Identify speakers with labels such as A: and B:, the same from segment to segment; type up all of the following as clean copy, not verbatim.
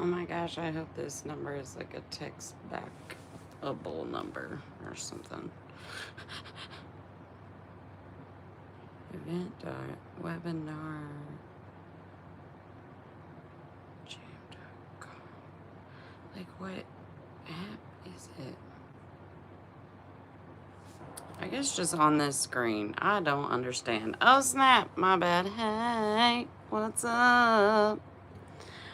A: Oh my gosh, I hope this number is like a text backable number or something. Event webinar jam.com. Like what app is it? I guess just on this screen. I don't understand. Oh snap, my bad. Hey, what's up?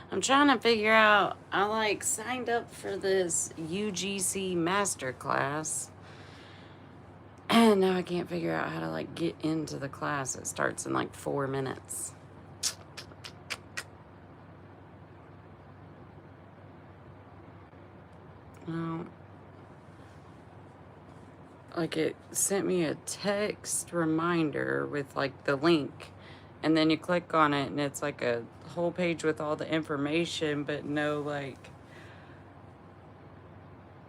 A: I'm trying to figure out, I like signed up for this UGC Masterclass. And now I can't figure out how to like get into the class. It starts in like 4 minutes. Well, like it sent me a text reminder with like the link. And then you click on it and it's like a whole page with all the information, but no like,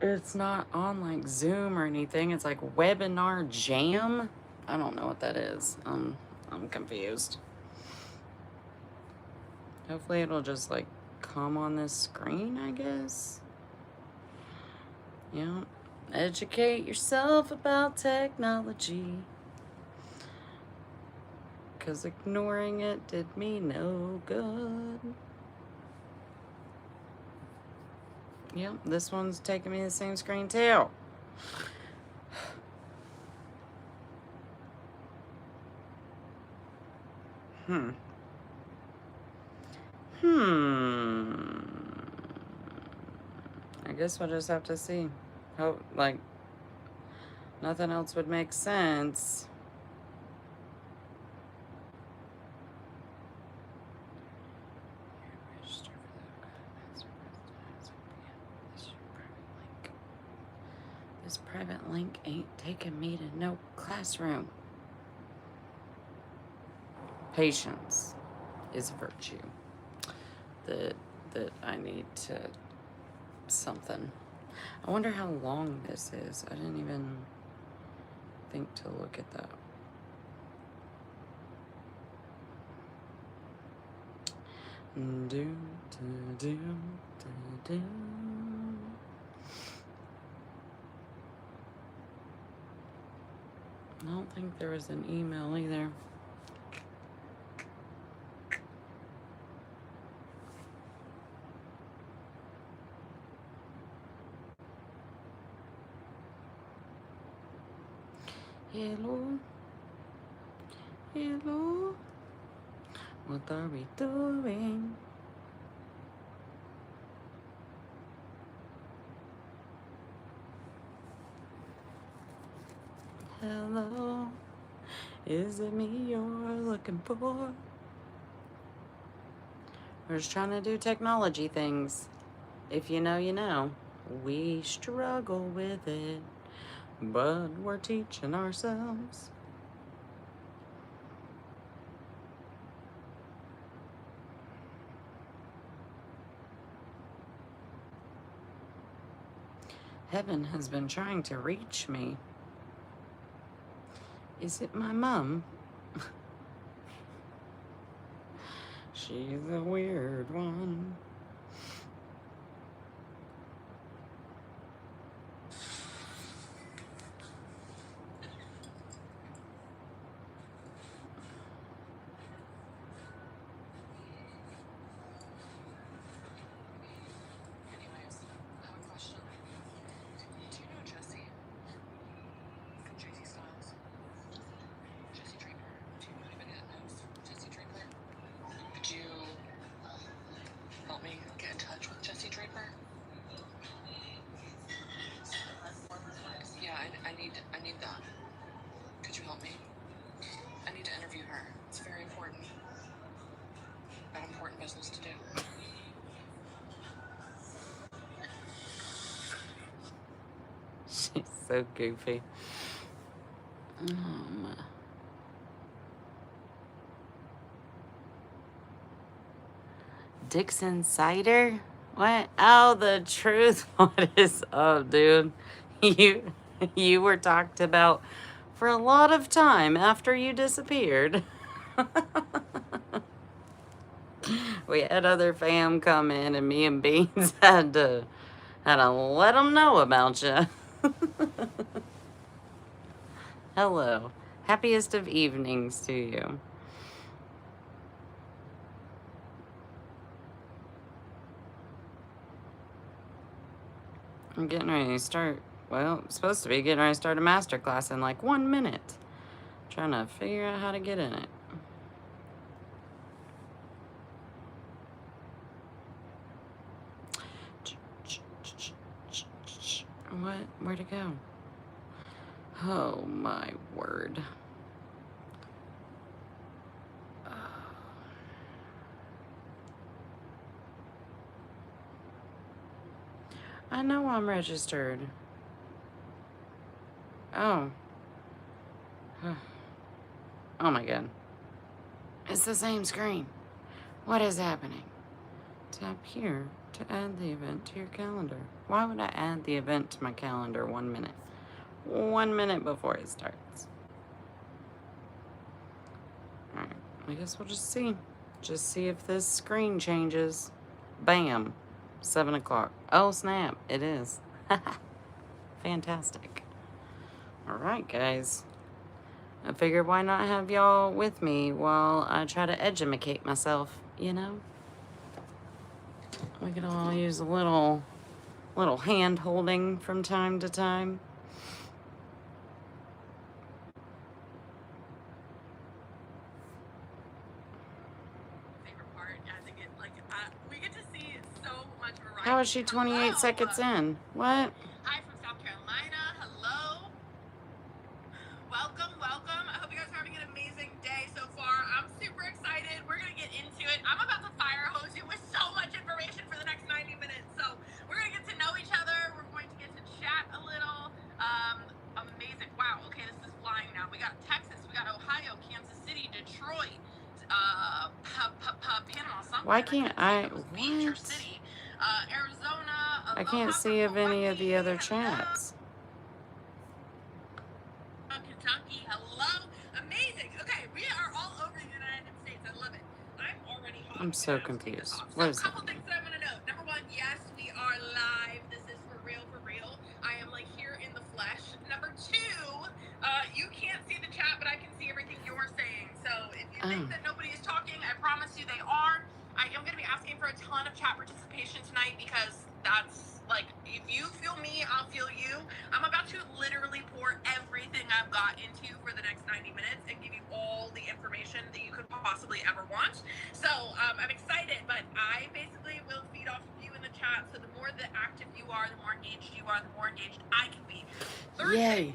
A: it's not on like Zoom or anything. It's like webinar jam. I don't know what that is. I'm confused. Hopefully it'll just like come on this screen, I guess. Yeah. Educate yourself about technology. Because ignoring it did me no good. Yep, this one's taking me the same screen too. I guess we'll just have to see. Hope, like, nothing else would make sense. This private link ain't taking me to no classroom. Patience is a virtue that I need to something. I wonder how long this is. I didn't even think to look at that. I don't think there was an email either. Hello? Hello? What are we doing? Hello? Is it me you're looking for? We're just trying to do technology things. If you know, you know. We struggle with it, but we're teaching ourselves. Heaven has been trying to reach me. Is it my mom? She's a weird one.
B: I need that. Could you help me? I need to interview her. It's very important. Got important business to do.
A: She's so goofy. Dixon Cider? What? Oh, the truth. What is up, dude? You were talked about for a lot of time after you disappeared. We had other fam come in, and me and Beans had to let them know about you. Hello. Happiest of evenings to you. I'm getting ready to start. Well, I'm supposed to be getting ready to start a masterclass in like 1 minute. Trying to figure out how to get in it. What? Where'd it go? Oh my word. I know I'm registered. Oh. Oh my god. It's the same screen. What is happening? Tap here to add the event to your calendar. Why would I add the event to my calendar 1 minute? 1 minute before it starts. Alright, I guess we'll just see. Just see if this screen changes. Bam. 7 o'clock. Oh snap, it is. Fantastic. Alright guys. I figured why not have y'all with me while I try to educate myself, you know? We could all use a little hand holding from time to time.
B: Favorite part, I think it like we get to see so much variety.
A: How is she 28 seconds in? What?
B: Hi from South Carolina. Hello. Welcome, welcome. I hope you guys are having an amazing day so far. I'm super excited. We're gonna get into it. I'm about to fire hose you with so much information for the next 90 minutes. So we're gonna get to know each other. We're going to get to chat a little. Amazing. Wow. Okay, this is flying now. We got Texas. We got Ohio, Kansas City, Detroit, Panama.
A: Why can't I?
B: Beach or
A: What?
B: City, Arizona.
A: I can't see of any of the other chats.
B: Kentucky, hello. Amazing. Okay, we are all over the United States. I love it. I'm already hot.
A: I'm so confused.
B: So
A: What
B: a
A: is
B: couple
A: happening?
B: things that I want to know. Number one, yes, we are live. This is for real, for real. I am like here in the flesh. Number two, you can't see the chat, but I can see everything you're saying. So if you think that nobody is talking, I promise you they are. I am going to be asking for a ton of chat participation tonight because that's like, if you feel me, I'll feel you. I'm about to literally pour everything I've got into for the next 90 minutes and give you all the information that you could possibly ever want. So I'm excited, but I basically will feed off of you in the chat. So the more active you are, the more engaged you are, the more engaged I can be.
A: Yay.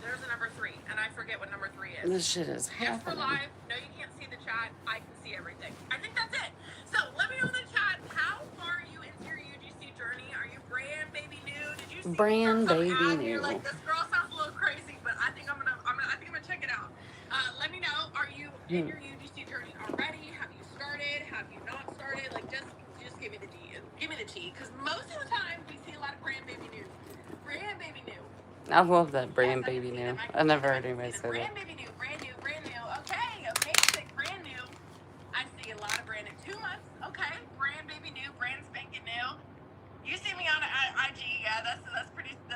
B: There's a number 3, and I forget what number 3 is.
A: This shit is
B: Yes, we're
A: happening.
B: live. No, you can't see the chat. I can see everything. I think that's it. So let me know in the chat, how far are you into your UGC journey? Are you brand baby new? Did you see
A: Brand
B: some
A: baby
B: ad
A: new.
B: here? Like, this girl sounds a little crazy, but I think I'm gonna check it out. Let me know. Are you in your UGC journey already? Have you started? Have you not started? Like, just give me the D. Give me the T, because most of the time we see a lot of brand baby new. Brand baby new.
A: I love that brand baby new. I never heard anybody say that.
B: Brand baby new, brand new, brand new. Okay, amazing, brand new. I see a lot of brand new. 2 months, okay. Brand baby new, brand spanking new. You see me on IG, yeah, that's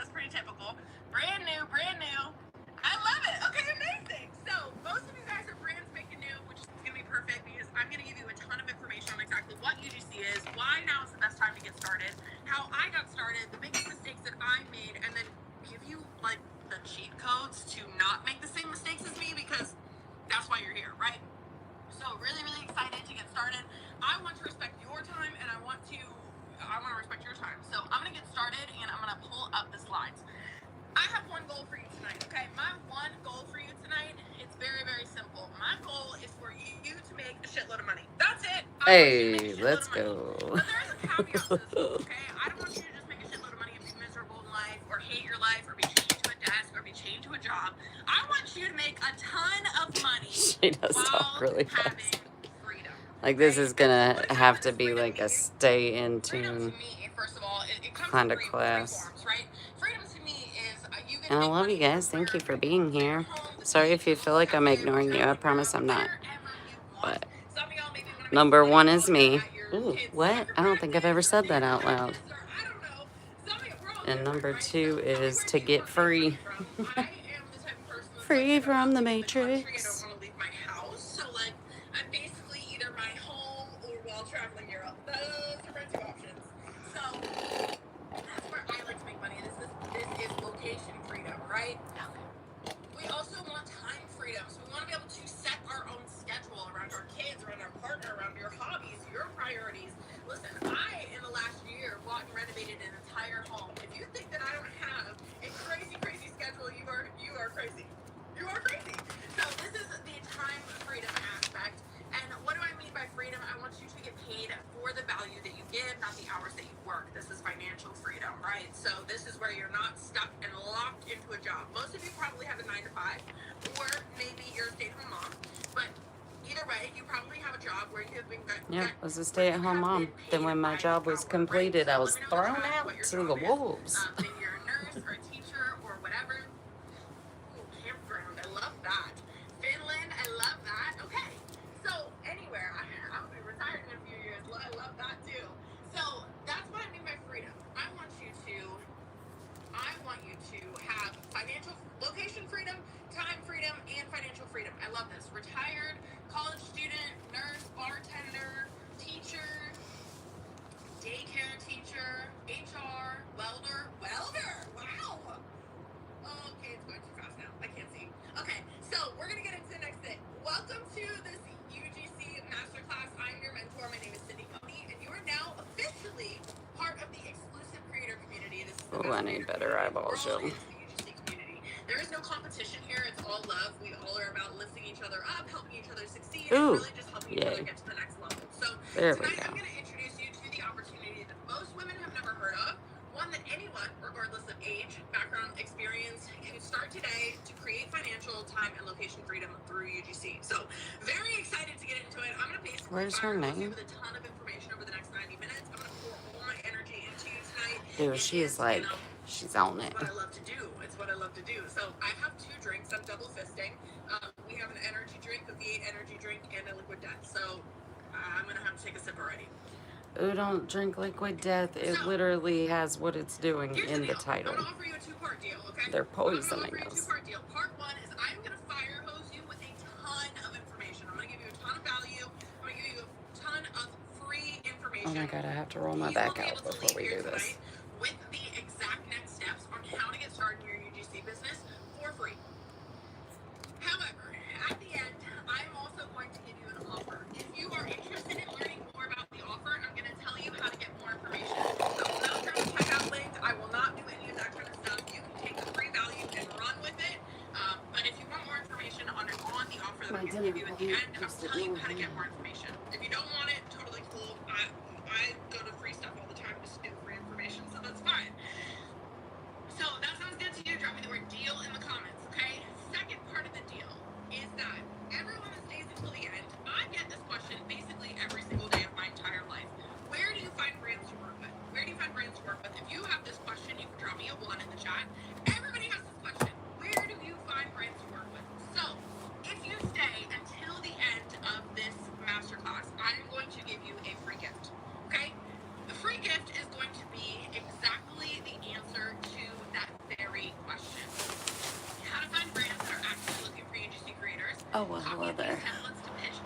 B: pretty typical. Brand new, brand new. I love it. Okay, amazing. So most of you guys are brand spanking new, which is gonna be perfect because I'm gonna give you a ton of information on exactly what UGC is, why now is the best time to get started, how I got started, the biggest mistakes that I made, and then give you like the cheat codes to not make the same mistakes as me, because that's why you're here, right? So really, really excited to get started. I want to respect your time, and I want to respect your time. So I'm gonna get started, and I'm gonna pull up the slides. I have one goal for you tonight, okay? My one goal for you tonight, it's very, very simple. My goal is for you to make a shitload of money. That's it.
A: Hey, let's go.
B: But there's a caveat to this, okay? I don't want you to just make a shitload of money and be miserable in life, or hate your life, or be chained to a desk, or be chained to a job. I want you to make a ton of money
A: She does talk really fast.
B: having freedom.
A: Like, this is gonna have to be like a stay in
B: Freedom
A: tune
B: to me, first of all, it comes
A: kind
B: in
A: of
B: three
A: class.
B: forms, right? Freedom to me is you get
A: And I love you guys. Thank you for being here. Sorry if you feel like I'm ignoring you. I promise I'm not. But Number one is me. Ooh, what? I don't think I've ever said that out loud. And number two is to get free. Free from the Matrix.
B: I want to leave my house, so like I'm basically either my home or while traveling Europe. Those are my two options. So that's where I like to make money. This is location freedom, right? We also want time freedom. So we want to be able to set our own schedule around our kids, around our partner, around your hobbies, your priorities. Listen, I, in the last year, bought and renovated an entire home. If you think that I don't have a crazy, crazy schedule, you are crazy. You are crazy. So this is the time freedom aspect. And what do I mean by freedom? I want you to get paid for the value that you give, not the hours that you work. This is financial freedom, right? So this is where you're not stuck and locked into a job. Most of you probably have a 9 to 5, or maybe you're a stay-at-home mom. But either way, you probably have a job where you have been
A: I was a stay-at-home mom. Then when my job was completed, I was thrown out to the wolves.
B: Maybe you're a nurse or a teacher or whatever. Ooh, campground, I love that. Finland, I love that. Okay, so anywhere, I'll be retired in a few years. I love that too. So that's what I mean by freedom. I want you to have financial location freedom, time freedom, and financial freedom. I love this. Retired, college student, nurse, bartender, teacher, daycare teacher, HR, welder. Wow. Okay, it's going too fast now. I can't see. Okay, so we're gonna get into the next thing. Welcome to this UGC Masterclass. I'm your mentor. My name is Cindy Cody, and you are now officially part of the exclusive creator community. This is the
A: I need better eyeballs,
B: world
A: yo.
B: is the UGC community. There is no competition here. It's all love. We all are about lifting each other up, helping each other succeed, and really just helping each other get to the next level. So tonight I'm going to introduce you to the opportunity that most women have never heard of, one that anyone, regardless of age, background, experience, can start today to create financial, time, and location freedom through UGC. So very excited to get into it. I'm going to basically
A: Where's her name?
B: with a ton of information over the next 90 minutes. I'm going to pour all my energy into you tonight.
A: Dude, she is like, she's on it.
B: What I love to do. It's what I love to do. So I have 2 drinks. I'm double fisting. We have an energy drink, a V8 energy drink, and a liquid death. So I'm going to have to take a sip already.
A: Ooh, don't drink liquid death. It literally has what it's doing in the title.
B: I'm going to offer you a 2-part deal, okay?
A: They're poisoning
B: I'm going to offer you a
A: us.
B: 2-part deal. Part 1 is I'm going to fire hose you with a ton of information. I'm going to give you a ton of value. I'm going to give you a ton of free information.
A: Oh my God, I have to roll my back out before we do this.
B: With the exact next steps on how to get started in your UGC business for free. However, at the end, I'm also going to give you an offer. If you are interested in learning more about the offer, I'm going to tell you how to get more information. I will not throw a checkout link. I will not do any of that kind of stuff. You can take the free value and run with it. But if you want more information on the offer that I'm going to give you at the end, I'll tell you how to get more information. If you don't want it, totally cool. I go to free stuff all the time just to get free information, so that's fine. So that sounds good to you. Drop me the word deal in the comments, okay? Second part of the deal is that everyone that stays until the end, I get this question basically every single day of my entire life. Where do you find brands to work with? Where do you find brands to work with? If you have this question, you can drop me a 1 in the chat. Everybody has this question. Where do you find brands to work with? So if you stay until the end of this masterclass, I'm going to give you a free gift, okay? The free gift is going to be exactly the answer to that very question. How to find brands that are actually looking for UGC creators.
A: Oh, well, hello there.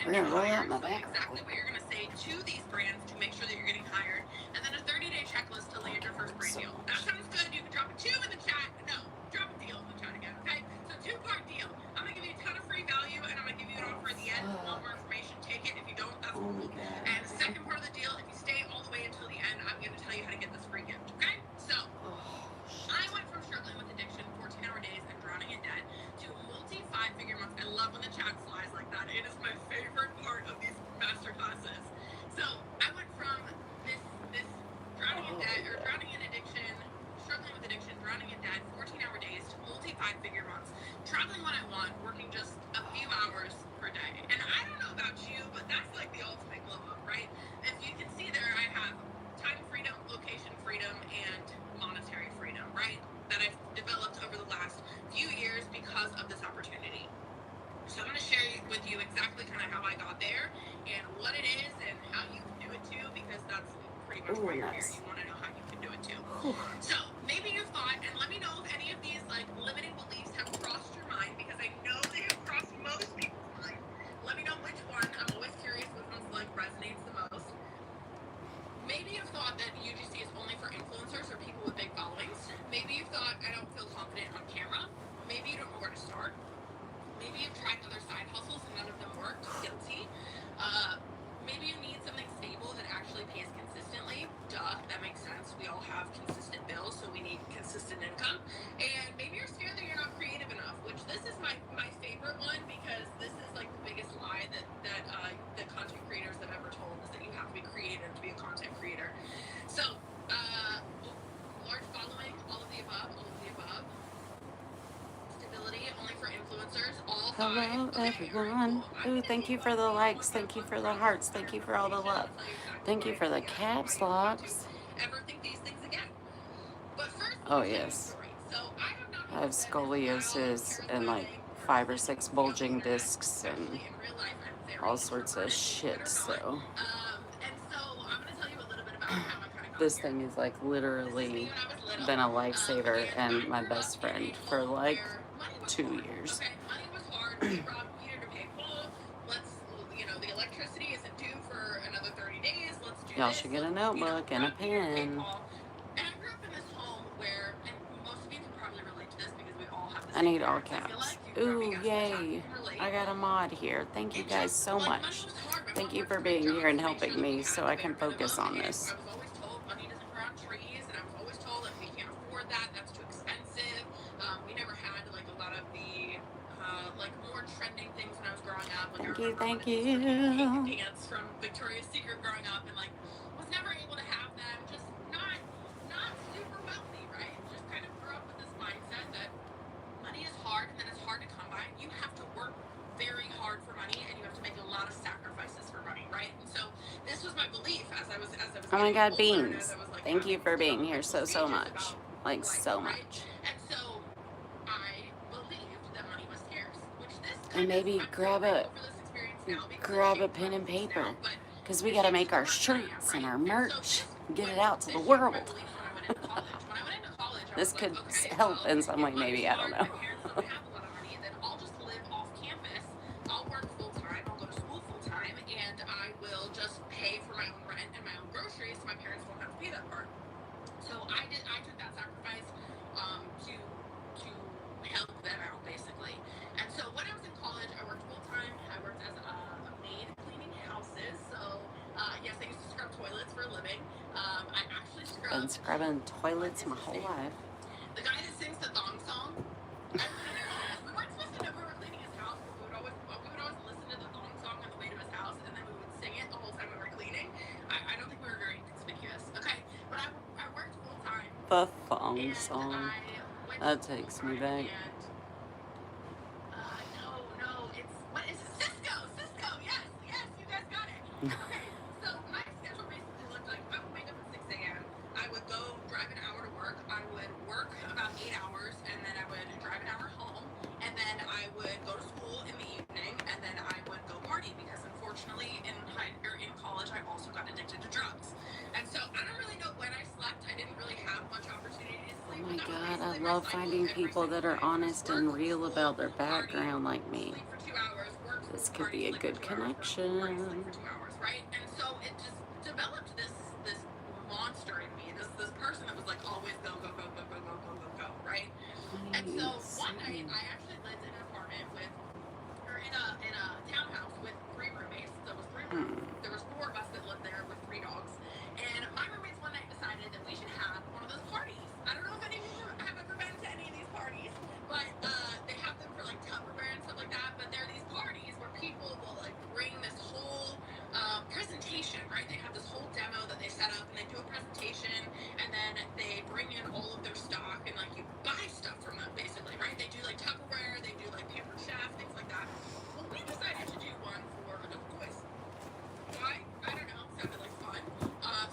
B: We're going to roll out my back. Exactly what you're going to say to these brands to make sure that you're getting hired. And then a 30-day checklist to land your first brand deal. That sounds good. You can drop a 2 in the chat. No, drop a deal in the chat again, okay? So 2-part deal. I'm going to give you a ton of free value, and I'm going to give you an offer at the end. If you want more information, take it. If you don't, that's cool. And the second part of the deal, if you stay all the way until the end, I'm going to tell you how to get this free gift, okay? So I went from struggling with addiction, 14-hour days, and drowning in debt to multi-5-figure months. I love when the chat flies like that. It is my favorite part of these master classes. So I went from this drowning in debt, or drowning in addiction, struggling with addiction, drowning in debt, 14-hour days to multi-5-figure months, traveling when I want, working just a few hours per day. And I don't know about you, but that's like the ultimate glow up, right? If you can see there, I have time freedom, location freedom, and monetary freedom, right? That I've developed over the last few years because of this opportunity. So I'm going to share with you exactly kind of how I got there and what it is heart guilty. Maybe you need something stable that actually pays consistently. Duh, that makes sense. We all have consistent bills, so we need consistent income. And maybe you're scared that you're not creative enough, which this is my favorite one, because this is like the biggest lie that the content creators have ever told, is that you have to be creative to be a content creator. So, large following, all of the above. Stability, only for influencers, all
A: Hello,
B: five. Okay,
A: everyone.
B: all right, cool.
A: Ooh, thank you for the likes. Thank you for the hearts. Thank you for all the love. Thank you for the caps locks.
B: Ever think these things again? But first,
A: Oh, yes.
B: so
A: I have scoliosis and like 5 or 6 bulging discs and all sorts of shit, so.
B: And so I'm going to tell you a little bit about how I kind of got
A: This
B: here.
A: thing has like literally been a lifesaver and my best friend for like 2 years.
B: Okay, money was hard. We robbed Peter to pay Paul. The electricity isn't due for another 30 days. Let's do
A: Y'all
B: this.
A: should get a notebook and a pen.
B: And I grew up in this home where, and most of you can probably relate to this because we all have the
A: I
B: same
A: need all
B: parents, I feel
A: caps.
B: like. You
A: Ooh,
B: probably guessed which
A: yay.
B: I can relate.
A: I got a mod here. Thank you guys so much.
B: Money was hard. My
A: Thank
B: mom
A: you
B: worked
A: for
B: a great
A: being
B: job
A: here and
B: to make sure
A: helping
B: that we
A: me
B: had
A: so
B: the
A: I
B: bare
A: can focus
B: minimum.
A: on
B: And
A: this.
B: I was always told money doesn't grow on trees, and I was always told that we can't afford that. That's too expensive. We never had like a lot of the like more trending things when I was growing up. Like,
A: Thank you.
B: Pink pants from Victoria's Secret growing up, and like was never able to have them. Just not super wealthy, right? Just kind of grew up with this mindset that money is hard and that it's hard to come by. You have to work very hard for money, and you have to make a lot of sacrifices for money, right? And so this was my belief as I was.
A: Oh my God,
B: older,
A: Beans. Thank you for being here so much. Like so much.
B: And so I believed that money was scarce, which this
A: And maybe grab a pen and paper, because we got to make our shirts and our merch, get it out to the world. This could help in some way, maybe, I don't know.
B: I'll just live off campus. I'll work full time. I'll go to school full time, and I will just pay for my own rent and my own groceries, so my parents won't have to pay that part. So I took that sacrifice to help them out, basically. And so when I was in college, I worked full time. I worked as a maid cleaning houses. So yes, I used to scrub toilets for a living. I actually
A: Been scrubbing toilets my whole life.
B: The guy that sings the thong song. We weren't supposed to know we were cleaning his house, but we would always listen to the thong song on the way to his house, and then we would sing it the whole time we were cleaning. I don't think we were very conspicuous. Okay, but I worked full time.
A: The thong song. That takes me back.
B: No, it's what is it? Cisco, yes, you guys got it. Okay, so my schedule basically looked like I would wake up at 6 a.m. I would go drive an hour to work. I would work about 8 hours, and then I would drive an hour home, and then I would go to school in the evening, and then I would go party, because unfortunately in college I also got addicted to drugs. And so I don't really know when I slept. I didn't really have much opportunity to sleep.
A: Oh my God, I love finding people that are honest and real about their background like me. This could be a good connection.
B: Right? And so it just developed this monster in me, this person that was like always go, right? And so one night I actually lived in an apartment in a townhouse with 3 roommates. There was 3 rooms. There was 4 of us that lived there with 3 dogs. And my roommates one night decided that we should have one of those parties. I don't know if any of you have ever been to any of these parties, but they have them for like Tupperware and stuff like that. But there are these parties where people will like bring this whole presentation, right? They have this whole demo that they set up, and they do a presentation, and then they bring in all of their stock, and like you buy stuff from them, basically, right? They do like Tupperware, they do like paper chef, things like that. Well, we decided to do one for adult toys. Why? I don't know. It sounded like fun.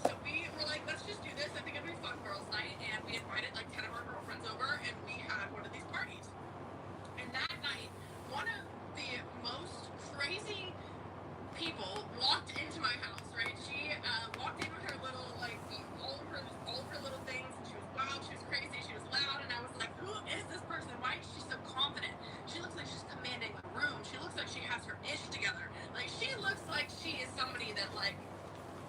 B: So we were like, let's just do this. I think it'd be fun girls' night, and we invited like 10 of our girlfriends over, and we had one of these parties. And that night, one of the most crazy people walked into my house, right? She walked in with her little, like, all of her little things, and she was wild, she was crazy, she was loud, and I was like, who is this person? Why is she so confident? She looks like she's commanding the room. She looks like she has her ish together. Like, she looks like she is somebody that, like,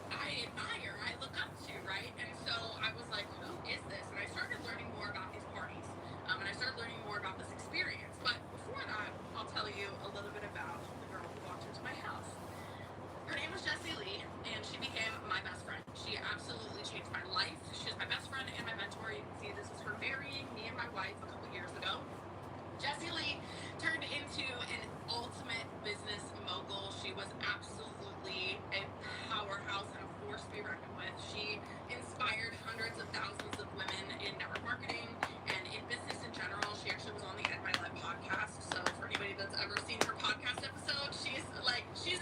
B: I admire, I look up to, right? And so I was like, who is this? And I started learning more about these parties, and I started learning more about this experience. But before that, I'll tell you a little bit about the girl who walked into my She was absolutely a powerhouse and a force to be reckoned with. She inspired hundreds of thousands of women in network marketing and in business in general. She actually was on the Ed My Life podcast. So for anybody that's ever seen her podcast episode, she's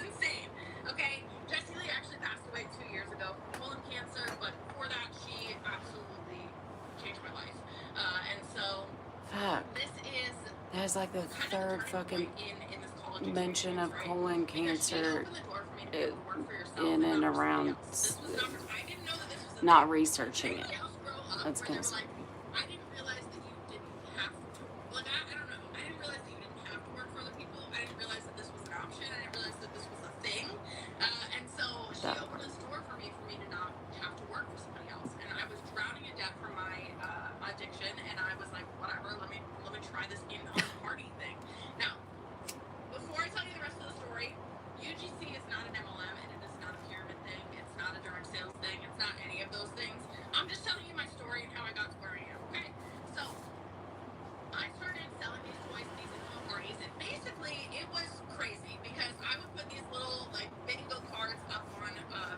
B: insane. Okay, Jessie Lee actually passed away 2 years ago from colon cancer, but before that, she absolutely changed my life. And so
A: Fuck.
B: this is
A: That's like the
B: kind
A: third
B: of the turning
A: fucking
B: point in this college
A: mention of
B: experience, right?
A: colon
B: Because she
A: cancer
B: opened the door for me to be able to work for yourself
A: in and
B: not for somebody
A: around
B: else. This was not for, I didn't know that this was a
A: not
B: thing.
A: researching
B: Did
A: it.
B: anybody else grow up
A: That's
B: where they
A: kind
B: were
A: of
B: like, I didn't realize that you didn't have to, like, I don't know. I didn't realize that you didn't have to work for other people. I didn't realize that this was an option. I didn't realize that this was a thing. And so she opened this door for me to not have to work for somebody else. And I was drowning in debt from my addiction, and I was like, whatever, let me try this in on the party thing. Now, before I tell you the rest of the story, UGC is not an MLM, and it is not a pyramid thing. It's not a direct sales thing. It's not any of those things. I'm just telling you my story and how I got to where I am, okay? So, I started selling these toys to these at-home parties, and basically, it was crazy because I would put these little, like, bingo cards up on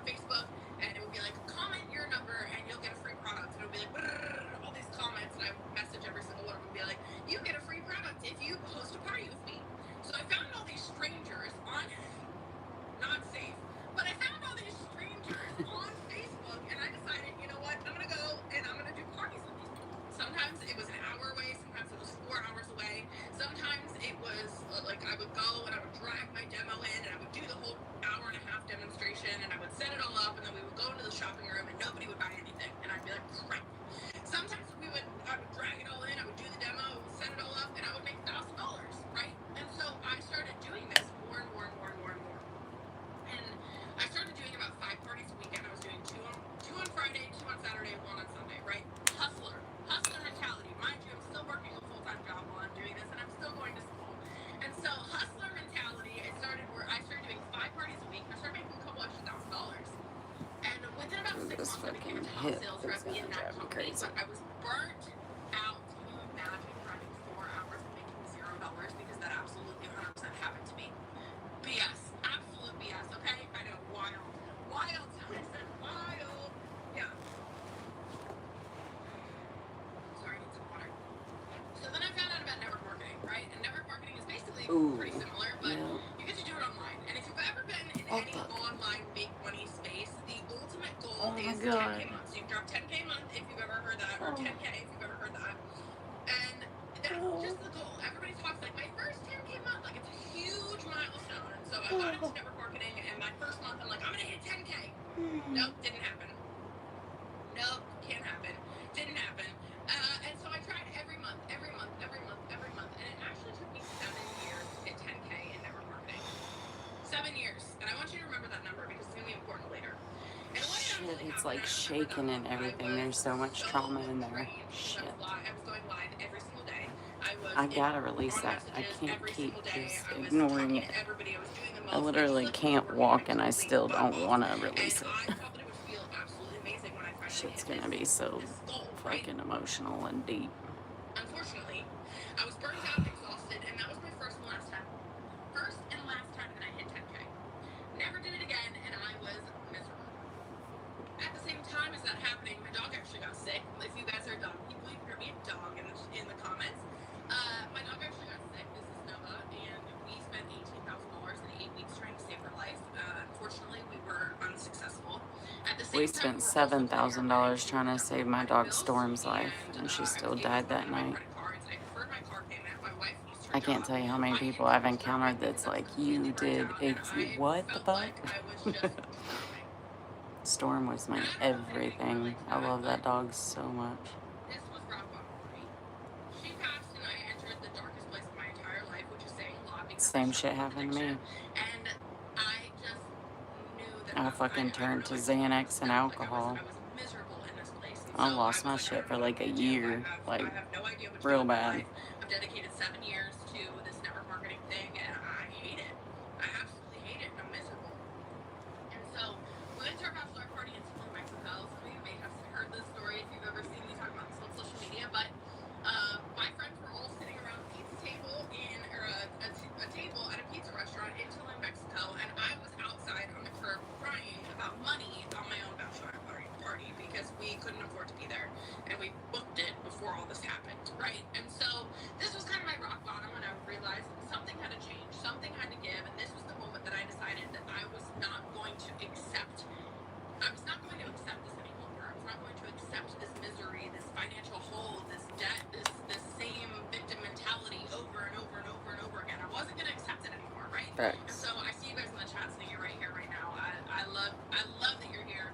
B: Facebook, and it would be like, comment your number, and you'll get a free product. And it would be like, all these comments, and I would message every single one of them and be like, you get a free product if you host a party with me. So I found all these strangers on, not safe, but I found all these strangers on Facebook, and I decided, you know what, I'm going to go, and I'm going to do parties with these people. Sometimes it was an hour away, sometimes it was 4 hours away, sometimes it was, like, I would go, and I would drag my demo in, and I would do the whole hour-and-a-half demonstration, and I would set it all up, and then we would go into the shopping room, and nobody would buy anything, and I'd be like, great. Sometimes I would drag it all in, I would do the demo, I would set it all up, and I would make $1,000, right? And so I started doing this more and more and more and more and more. And I started doing about 5 parties a weekend. I was doing two on Friday, 2 on Saturday, 1 on Sunday, right? Hustler mentality. Mind you, I'm still working a full-time job while I'm doing this, and I'm still going to school. And so hustler mentality, I started doing 5 parties a week, and I started making a couple extra $1,000. And within about 6 months, I became a top sales rep in that company, but I was burnt out. Can you imagine running 4 hours and making $0 because that absolutely 100% happened to me? BS, absolute BS. Okay, I know, wild. I said wild. Yeah. Sorry, I need some water. So then I found out about network marketing, right? And network marketing is basically pretty similar, but you get to do it online. And if you've ever been in any online make money space, the ultimate goal is 10K months. You drop 10K a month if you've ever heard that, or 10K if you've ever heard that. And that's just the goal. Everybody talks like my first 10K month, like it's a huge milestone. And so I got into network marketing, and my first month, I'm like, I'm gonna hit 10K. Nope, didn't happen. Nope, can't happen. Didn't happen. And so I tried every month, and it actually took me 7 years to hit 10K in network marketing. 7 years. And I want you to remember that number because it's going to be important later. And what
A: shit, it's like shaking and everything. There's so much trauma in there. Shit.
B: I was going live every single day.
A: I gotta release that. I can't keep just ignoring it. I literally can't walk and I still don't want to release it. Shit's gonna be so fucking emotional and deep.
B: Unfortunately, I was burned out and exhausted, and that was my first and last time. First and last time that I hit 10K. Never did it again, and I was miserable. At the same time as that happening, my dog actually got sick. If you guys are dog people, you can hear me a dog in the comments. My dog actually got sick. This is Nova, and we spent $18,000 in 8 weeks trying to save her life. Unfortunately, we were unsuccessful. At the same
A: We
B: time,
A: spent $7,000 trying to save my dog Storm's life, and she still died that night. I can't tell you how many people I've encountered that's like, you did what the fuck? Storm was my everything. I love that dog so much.
B: This was rock bottom for me. She passed, and I entered the darkest place of my entire life, which is saying a lot because
A: Same shit happened to me.
B: And I just knew that
A: I fucking turned to Xanax and alcohol.
B: I was miserable in this place.
A: I lost my shit for like a year, like real bad.
B: I've dedicated 7 years to this network marketing thing, and I hate it. I absolutely hate it. I'm miserable. And so we went to our bachelor party in Tulum, Mexico. Some of you may have heard this story if you've ever seen me talk about this on social media, but my friends were all sitting around a pizza table a table at a pizza restaurant in Tulum, Mexico, and I right? And so this was kind of my rock bottom, and I realized something had to change, something had to give, and this was the moment that I decided that I was not going to accept. I was not going to accept this any longer. I was not going to accept this misery, this financial hole, this debt, this same victim mentality over and over and over and over again. I wasn't going to accept it anymore, right?
A: Right.
B: And so I see you guys in the chat saying you're right here, right now. I love that you're here.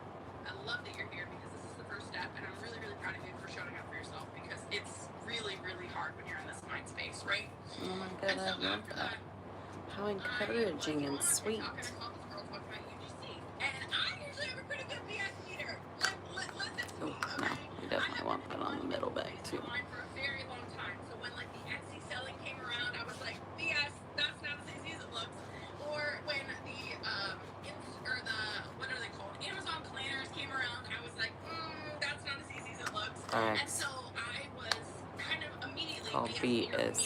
B: I love that you're here because this is the first step, and I'm really, really proud of you for showing up for yourself because it's really, really hard when you're in this mind space, right?
A: Oh my God, I love that. How encouraging and sweet.
B: And I usually have a pretty good BS meter. Listen to me,
A: Oh, no,
B: okay?
A: we definitely want that on the middle back too.
B: For a very long time. So when like the Etsy selling came around, I was like, BS, that's not as easy as it looks. Or when the what are they called? Amazon planners came around, I was like, that's not as easy as it looks. And so I was kind of immediately
A: Call BS
B: If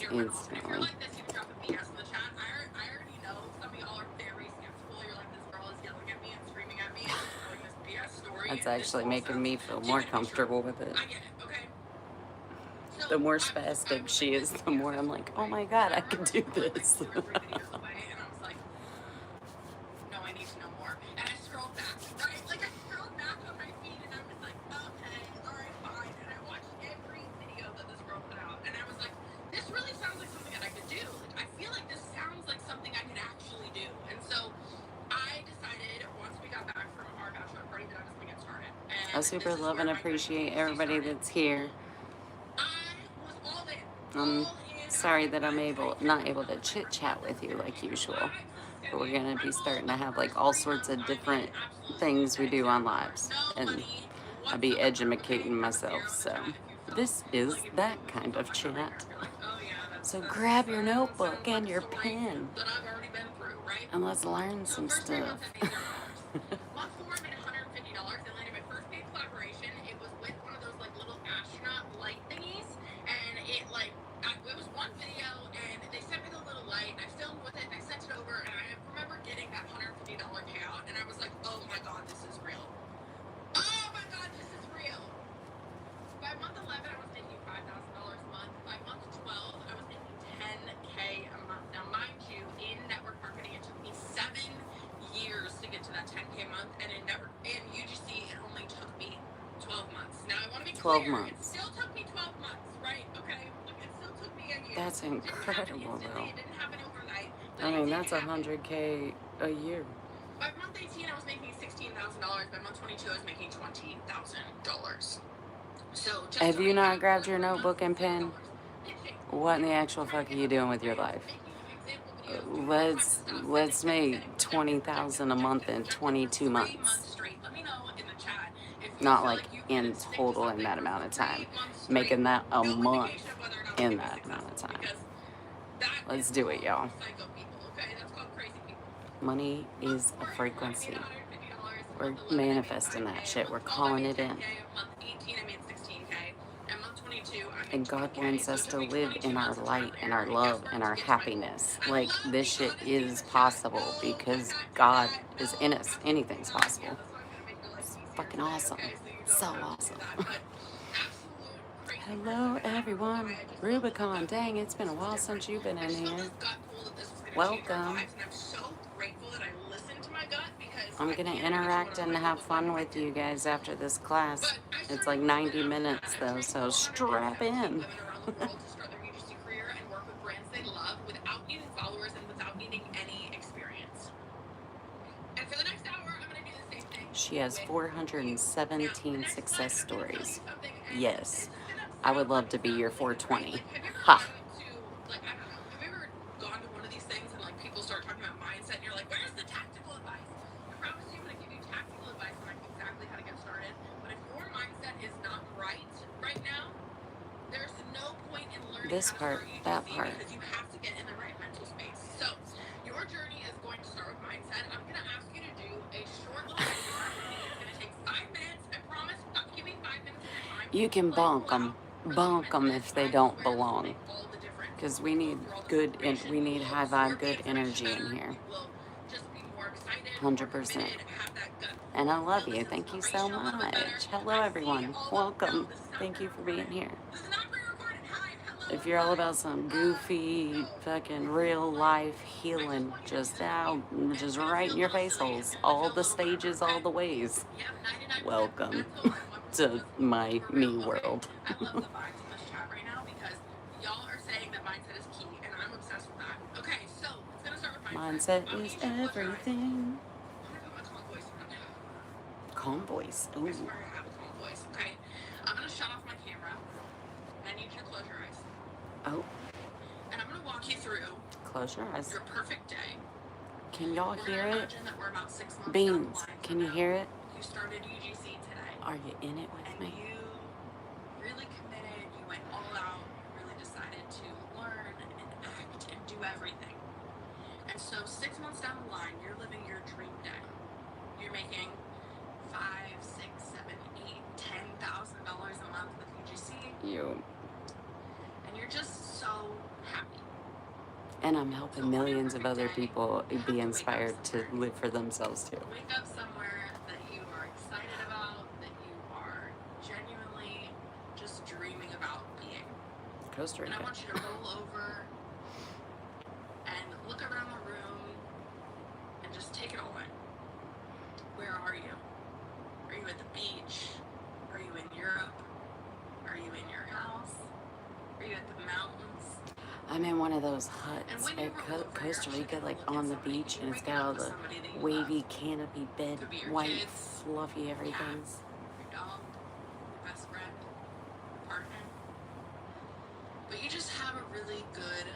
B: you're
A: instantly.
B: like this, you can drop a BS in the chat. I already know some of y'all are very skeptical. You're like, this girl is yelling at me and screaming at me and telling this BS story.
A: That's actually making me feel more comfortable with it.
B: I get it, okay? So
A: The more spastic she is, the more I'm like, oh my God, I can do this.
B: And I was like, no, I need to know more. And I scrolled back, right? Like I scrolled back on my feed and I was like, okay, all right, fine. And I watched every video that this girl put out. And I was like, this really sounds like something that I could do. Like, I feel like this sounds like something I could actually do. And so I decided once we got back from our bachelor party that I was going to get started. And
A: I super love and appreciate everybody that's here. I'm sorry that I'm not able to chit chat with you like usual, but we're gonna be starting to have like all sorts of different things we do on lives, and I'll be educating myself. So this is that kind of chat. So grab your notebook and your pen, and let's learn some stuff. $10K a month, and in UGC it only took me 12 months. Now I want to be 12
B: clear,
A: months.
B: It still took me 12 months, right? Okay, like, it still took me a year.
A: That's incredible, though.
B: It didn't happen overnight.
A: I mean, that's $100K a year.
B: By month 18, I was making $16,000. By month 22, I was making $20,000. So just
A: have you not grabbed your notebook and pen? What in the actual fuck are you doing with your life? Let's make $20,000 a month in 22 months. Not like in total in that amount of time. Making that a month in that amount of time. Let's do it, y'all. Money is a frequency. We're manifesting that shit. We're calling it in. And God wants us to live in our light and our love and our happiness. Like, this shit is possible because God is in us. Anything's possible. It's fucking awesome. So awesome. Hello, everyone. Rubicon. Dang, it's been a while since you've been in here. Welcome. I'm going to interact and have fun with you guys after this class. It's like 90 minutes, though, so strap in. She has 417 success stories. Yes, I would love to be your 420. Ha! This part, that part.
B: Because you have to get in the right mental space. So, your journey is going to start with mindset. I'm going to ask you to do a short little video. It's going to take 5 minutes. I promise. Give me 5 minutes of your time.
A: You can bonk them if they don't belong. Because we need good, we need high vibe, good energy in here. 100%. And I love you. Thank you so much. Hello, everyone. Welcome. Thank you for being here.
B: This is not pre-recorded. Hi,
A: If you're all about some goofy, fucking real life healing, just right in your face holes, all the stages, all the ways. Welcome to my me world.
B: I love the vibes in this chat right now because y'all are saying that mindset is key, and I'm obsessed with that. Okay, so it's gonna start with mindset.
A: Mindset is everything.
B: I'm gonna put my calm voice on.
A: Calm voice. Ooh.
B: I swear I have a calm voice. Okay, I'm gonna shut off my camera. I need you to close your eyes.
A: Oh.
B: And I'm gonna walk you through.
A: Close your eyes.
B: Your perfect day.
A: Can y'all hear it?
B: That we're about 6 months
A: Beans, can you hear it?
B: You started UGC today.
A: Are you in it with me?
B: You really committed. You went all out. You really decided to learn and act and do everything. And so 6 months down the line, you're living your dream day. You're making $5, $6, $7, $8, $10,000 a month with UGC. And you're just so happy.
A: And I'm helping millions of other people be inspired to live for themselves too.
B: Wake up somewhere that you are excited about, that you are genuinely just dreaming about being.
A: Costa Rica.
B: And I want you to roll over and look around the room and just take it all in. Where are you? Are you at the beach? Are you in Europe? Are you in your house? Are you at the mountains?
A: I'm in one of those huts at Costa Rica, like on the beach, and it's got all the wavy canopy bed, white, fluffy everything's.
B: Your dog, your best friend, your partner. But you just have a really good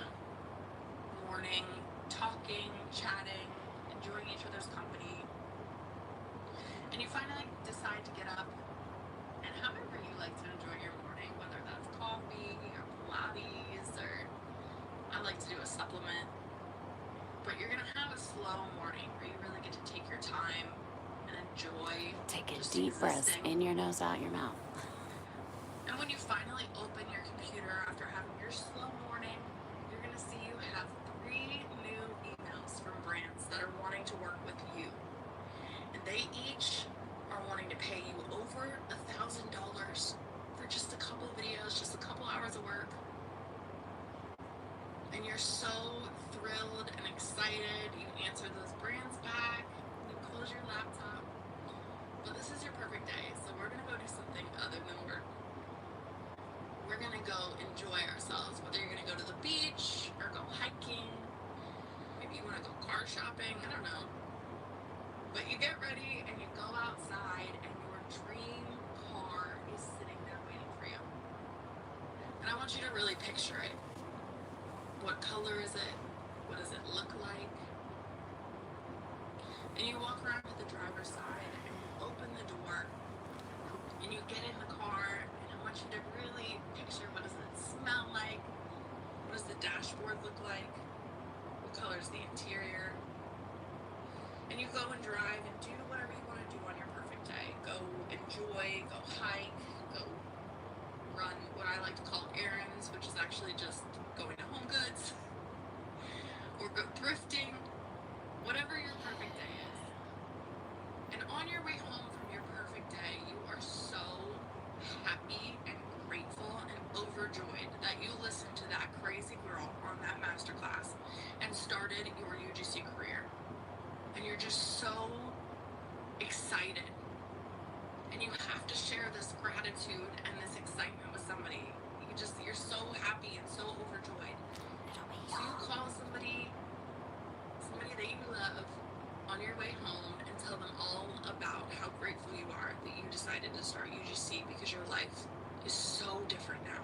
B: morning, talking, chatting, enjoying each other's company. And you finally decide to get up, and however you like to enjoy your morning, whether that's coffee or Pilates or I like to do a supplement, but you're gonna have a slow morning where you really get to take your time and enjoy.
A: Take a deep breath in your nose, out your mouth.
B: And when you finally open your computer after having your slow morning, you're gonna see you have 3 new emails from brands that are wanting to work with you, and they each are wanting to pay you over $1,000 for just a couple of videos, just a couple hours of work. And you're so thrilled and excited. You answer those brands back. You close your laptop. But this is your perfect day, so we're gonna go do something other than work. We're gonna go enjoy ourselves. Whether you're gonna go to the beach or go hiking, maybe you wanna go car shopping. I don't know. But you get ready and you go outside, and your dream car is sitting there waiting for you. And I want you to really picture it. What color is it? What does it look like? And you walk around to the driver's side and you open the door and you get in the car, and I want you to really picture, what does it smell like? What does the dashboard look like? What color is the interior? And you go and drive and do whatever you want to do on your perfect day. Go enjoy, go hike, go run what I like to call errands, which is actually just going to Home Goods, or go thrifting, whatever your perfect day is. And on your way home from your perfect day, you are so happy and grateful and overjoyed that you listened to that crazy girl on that masterclass and started your UGC career. And you're just so excited. And you have to share this gratitude and this excitement with somebody. You're so happy and so overjoyed. So you call somebody that you love on your way home and tell them all about how grateful you are that you decided to start UGC, because your life is so different now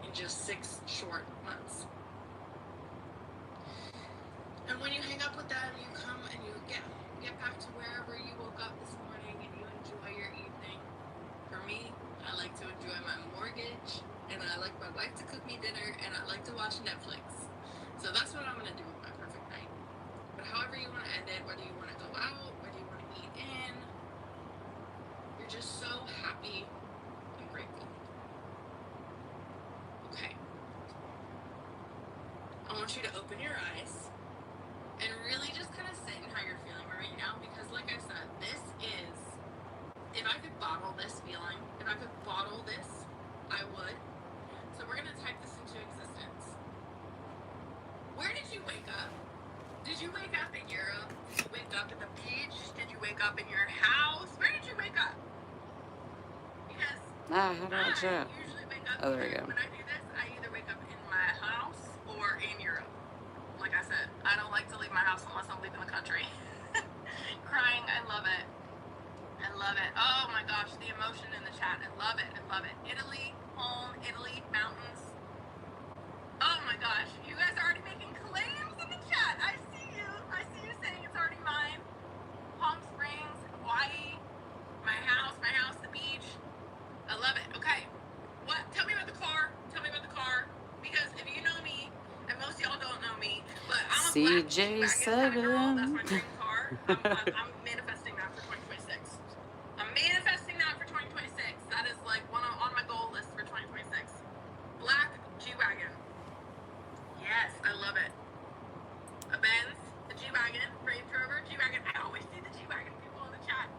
B: in just 6 short months. And when you hang up with them, you come and you get back to wherever you woke up this morning, and you enjoy your evening. For me, I like to enjoy my mortgage, and I like my wife to cook me dinner, and I like to watch Netflix. So that's what I'm going to do with my perfect night. But however you want to end it, whether you want to go out, whether you want to eat in, you're just so happy and grateful. Okay. I want you to open your eyes and really just kind of sit in how you're feeling right now, because like I said, this is, if I could bottle this feeling, if I could bottle this, I would. So we're going to Did you wake up in Europe? Did you wake up at the beach? Did you wake up in your house? Where did you wake up? Because
A: Ah, how do I chat?
B: usually wake up
A: Oh, there we
B: either,
A: go.
B: when I do this, I either wake up in my house or in Europe. Like I said, I don't like to leave my house unless I'm leaving the country. Crying, I love it. I love it. Oh my gosh, the emotion in the chat. I love it. I love it. Italy, home, Italy, mountains. Oh my gosh, you guys are already making claims in the chat. I see you. I see you saying it's already mine. Palm Springs, Hawaii, my house, the beach. I love it. Okay. What? Tell me about the car. Tell me about the car. Because if you know me, and most of y'all don't know me, but I'm a black G-Wagon kind of girl. That's my dream car. I'm manifesting that for 2026. I'm manifesting that for 2026. That is like one on my goal list for 2026. Black G-Wagon. Yes, I love it. A Benz, a G-Wagon, Range Rover, G-Wagon. I always see the G-Wagon people in the chat.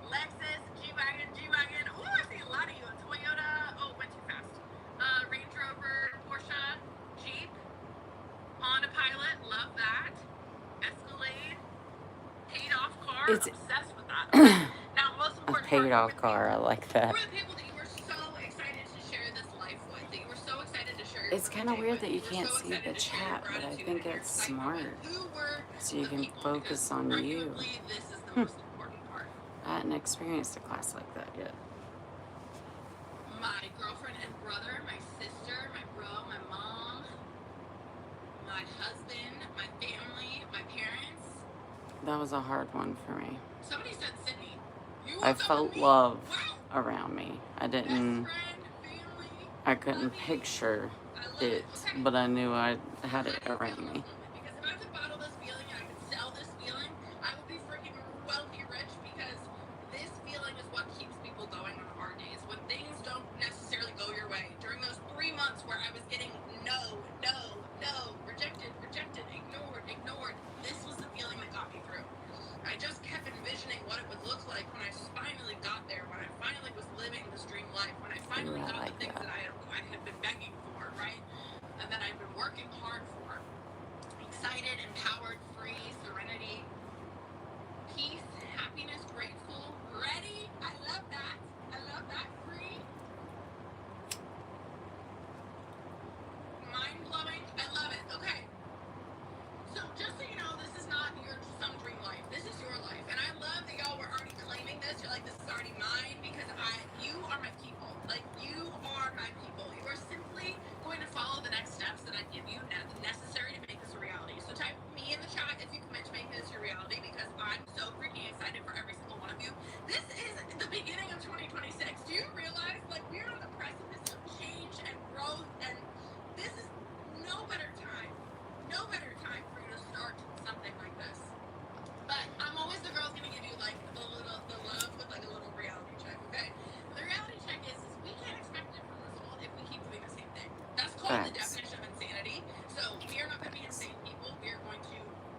B: Lexus, G-Wagon, G-Wagon. Oh, I see a lot of you. A Toyota. Oh, went too fast. Range Rover, Porsche, Jeep, Honda Pilot. Love that. Escalade. Paid off car.
A: It's
B: Obsessed with that. Okay. Now, most
A: a
B: important
A: paid
B: part,
A: off car. I like that.
B: who are the people that you were so excited to share this life with? That you were so excited to share your
A: It's kind of
B: birthday
A: weird
B: with?
A: that you
B: were
A: can't
B: so
A: see
B: excited
A: the
B: to share your
A: chat, but I
B: gratitude
A: think
B: and your
A: it's
B: excitement
A: smart.
B: with? Who were
A: So you
B: the
A: can
B: people?
A: focus
B: Because
A: on you.
B: arguably, this is the most important part.
A: I hadn't experienced a class like that yet.
B: My girlfriend and brother, my sister, my bro, my mom, my husband, my family, my parents.
A: That was a hard one for me.
B: Somebody said Sydney. You
A: I
B: woke up with
A: felt
B: me?
A: love
B: Wow.
A: around me. I
B: Best
A: didn't,
B: friend, family,
A: I couldn't
B: puppy.
A: picture
B: I love
A: it,
B: it. Okay.
A: but I knew I had it
B: How do you feel
A: around
B: in
A: me.
B: this moment? Because if I could bottle this feeling and I could sell this feeling, I would be freaking wealthy rich, because this feeling is what keeps people going on hard days. When things don't necessarily go your way. During those 3 months where I was getting no, rejected, ignored, this was the feeling that got me through. I just kept envisioning what it would look like when I finally got there, when I finally was living this dream life, when I finally got the things that I had been begging for, right? And that I've been working hard for. Excited, empowered, free, serenity, peace, happiness, grateful, ready. I love that. Free. Mind-blowing. I love it. Okay. So just so you know, this is not some dream life. This is your life. And I love that y'all were already claiming this. You're like, this is already mine, because you are my people. Like, you are my people. You are simply going to follow the next steps that I give you necessary to make this a reality. So type me in the chat if you commit to making this your reality, because I'm so freaking excited for every single one of you. This is the beginning of 2026. Do you realize, like, we're on the precipice of change and growth, and this is no better time for you to start something like this. But I'm always the girl who's gonna give you like the love with like a little reality check, okay? The reality check is we can't expect a different result if we keep doing the same thing. That's called the definition of insanity. So we are not gonna be insane people. We are going to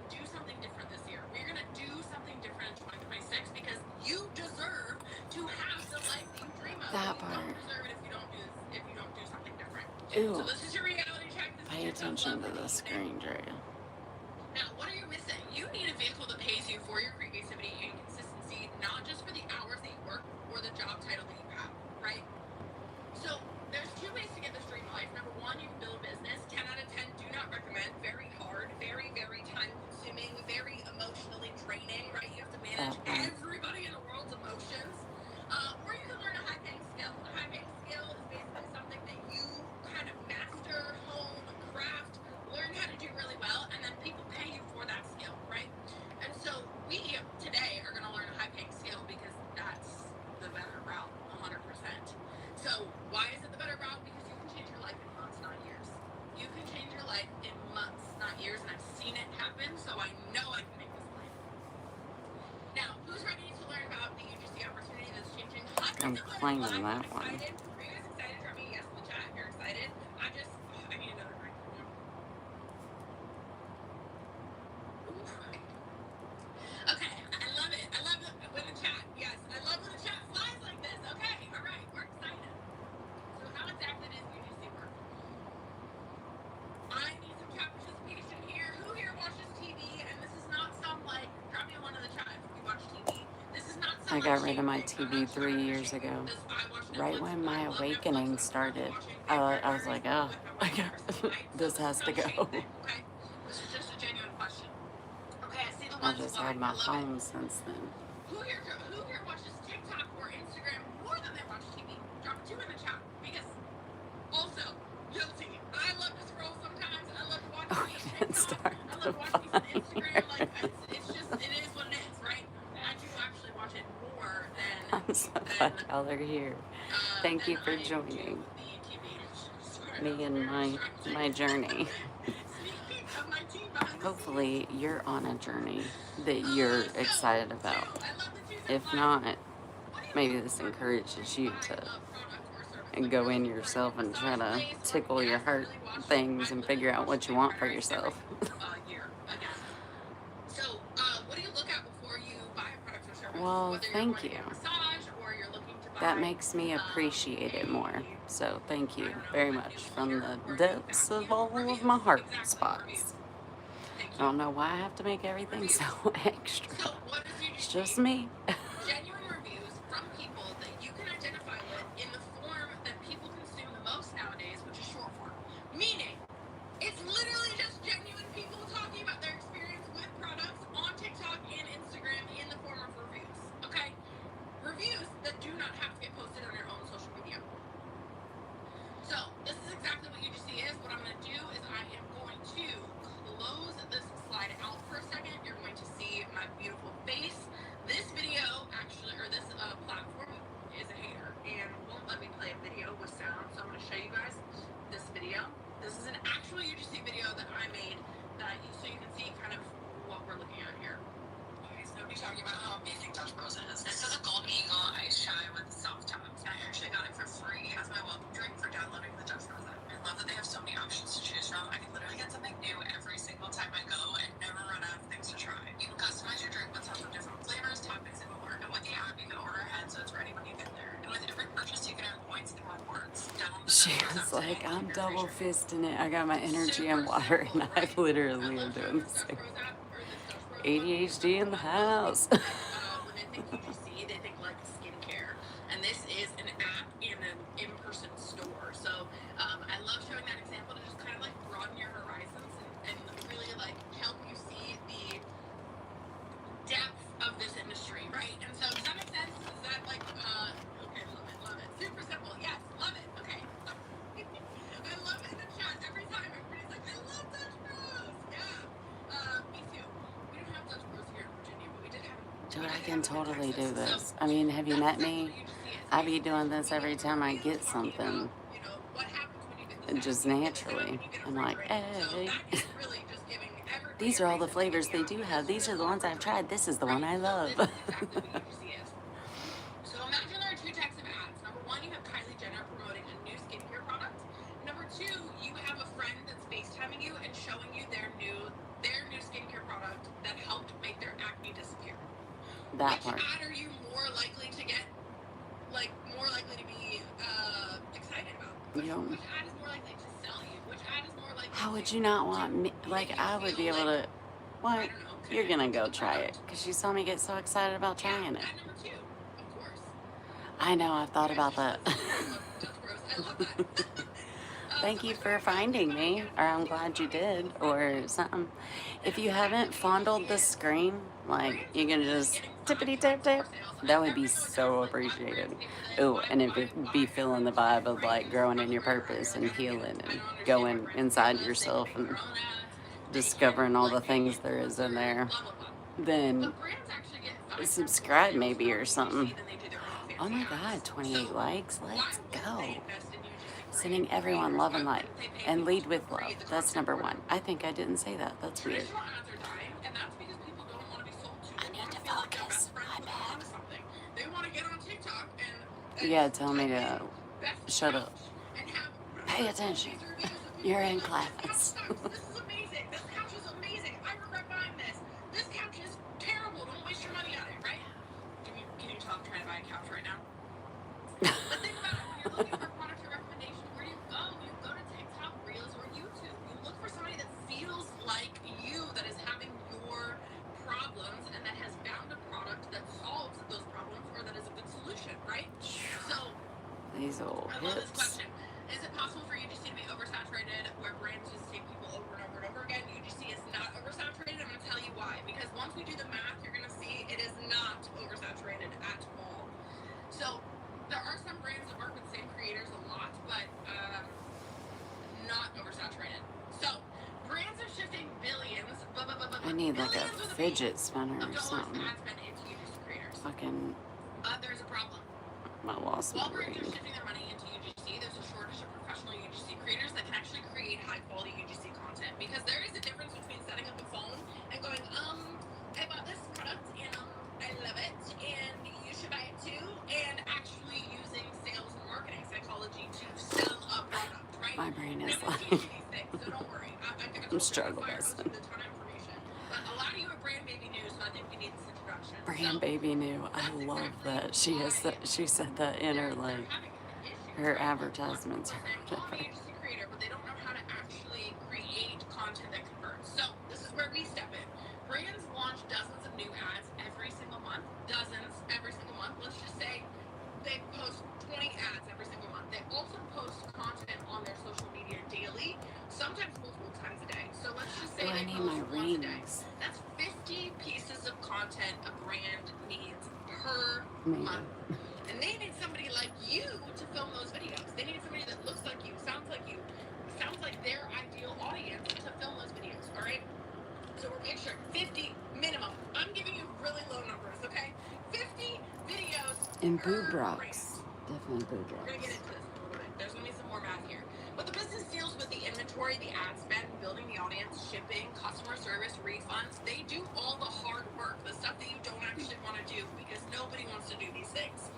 B: do something different this year. We're gonna do something different in 2026, because you deserve to have the life that you dream of.
A: That
B: You
A: part.
B: don't deserve it if you don't do something different.
A: Ew.
B: So this is your reality check. This
A: Pay
B: is your
A: attention
B: self-love
A: to the
B: for the evening.
A: screen, Dreya.
B: Now, what are you missing? You need a vehicle that pays you for your creativity and consistency, not just for the hours that you work or the job title that you have, right? So there's 2 ways to get this dream life. Number 1, you can build a business. 10 out of 10 do not recommend. Very hard, very, very time consuming, very emotionally draining, right? You have to manage everybody in the world's emotions. Or you can learn a high-paying skill. A high-paying skill is basically something that you kind of master, hone, craft, learn how to do really well, and then people pay you for that skill, right? And so we today are going to learn a high-paying skill, because that's the better route, 100%. So why is it the better route? Because you can change your life in months, not years. You can change your life in months, not years, and I've seen it happen, so I know I can make this claim. Now, who's ready to learn about the UGC opportunity that's changing hundreds
A: I'm
B: of
A: claiming
B: lives?
A: that
B: I'm
A: one.
B: excited. Are you guys excited? Drop me a yes in the chat if you're excited. I need another drink. Okay, I love it. I love it when the chat, yes, I love when the chat flies like this. Okay, all right, we're excited. So how exactly does UGC work? I need some chat participation here. Who here watches TV and
A: I got rid of my TV 3 years ago, right when my awakening started. I was like, oh, this has to go.
B: Okay, this is just a genuine question. Okay, I see the
A: I
B: ones
A: just
B: flying.
A: had my
B: I love
A: phone
B: it.
A: since then.
B: Who here watches TikTok or Instagram more than they watch TV? Drop a 2 in the chat because also guilty. I love to scroll sometimes. I love to watch
A: Oh,
B: some
A: you didn't
B: TikTok.
A: start
B: I
A: the
B: love to watch me some
A: fire.
B: Instagram. Like it's just it is what it is, right? I do actually watch it more than
A: I'm so glad y'all are here. Thank you for
B: I do
A: joining
B: the TV.
A: me in my journey.
B: Sneak peek of my team behind the scenes.
A: Hopefully you're on a journey that you're excited about.
B: I love the twos
A: If not, maybe this encourages you to go in yourself and try to tickle your heart things and figure out what you want for yourself.
B: So, what do you look at before you buy a product or service?
A: Well,
B: Whether you're
A: thank
B: going to
A: you.
B: get a massage or you're looking to buy,
A: That makes me appreciate it more. So thank you very much from the depths of all of my heart spots. I don't know why I have to make everything so extra.
B: So, what is
A: It's
B: UGC?
A: just me.
B: Genuine reviews from people that you can identify with in the form that people consume the most nowadays, which is short form. Meaning, it's literally just genuine people talking about their experience with products on TikTok and Instagram in the form of reviews. Okay? Reviews that do not have to get posted on your own social media. So, this is exactly what UGC is. What I'm going to do is I am going to close this slide out for a second. You're going to see my beautiful face. This video actually, or this platform is a hater and won't let me play a video with sound. So I'm going to show you guys this video. This is an actual UGC video that I made so you can see kind of what we're looking at here. Okay, so we're talking about how amazing Dutch Bros is. This is a Gold Eagle Ice Chai with soft tops. I actually got it for free as my welcome drink for downloading the Dutch Bros app. I love that they have so many options to choose from. I can literally get something new every single time I go and never run out of things to try. You can customize your drink with tons of different flavors, toppings, and more. And with the app, you can order ahead so it's ready when you get there. And with every purchase, you can earn points and rewards.
A: She was like, I'm double fisting it. I got my energy and water, and I literally am doing the same. ADHD in the house.
B: When they think UGC, they think like skincare. And this is an app in an in-person store. So I love showing that example to just kind of like broaden your horizons and really like help you see the depth of this industry, right? And so does that make sense? Is that like, okay, love it. Super simple. Yes, love it. Okay. I love it in the chat every time. Everybody's like, I love Dutch Bros. Yeah. Me too. We don't have Dutch Bros here in Virginia, but we did have.
A: Dude, I can totally do this. I mean, have you met me? I be doing this every time I get something. Just naturally. I'm like, hey. These are all the flavors they do have. These are the ones I've tried. This is the one I love.
B: So imagine there are 2 types of ads. Number 1, you have Kylie Jenner promoting a new skincare product. Number 2, you have a friend that's FaceTiming you and showing you their new skincare product that helped make their acne disappear.
A: That
B: Which
A: part.
B: ad are you more likely to get, like more likely to be excited about? Which ad is more likely to sell you? Which ad is more likely?
A: How would you not want me? Like, I would be able to. What? You're gonna go try it because you saw me get so excited about trying it.
B: Ad number 2, of course.
A: I know, I've thought about that.
B: I love that.
A: Thank you for finding me, or I'm glad you did, or something. If you haven't fondled the screen, like, you can just tippity tap tap, that would be so appreciated. Oh, and it would be feeling the vibe of like growing in your purpose and healing and going inside yourself and discovering all the things there is in there. Then subscribe maybe or something. Oh my God, 28 likes. Let's go. Sending everyone love and light. And lead with love. That's number 1. I think I didn't say that. That's weird. I need to focus. My bad. Yeah, tell me to shut up. Pay attention. You're in class.
B: This is amazing. This couch is amazing. I regret buying this. This couch is terrible. Don't waste your money on it, right? Can you tell I'm trying to buy a couch right now? But think about it. When you're looking for a product or recommendation, where do you go? You go to TikTok, Reels, or YouTube. You look for somebody that feels like you, that is having your problems, and that has found a product that solves those problems love this
A: hips.
B: question. Is it possible for UGC to be oversaturated where brands just take people over and over and over again? UGC is not oversaturated. I'm going to tell you why. Because once we do the math, you're going to see it is not oversaturated at all. So there are some brands that work with the same creators a lot, but not oversaturated. So brands are shifting billions.
A: I need like a
B: billions with
A: fidget spinner
B: of
A: or
B: dollars
A: something.
B: ad spend into UGC creators.
A: Fucking,
B: There's a problem.
A: I lost my
B: While brands are
A: ring.
B: shifting their money into UGC, there's a shortage of professional UGC creators that can actually create high-quality UGC content. Because there is a difference between setting up a phone and going, I bought this product and I love it and you should buy it too, and actually using sales and marketing psychology to sell a product, right?
A: My brain is
B: I'm
A: like,
B: teaching these things, so don't worry.
A: I'm struggling.
B: A ton of information. But a lot of you are brand baby new, so I think we need this introduction.
A: Brand baby new. I love that. She has that. She said that in her like her advertisements.
B: Creator, but they don't know how to actually create content that converts. So this is where we step in. Brands launch dozens of new ads every single month. Dozens every single month. Let's just say they post 20 ads every single month. They also post content on their social media daily, sometimes multiple times a day. So let's just say
A: I
B: they
A: need
B: post
A: my
B: once a day.
A: rings.
B: That's 50 pieces of content a brand needs per month. And they need somebody like you to film those videos. They need somebody that looks like you, sounds like their ideal audience to film those videos, all right? So we're picturing 50 minimum. I'm giving you really low numbers, okay? 50 videos
A: And
B: per
A: boob
B: brand.
A: rocks. Definitely boob
B: We're going to get
A: rocks.
B: into this in a little bit. There's going to be some more math here. But the business deals with the inventory, the ad spend, building the audience, shipping, customer service, refunds. They do all the hard work, the stuff that you don't actually want to do because nobody wants to do these things.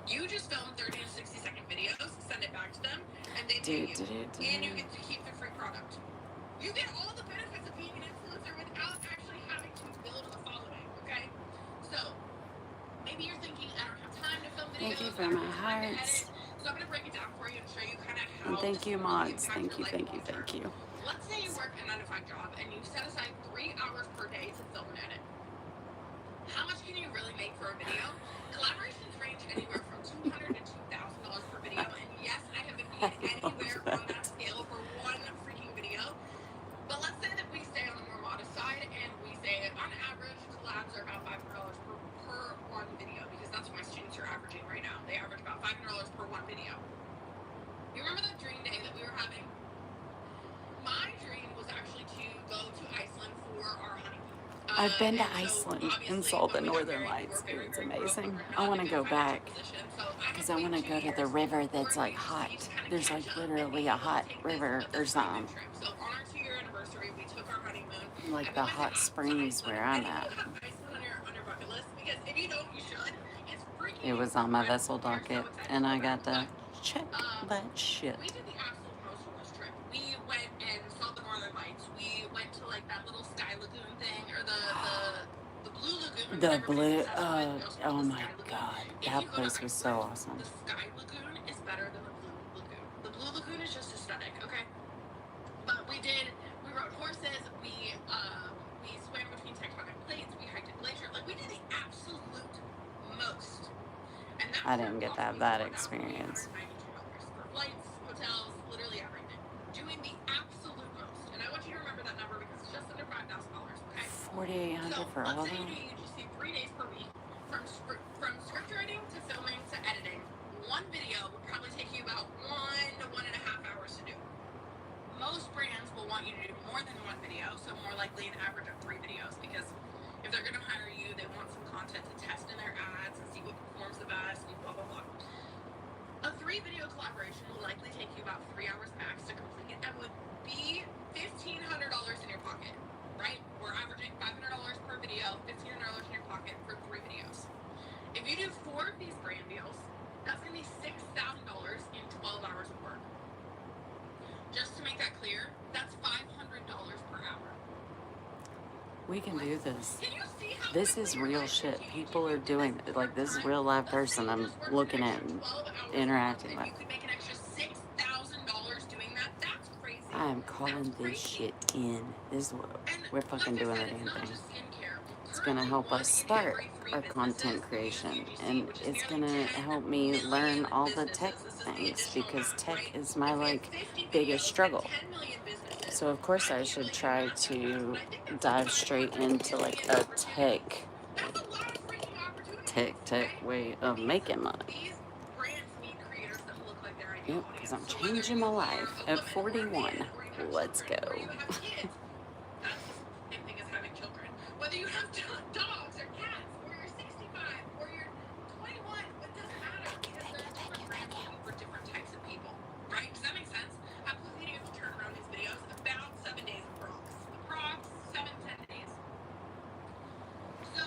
B: You just film 30 to 60 second videos, send it back to them, and they pay you. And you get to keep the free product. You get all the benefits of being an influencer without actually having to build a following, okay? So, maybe you're thinking, I don't have time to film videos.
A: Thank you for my hearts.
B: So I'm going to break it down for you and show you kind of how
A: And thank you,
B: this will
A: mods.
B: impact
A: Thank
B: your
A: you,
B: life
A: thank you,
B: long-term.
A: thank you.
B: Let's say you work a 9-to-5 job and you set aside 3 hours per day to film and edit. How much can you really make for a video? Collaborations range anywhere from $200 to $2,000 per video, and yes, I have been paid anywhere on that scale for one freaking video. But let's say that we stay on the more modest side, and we say on average, collabs are about $500 per one video, because that's what my students are averaging right now. They average about $500 per one video. You remember that dream day that we were having? My dream was actually to go to Iceland for our honeymoon.
A: I've been to Iceland and saw the northern lights. It's amazing. I want to go back because I want to go to the river that's like hot. There's like literally a hot river or something.
B: So on our 2-year anniversary, we took our honeymoon.
A: Like the hot springs where I'm at.
B: Iceland on your bucket list, because if you don't, you should. It's freaking.
A: It was on my vessel docket and I got to check that shit.
B: We did the absolute most on this trip. We went and saw the northern lights. We went to like that little sky lagoon thing, or the blue lagoon.
A: The blue, oh my god, that place was so awesome.
B: The sky lagoon is better than the blue lagoon. The blue lagoon is just aesthetic, okay? But we rode horses, we swam between tectonic plates, we hiked a glacier, like we did the absolute most. And
A: I didn't get to have that experience.
B: For flights, hotels, literally everything. Doing the absolute most. And I want you to remember that number because it's just under $5,000, okay?
A: $4,800 for all
B: let's say
A: that?
B: you just see 3 days per week. From script writing to filming to editing, one video would probably take you about 1 to 1.5 hours to do. Most brands will want you to do more than one video, so more likely an average of 3 videos, because if they're going to hire you, they want some content to test in their ads and see what performs the best and blah, blah, blah. A 3-video collaboration will likely take you about 3 hours max to complete and would be $1,500 in your pocket, right? We're averaging $500 per video, $1,500 in your pocket for 3 videos. If you do 4 of these brand deals, that's going to be $6,000 in 12 hours of work. Just to make that clear, that's $500 per hour.
A: We can do this.
B: Can you see how
A: This is real shit. People are doing it. Like, this is real live person I'm looking at and interacting with.
B: you could make an extra $6,000 doing that? That's crazy.
A: I am calling this shit in. This is what we're fucking doing the damn thing.
B: Skincare.
A: It's going to help us start our content creation, and it's going to help me learn all the tech things, because tech is my like biggest struggle. So of course I should try to dive straight into like a tech way of making money. Yep, because I'm changing my life at 41. Let's go.
B: That's the same thing as having children. Whether you have dogs or cats, or you're 65, or you're 21, it doesn't matter, because there are different brands looking for different types of people, right? Does that make sense? I put videos to turn around these videos about 7 days approx 7-10 days. So,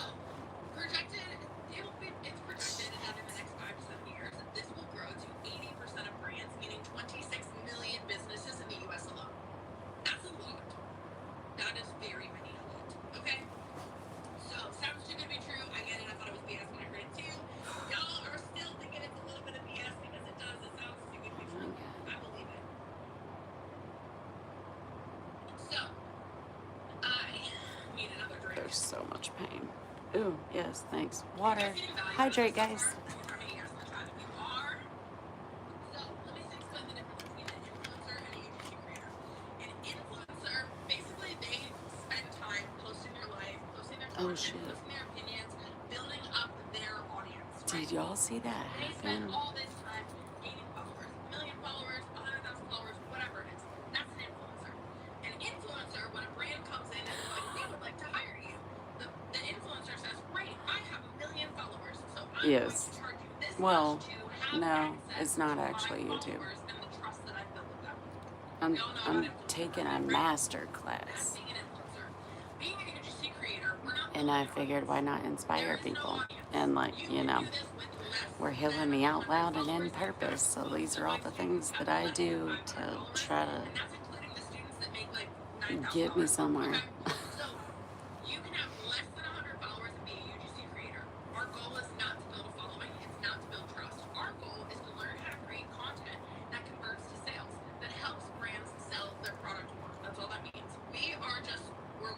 B: it's projected that in the next 5 to 7 years, this will grow to 80% of brands, meaning 26 million businesses in the US alone. That's a lot. That is very many a lot. Okay? So, sounds too good to be true. I get it. I thought it was BS when I heard it too. Y'all are still thinking it's a little bit of BS because it does. It sounds too good to be true. I believe it. So, I need another drink.
A: There's so much pain. Ooh, yes, thanks. Water. Hydrate, guys.
B: So, let me explain the difference between an influencer and a UGC creator. An influencer, basically, they spend time posting their life, posting their content, posting their opinions, building up their audience.
A: Did y'all see that
B: They spend
A: happen?
B: all this time gaining followers, 1 million followers, 100,000 followers, whatever it is. That's an influencer. An influencer, when a brand comes in and they're like, we would like to hire you, the influencer says, great, I have 1 million followers, so I'm going to charge you this much to have access
A: it's not
B: to
A: actually
B: my
A: YouTube.
B: followers and the trust that I've built with them.
A: I'm taking a Masterclass,
B: Being an influencer, being a UGC creator, we're not
A: and I figured why not inspire people, and like, you know, we're healing me out loud and in purpose. So these are all the things that I do to try to get me somewhere.
B: So you can have less than 100 followers and be a UGC creator. Our goal is not to build a following, it's not to build trust. Our goal is to learn how to create content that converts to sales, that helps brands sell their product more. That's all that means. We're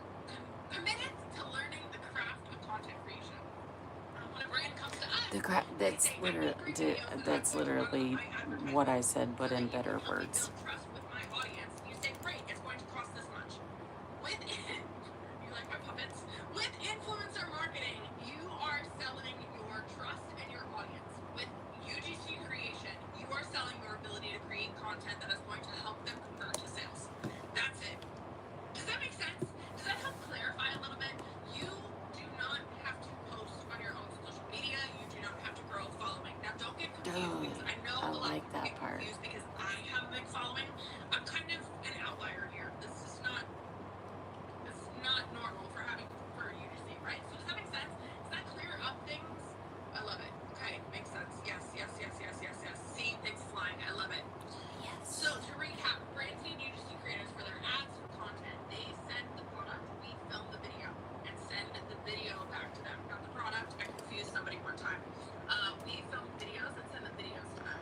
B: committed to learning the craft of content creation. When a brand comes to us,
A: That's literally what I said, but in better words.
B: trust with my audience, you say, great, it's going to cost this much. With you like my puppets? With influencer marketing, you are selling your trust and your audience. With UGC creation, you are selling your ability to create content that is going to help them convert to sales. That's it. Does that make sense? Does that help clarify a little bit? You do not have to post on your own social media. You do not have to grow a following. Now, don't get confused, because I know
A: I
B: a lot
A: like
B: of people
A: that
B: get
A: part.
B: confused because I have a big following. I'm kind of an outlier here. This is not normal for UGC, right? So does that make sense? Does that clear up things? I love it. Okay, makes sense. Yes. See, things flying. I love it.
A: Yes.
B: So to recap, brands need UGC creators for their ads for content. They send the product, we film the video, and send the video back to them. Not the product. I confused somebody one time. We film videos and send the videos to them.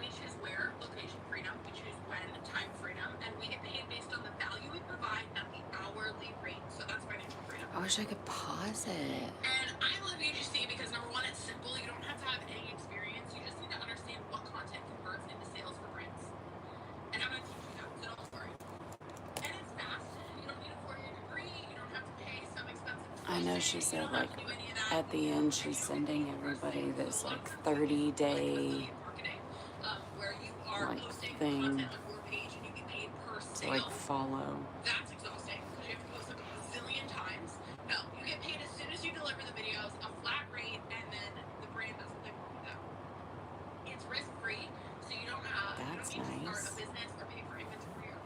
B: We choose where, location freedom. We choose when, time freedom, and we get paid based on the value we provide at the hourly rate. So that's financial freedom.
A: I wish I could pause it.
B: And I love UGC because number one, it's simple. You don't have to have any experience. You just need to understand what content converts into sales for brands. And I'm going to teach you that, so don't worry. And it's fast. You don't need a 4-year degree. You don't have to pay some expensive tuition.
A: I know she said, like,
B: do any of that.
A: at the end, she's sending everybody this, like, 30-day,
B: where you are
A: like,
B: posting
A: thing
B: content on your page and you get paid per
A: to,
B: sale.
A: like, follow.
B: That's exhausting because you have to post like a zillion times. No, you get paid as soon as you deliver the videos, a flat rate, and then the brand does what they want with them. It's risk-free, so you don't need to start a business or pay for inventory or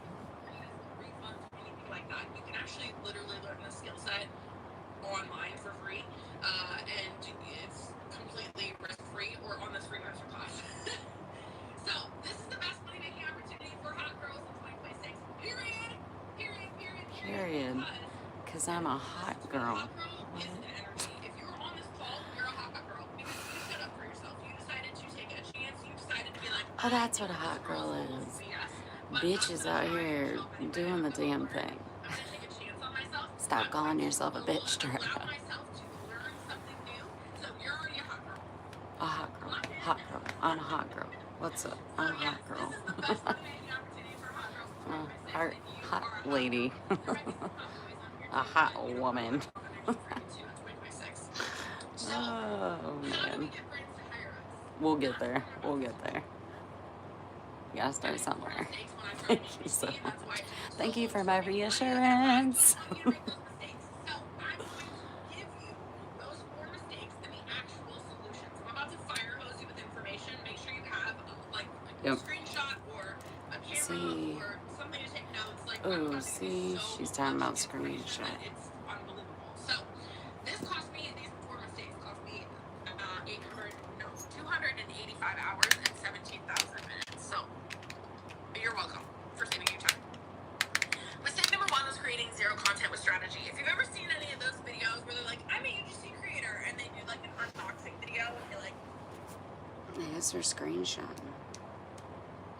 B: refunds or anything like that. You can actually literally learn the skill set online for free, and it's completely risk-free or on this free masterclass. So this is the best money-making opportunity for hot girls in 2026. Period.
A: Because I'm a hot girl.
B: Hot girl is an energy. If you're on this call, you're a hot girl because you stood up for yourself. You decided to take a chance. You decided to be like,
A: Oh, that's what a hot girl is. Bitches out here doing the damn thing.
B: I'm gonna take a chance on myself.
A: Stop calling yourself a bitch, Dreya.
B: Allow myself
A: hot girl. I'm a hot girl. What's up? I'm a hot girl. Hot lady. A hot woman. Oh, man. We'll get there. We'll get there. You gotta start somewhere. Thank you so much. Thank you for my reassurance. Yep. See. Oh, see, she's talking about screenshot.
B: So this cost me, these four mistakes cost me 285 hours and 17,000 minutes. So you're welcome for saving your time. Mistake number one was creating zero content with strategy. If you've ever seen any of those videos where they're like, I'm a UGC creator, and they do like an unboxing video, and you're like,
A: I guess they're screenshotting.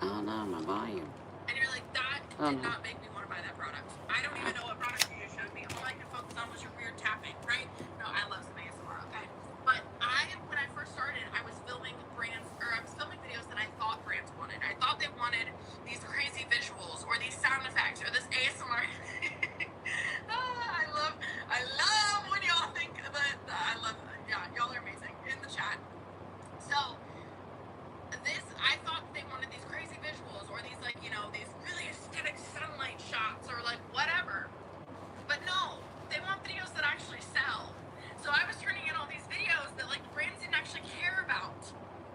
A: Oh no, my volume.
B: And you're like, that did not make me want to buy that product. I don't even know what product you just showed me. All I could focus on was your weird tapping, right? No, I love some ASMR, okay? But when I first started, I was filming videos that I thought brands wanted. I thought they wanted these crazy visuals or these sound effects or this ASMR. I love when y'all think that. Y'all are amazing in the chat. So I thought they wanted these crazy visuals or these these really aesthetic sunlight shots or like whatever. But no, they want videos that actually sell. So I was turning in all these videos that like brands didn't actually care about.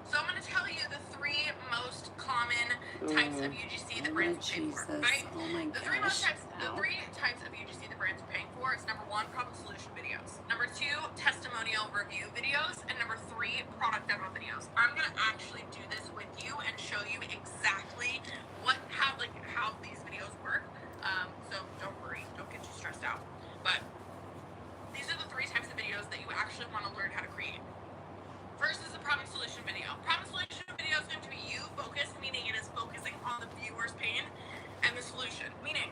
B: So I'm going to tell you the three most common types of UGC that brands pay for, right?
A: Oh my
B: The three types of UGC that brands are paying for is number one, problem solution videos. Number two, testimonial review videos. And number three, product demo videos. I'm going to actually do this with you and show you exactly how these videos work. So don't worry, don't get too stressed out. But these are the three types of videos that you actually want to learn how to create. First is a problem solution video. Problem solution video is going to be you focused, meaning it is focusing on the viewer's pain, and the solution, meaning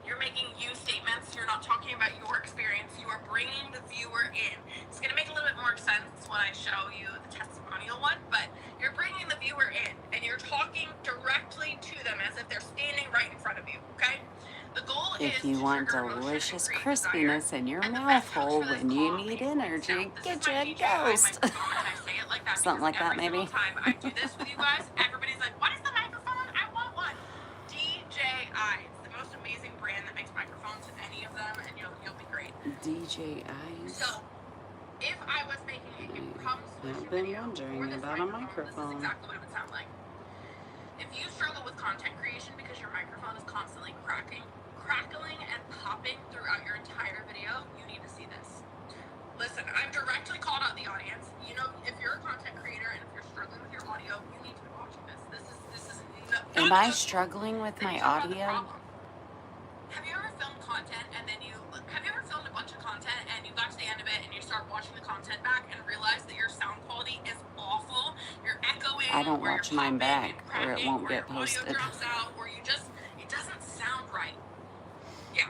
B: you're making you statements. You're not talking about your experience. You are bringing the viewer in. It's going to make a little bit more sense when I show you the testimonial one, but you're bringing the viewer in, and you're talking directly to them as if they're standing right in front of you, okay? The goal is
A: if you want delicious crispiness in your mouth hole when you need energy, get you a ghost. Something like that, maybe.
B: Time I do this with you guys, everybody's like, what is the microphone? I want one. DJI. It's the most amazing brand that makes microphones, any of them, and you'll be great.
A: DJI.
B: So, if I was making a problem solution video for this microphone, this is exactly what it would sound like. If you struggle with content creation because your microphone is constantly crackling and popping throughout your entire video, you need to see this. Listen, I've directly called out the audience. You know, if you're a content creator and if you're struggling with your audio, you need to be watching this.
A: Am I struggling with my audio?
B: Have you ever filmed content and then have you ever filmed a bunch of content and you got to the end of it and you start watching the content back and realize that your sound quality is awful? You're echoing.
A: I don't watch mine back or it won't get posted.
B: Audio drops out, or it doesn't sound right. Yeah,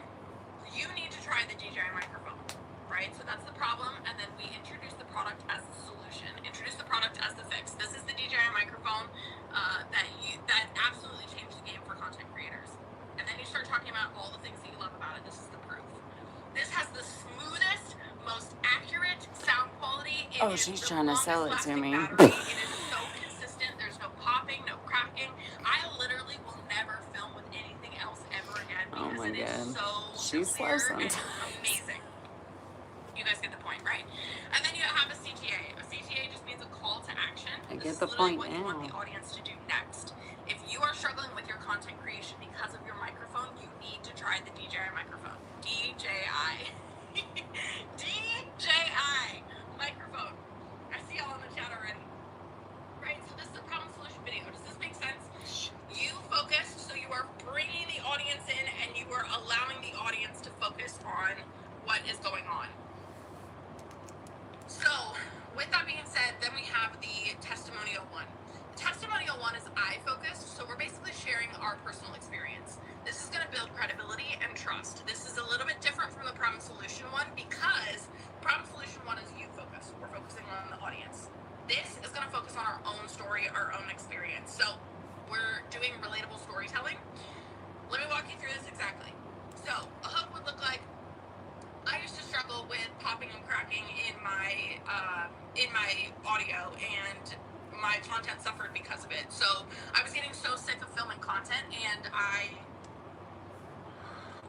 B: you need to try the DJI microphone, right? So that's the problem, and then we introduce the product as the solution. Introduce the product as the fix. This is the DJI microphone that absolutely changed the game for content creators. And then you start talking about all the things that you love about it. This is the proof. This has the smoothest, most accurate sound quality.
A: She's trying to sell it to me.
B: It is so consistent. There's no popping, no cracking. I literally will never film with anything else ever again because it is so
A: she's
B: clear
A: slow
B: and
A: sometimes.
B: amazing. You guys get the point, right? And then you have a CTA. A CTA just means a call to action.
A: I get the point
B: what you want the
A: now.
B: audience to do next. If you are struggling with your content creation because of your microphone, you need to try the DJI microphone. DJI. DJI microphone. I see y'all in the chat already. Right, so this is a problem solution video. Does this make sense? You focused, so you are bringing the audience in and you are allowing the audience to focus on what is going on. So, with that being said, then we have the testimonial one. Testimonial one is I-focused, so we're basically sharing our personal experience. This is going to build credibility and trust. This is a little bit different from the problem solution one because problem solution one is you-focused. We're focusing on the audience. this is going to focus on our own story, our own experience. So we're doing relatable storytelling. Let me walk you through this exactly. So a hook would look like, I used to struggle with popping and cracking in my audio, and my content suffered because of it. So I was getting so sick of filming content, and I,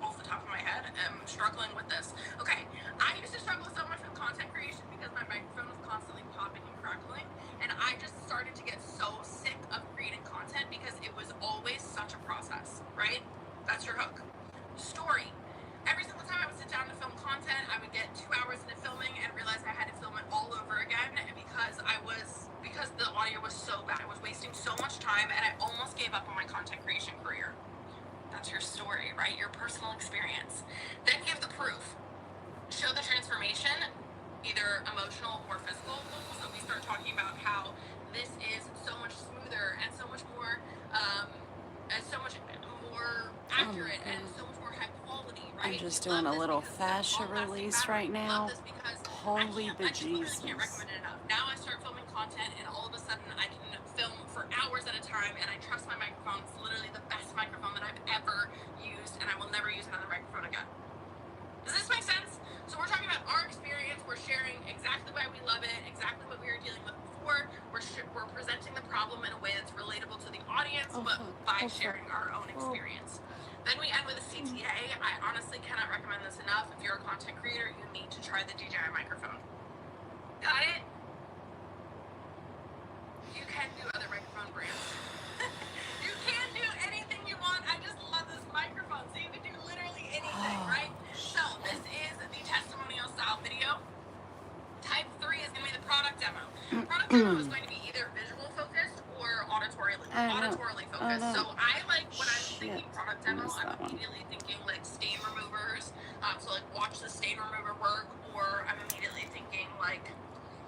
B: off the top of my head, am struggling with this. Okay, I used to struggle so much with content creation because my microphone was constantly popping and crackling, and I just started to get so sick of creating content because it was always such a process, right? That's your hook. Story. Every single time I would sit down to film content, I would get 2 hours into filming and realize I had to film it all over again because the audio was so bad. I was wasting so much time, and I almost gave up on my content creation career. That's your story, right? Your personal experience. Then give the proof. Show the transformation, either emotional or physical. So we start talking about how this is so much smoother and so much more accurate and so much more high quality, right?
A: I'm just doing a little fascia release right now. Holy bejesus.
B: I can't recommend it enough. Now I start filming content, and all of a sudden I can film for hours at a time, and I trust my microphone. It's literally the best microphone that I've ever used, and I will never use another microphone again. Does this make sense? So we're talking about our experience. We're sharing exactly why we love it, exactly what we were dealing with before. We're presenting the problem in a way that's relatable to the audience, but by sharing our own experience. Then we end with a CTA. I honestly cannot recommend this enough. If you're a content creator, you need to try the DJI microphone. Got it? You can do other microphone brands. You can do anything you want. I just love this microphone. So you can do literally anything, right? So this is the testimonial style video. Type 3 is going to be the product demo. Product demo is going to be either visual focused or auditorily focused. So I like, when I'm thinking product demo, I'm immediately thinking like stain removers. So like watch the stain remover work, or I'm immediately thinking like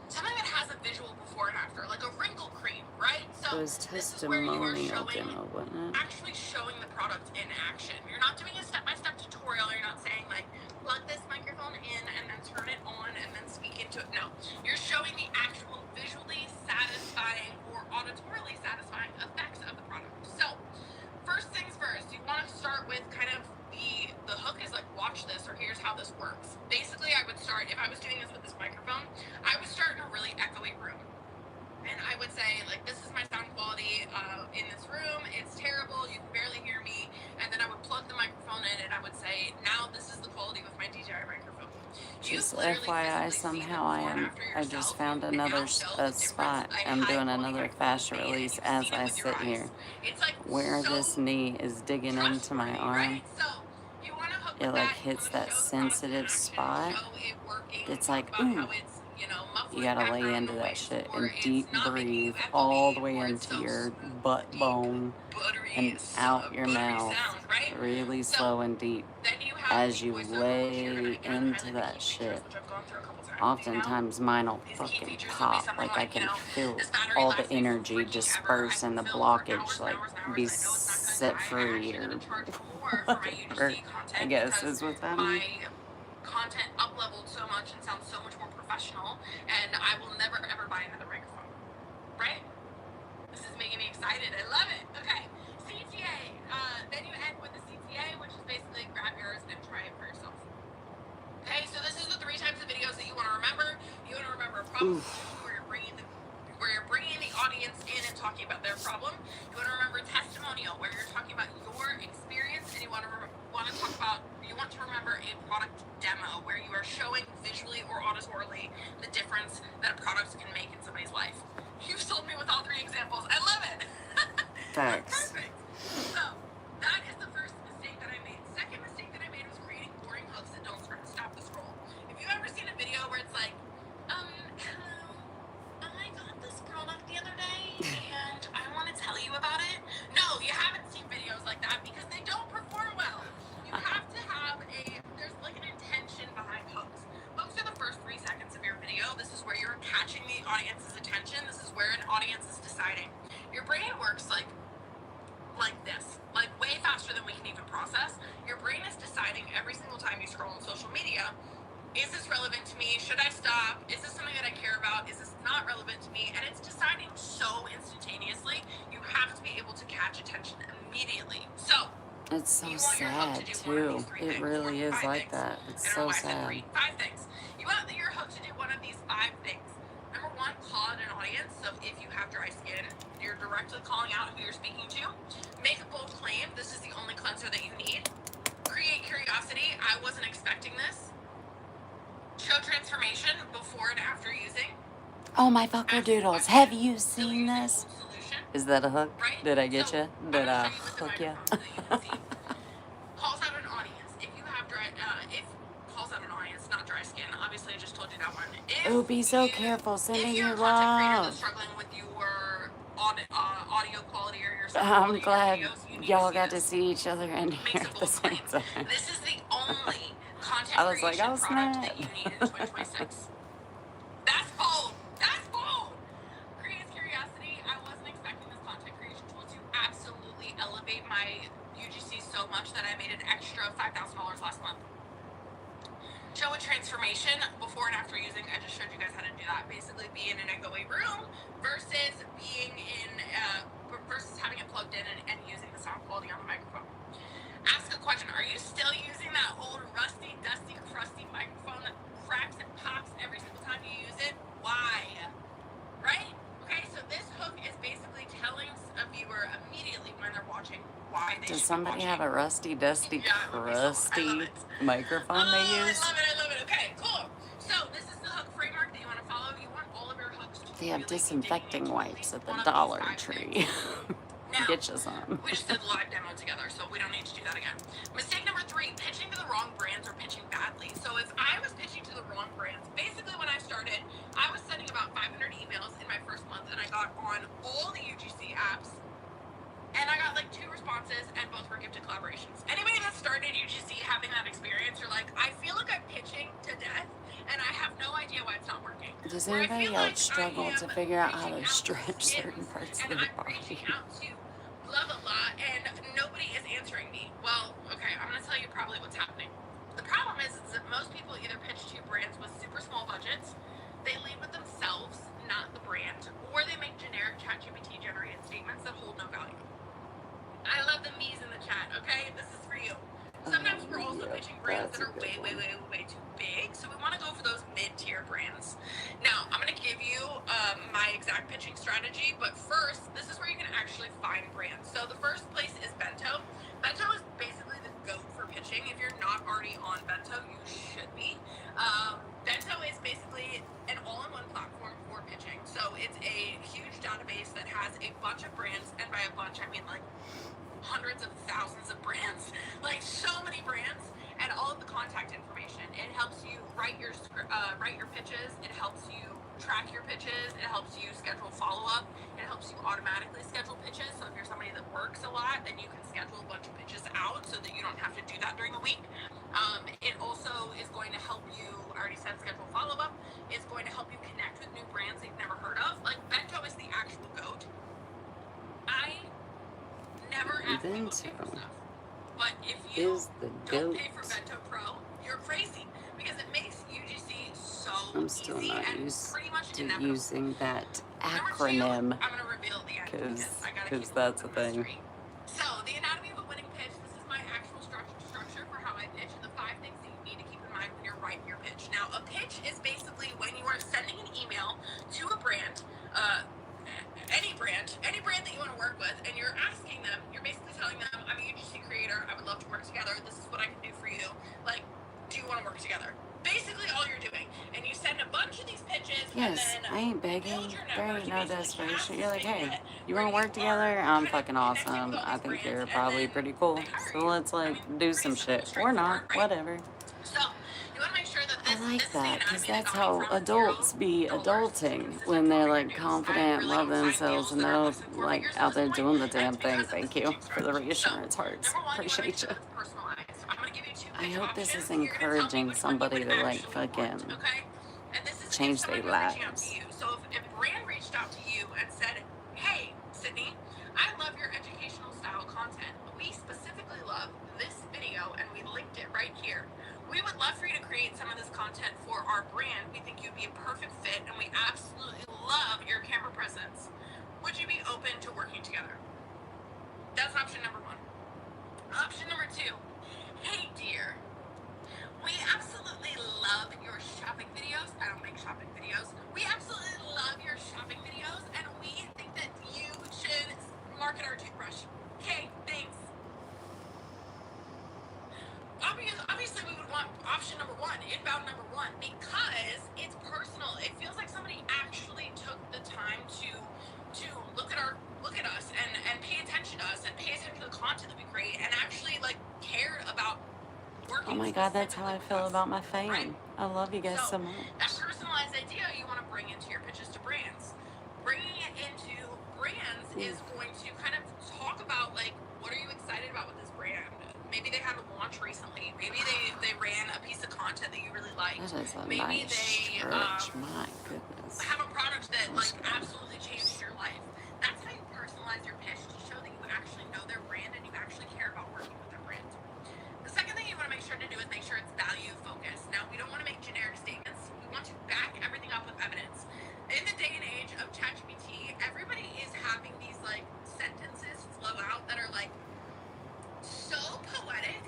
B: something that has a visual before and after, like a wrinkle cream, right? So
A: It was testimonial demo, wasn't it?
B: Actually showing the product in action. You're not doing a step-by-step tutorial. You're not saying like, plug this microphone in and then turn it on and then speak into it. No, you're showing the actual visually satisfying or auditorily satisfying effects of the product. So first things first, you want to start with kind of the hook is like, watch this, or here's how this works. Basically, I would start, if I was doing this with this microphone, I would start in a really echoey room. And I would say, like, this is my sound quality in this room. It's terrible. You can barely hear me. And then I would plug the microphone in, and I would say, now this is the quality with my DJI microphone.
A: Just FYI, somehow I just found another spot. I'm doing another fascia release as I sit here. Where this knee is digging into my arm, it like hits that sensitive spot. It's like, ooh. You gotta lay into that shit and deep breathe all the way into your butt bone and out your mouth, really slow and deep. As you lay into that shit, oftentimes mine will fucking pop. Like I can feel all the energy disperse and the blockage like be set free or whatever, I guess is what that means.
B: Content up leveled so much and sounds so much more professional, and I will never ever buy another microphone. Right? This is making me excited. I love it. Okay. CTA. Then you end with the CTA, which is basically grab yours and try it for yourself. Okay, so this is the 3 types of videos that you want to remember. You want to remember a problem where you're bringing the audience in and talking about their problem. You want to remember testimonial, where you're talking about your experience, and you want to remember a product demo, where you are showing visually or auditorily the difference that a product can make in somebody's life. You've sold me with all 3 examples. I love it.
A: Thanks.
B: Perfect. So that is the first mistake that I made. Second mistake that I made was creating boring hooks that don't stop the scroll. If you've ever seen a video where it's like, hello, I got this product the other day and I want to tell you about it. No, you haven't seen videos like that because they don't perform well. You have to have there's like an intention behind hooks. Hooks are the first 3 seconds of your video. This is where you're catching the audience's attention. This is where an audience is deciding. Your brain works like this, like way faster than we can even process. Your brain is deciding every single time you scroll on social media, Is this relevant to me? Should I stop? Is this something that I care about? Is this not relevant to me? And it's deciding so instantaneously. You have to be able to catch attention immediately. So
A: It's so
B: you want your hook to
A: sad,
B: do one of
A: too.
B: these three
A: It
B: things.
A: really
B: Or
A: is
B: five
A: like
B: things.
A: that. It's
B: I don't know
A: so
B: why I said
A: sad.
B: three. 5 things. You want your hook to do one of these 5 things. Number 1, call out an audience. So if you have dry skin, you're directly calling out who you're speaking to. Make a bold claim. This is the only cleanser that you need. Create curiosity. I wasn't expecting this. Show transformation before and after using.
A: Oh, my fucker doodles. Have you seen this? Is that a hook?
B: Right?
A: Did I get
B: So,
A: you? Did I hook you?
B: so that you can see. Calls out an audience. If you have dry, if calls out an audience, not dry skin. Obviously, I just told you that one. If
A: Oh, be so careful
B: if
A: sending
B: you're
A: your
B: a content creator
A: love.
B: that's struggling with your audio quality or your sound
A: I'm
B: quality in your
A: glad
B: videos, you need
A: y'all
B: to
A: got
B: see
A: to
B: this.
A: see each other and
B: Makes
A: hear
B: a
A: at the
B: bold
A: same
B: claim.
A: time.
B: This is the only content
A: I was like,
B: creation
A: oh,
B: product
A: snap.
B: that you need in 2026. That's bold. That's bold. Creates curiosity. I wasn't expecting this content creation tool to absolutely elevate my UGC so much that I made an extra $5,000 last month. Show a transformation before and after using. I just showed you guys how to do that. Basically, be in an echoey room versus being in versus having it plugged in and using the sound quality on the microphone. Ask a question. Are you still using that old rusty, dusty, crusty microphone that cracks and pops every single time you use it? Why? Right? Okay, so this hook is basically telling a viewer immediately when they're watching why they
A: Does
B: should
A: somebody
B: be
A: have
B: watching.
A: a rusty, dusty,
B: Yeah, it would be so. I love
A: crusty
B: it.
A: microphone they
B: Oh,
A: use?
B: I love it. Okay, cool. So this is the hook framework that you want to follow. You want all of your hooks to
A: They have
B: really be
A: disinfecting
B: digging into
A: wipes at
B: one
A: the
B: of these
A: Dollar
B: 5
A: Tree.
B: things. Now,
A: Get you some.
B: we just did the live demo together, so we don't need to do that again. Mistake number 3, pitching to the wrong brands or pitching badly. So if I was pitching to the wrong brands, basically when I started, I was sending about 500 emails in my first month, and I got on all the UGC apps, and I got like 2 responses, and both were gifted collaborations. Anybody that started UGC having that experience, you're like, I feel like I'm pitching to death, and I have no idea why it's not working.
A: Does
B: Where I
A: anybody
B: feel like
A: else struggle
B: I
A: to
B: am
A: figure out how
B: reaching
A: to
B: out
A: stretch certain
B: skins,
A: parts
B: and
A: of their
B: I'm reaching
A: body?
B: out to blah blah blah, and nobody is answering me. Well, okay, I'm gonna tell you probably what's happening. The problem is that most people either pitch to brands with super small budgets, they lead with themselves, not the brand, or they make generic ChatGPT generated statements that hold no value. I love the me's in the chat, okay? This is for you. Sometimes we're also pitching brands that are way too big, so we want to go for those mid-tier brands. Now, I'm going to give you my exact pitching strategy, but first, this is where you can actually find brands. So the first place is Bento. Bento is basically the GOAT for pitching. If you're not already on Bento, you should be. Bento is basically an all-in-one platform for pitching. So it's a huge database that has a bunch of brands, and by a bunch, I mean like hundreds of thousands of brands, like so many brands, and all of the contact information. It helps you write your pitches. It helps you track your pitches. It helps you schedule follow-up. It helps you automatically schedule pitches. So if you're somebody that works a lot, then you can schedule a bunch of pitches out so that you don't have to do that during the week. It also is going to help you, I already said schedule follow-up. It's going to help you connect with new brands that you've never heard of. Like Bento is the actual GOAT. I never ask people to pay for stuff. But if you don't pay for Bento Pro, you're crazy, because it makes UGC so
A: I'm still
B: easy
A: not
B: and
A: used
B: pretty much
A: to
B: inevitable.
A: using that
B: Number 2,
A: acronym
B: I'm going to reveal at the end because I got to keep
A: because
B: it
A: that's a
B: a
A: thing.
B: mystery. So, the anatomy of a winning pitch, this is my actual structure for how I pitch, and the 5 things that you need to keep in mind when you're writing your pitch. Now, a pitch is basically when you are sending an email to a brand, any brand that you want to work with, and you're asking them, you're basically telling them, I'm a UGC creator, I would love to work together, this is what I can do for you, like, do you want to work together? Basically all you're doing, and you send a bunch of these pitches,
A: Yes,
B: and then
A: I ain't begging.
B: build your
A: There
B: network.
A: ain't
B: You
A: no
B: basically
A: desperation.
B: cast
A: You're like,
B: this
A: hey,
B: net
A: you
B: where
A: want to work
B: you
A: together?
B: are
A: I'm
B: kind of
A: fucking
B: connecting with
A: awesome.
B: all
A: I
B: these
A: think
B: brands,
A: you're
B: and
A: probably
B: then
A: pretty cool.
B: they hire
A: So
B: you.
A: let's
B: I
A: like
B: mean,
A: do
B: pretty
A: some
B: simple,
A: shit. Or not.
B: straightforward, right?
A: Whatever.
B: So, you want to make sure that
A: I
B: this
A: like
B: is the
A: that because
B: anatomy
A: that's
B: that got me
A: how
B: from
A: adults
B: $0
A: be
B: to
A: adulting
B: consistent
A: when they're
B: profit
A: like
B: news. I
A: confident,
B: really
A: love
B: don't sign
A: themselves,
B: deals
A: and
B: that are
A: they're
B: less than 4
A: like
B: figures
A: out
B: to this
A: there
B: point,
A: doing the
B: and
A: damn
B: it's
A: thing.
B: because of this
A: Thank you
B: pitching
A: for the
B: strategy. So,
A: reassurance hearts.
B: number 1, you want to make
A: Appreciate
B: sure
A: you.
B: that it's personalized. I'm going to give you 2
A: I
B: pitch
A: hope this
B: options.
A: is
B: You're going to tell me
A: encouraging
B: which one you
A: somebody
B: would
A: to like
B: actually want,
A: fucking
B: okay? And this is if
A: change
B: someone
A: their
B: was reaching out to
A: lives.
B: you. So if a brand reached out to you and said, hey, Sydney, I love your educational style content. We specifically love this video, and we linked it right here. We would love for you to create some of of this content for our brand. We think you'd be a perfect fit, and we absolutely love your camera presence. Would you be open to working together? That's option number one. Option number two, hey dear, we absolutely love your shopping videos. I don't make shopping videos. We absolutely love your shopping videos, and we think that you should market our toothbrush. Okay, thanks. Obviously, we would want option number one, inbound number one, because it's personal. It feels like somebody actually took the time to look at us and pay attention to us and pay attention to the content that we create and actually like cared about working.
A: Oh my God, that's how I feel about my fam. Right? I love you guys so much.
B: That personalized idea you want to bring into your pitches to brands. Bringing it into brands is going to kind of talk about like, what are you excited about with this brand? Maybe they had a launch recently. Maybe they ran a piece of content that you really liked.
A: That is a
B: Maybe
A: nice
B: they
A: church. My goodness.
B: have a product that like absolutely changed your life. That's how you personalize your pitch to show that you actually know their brand and you actually care about working with their brand. The second thing you want to make sure to do is make sure it's value focused. Now, we don't want to make generic statements. We want to back everything up with evidence. In the day and age of ChatGPT, everybody is having these like sentences flow out that are like so poetic,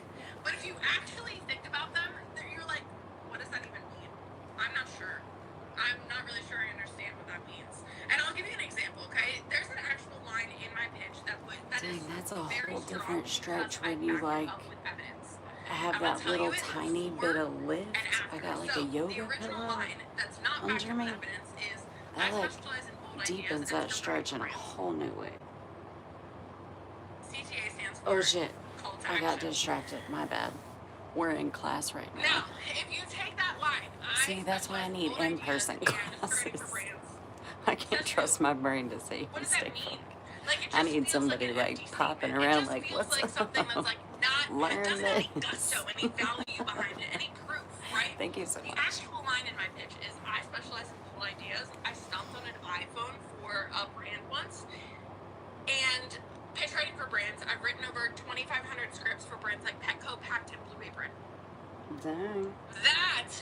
B: but if you actually think about them, you're like, what does that even mean? I'm not sure. I'm not really sure I understand what that means. And I'll give you an example, okay? There's an actual line in my pitch that
A: Dang,
B: is
A: that's a
B: very
A: whole
B: strong
A: different stretch
B: because
A: when
B: I
A: you
B: back it
A: like
B: up with evidence.
A: have
B: I'm gonna
A: that
B: tell
A: little
B: you it
A: tiny
B: before
A: bit of lift.
B: and
A: I
B: after.
A: got like
B: So
A: a
B: the
A: yoga
B: original
A: pillow
B: line that's not backed
A: under
B: up with
A: me.
B: evidence is
A: That
B: I
A: like
B: specialize in bold ideas
A: deepens
B: and
A: that stretch in a
B: brands.
A: whole new way.
B: CTA stands for
A: Oh shit,
B: call to
A: I got
B: action.
A: distracted. My bad. We're in class right now.
B: Now, if you take that line,
A: See, that's why I need
B: specialize in
A: in-person
B: bold ideas and starting for
A: classes.
B: brands.
A: I can't trust my brain to say
B: What does
A: stay
B: that mean?
A: focused.
B: Like, it
A: I
B: just
A: need
B: feels
A: somebody
B: like an
A: like
B: empty
A: popping
B: statement. It
A: around
B: just
A: like,
B: feels
A: what's
B: like something that's
A: up?
B: like not, it
A: Learn
B: doesn't have any
A: this.
B: gusto, any value behind it, any proof, right?
A: Thank you so
B: The
A: much.
B: actual line in my pitch is I specialize in bold ideas. I stomped on an iPhone for a brand once. And pitch writing for brands, I've written over 2,500 scripts for brands like Petco, Pact, and Blue Apron.
A: Dang.
B: That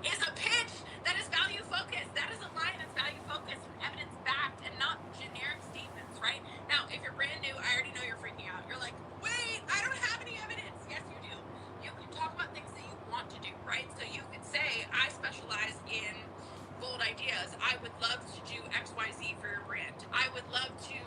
B: is a pitch that is value focused. That is a line that's value focused, evidence backed, and not generic statements, right? Now, if you're brand new, I already know you're freaking out. You're like, wait, I don't have any evidence. Yes, you do. You can talk about things that you want to do, right? So you could say, I specialize in bold ideas. I would love to do XYZ for your brand. I would love to,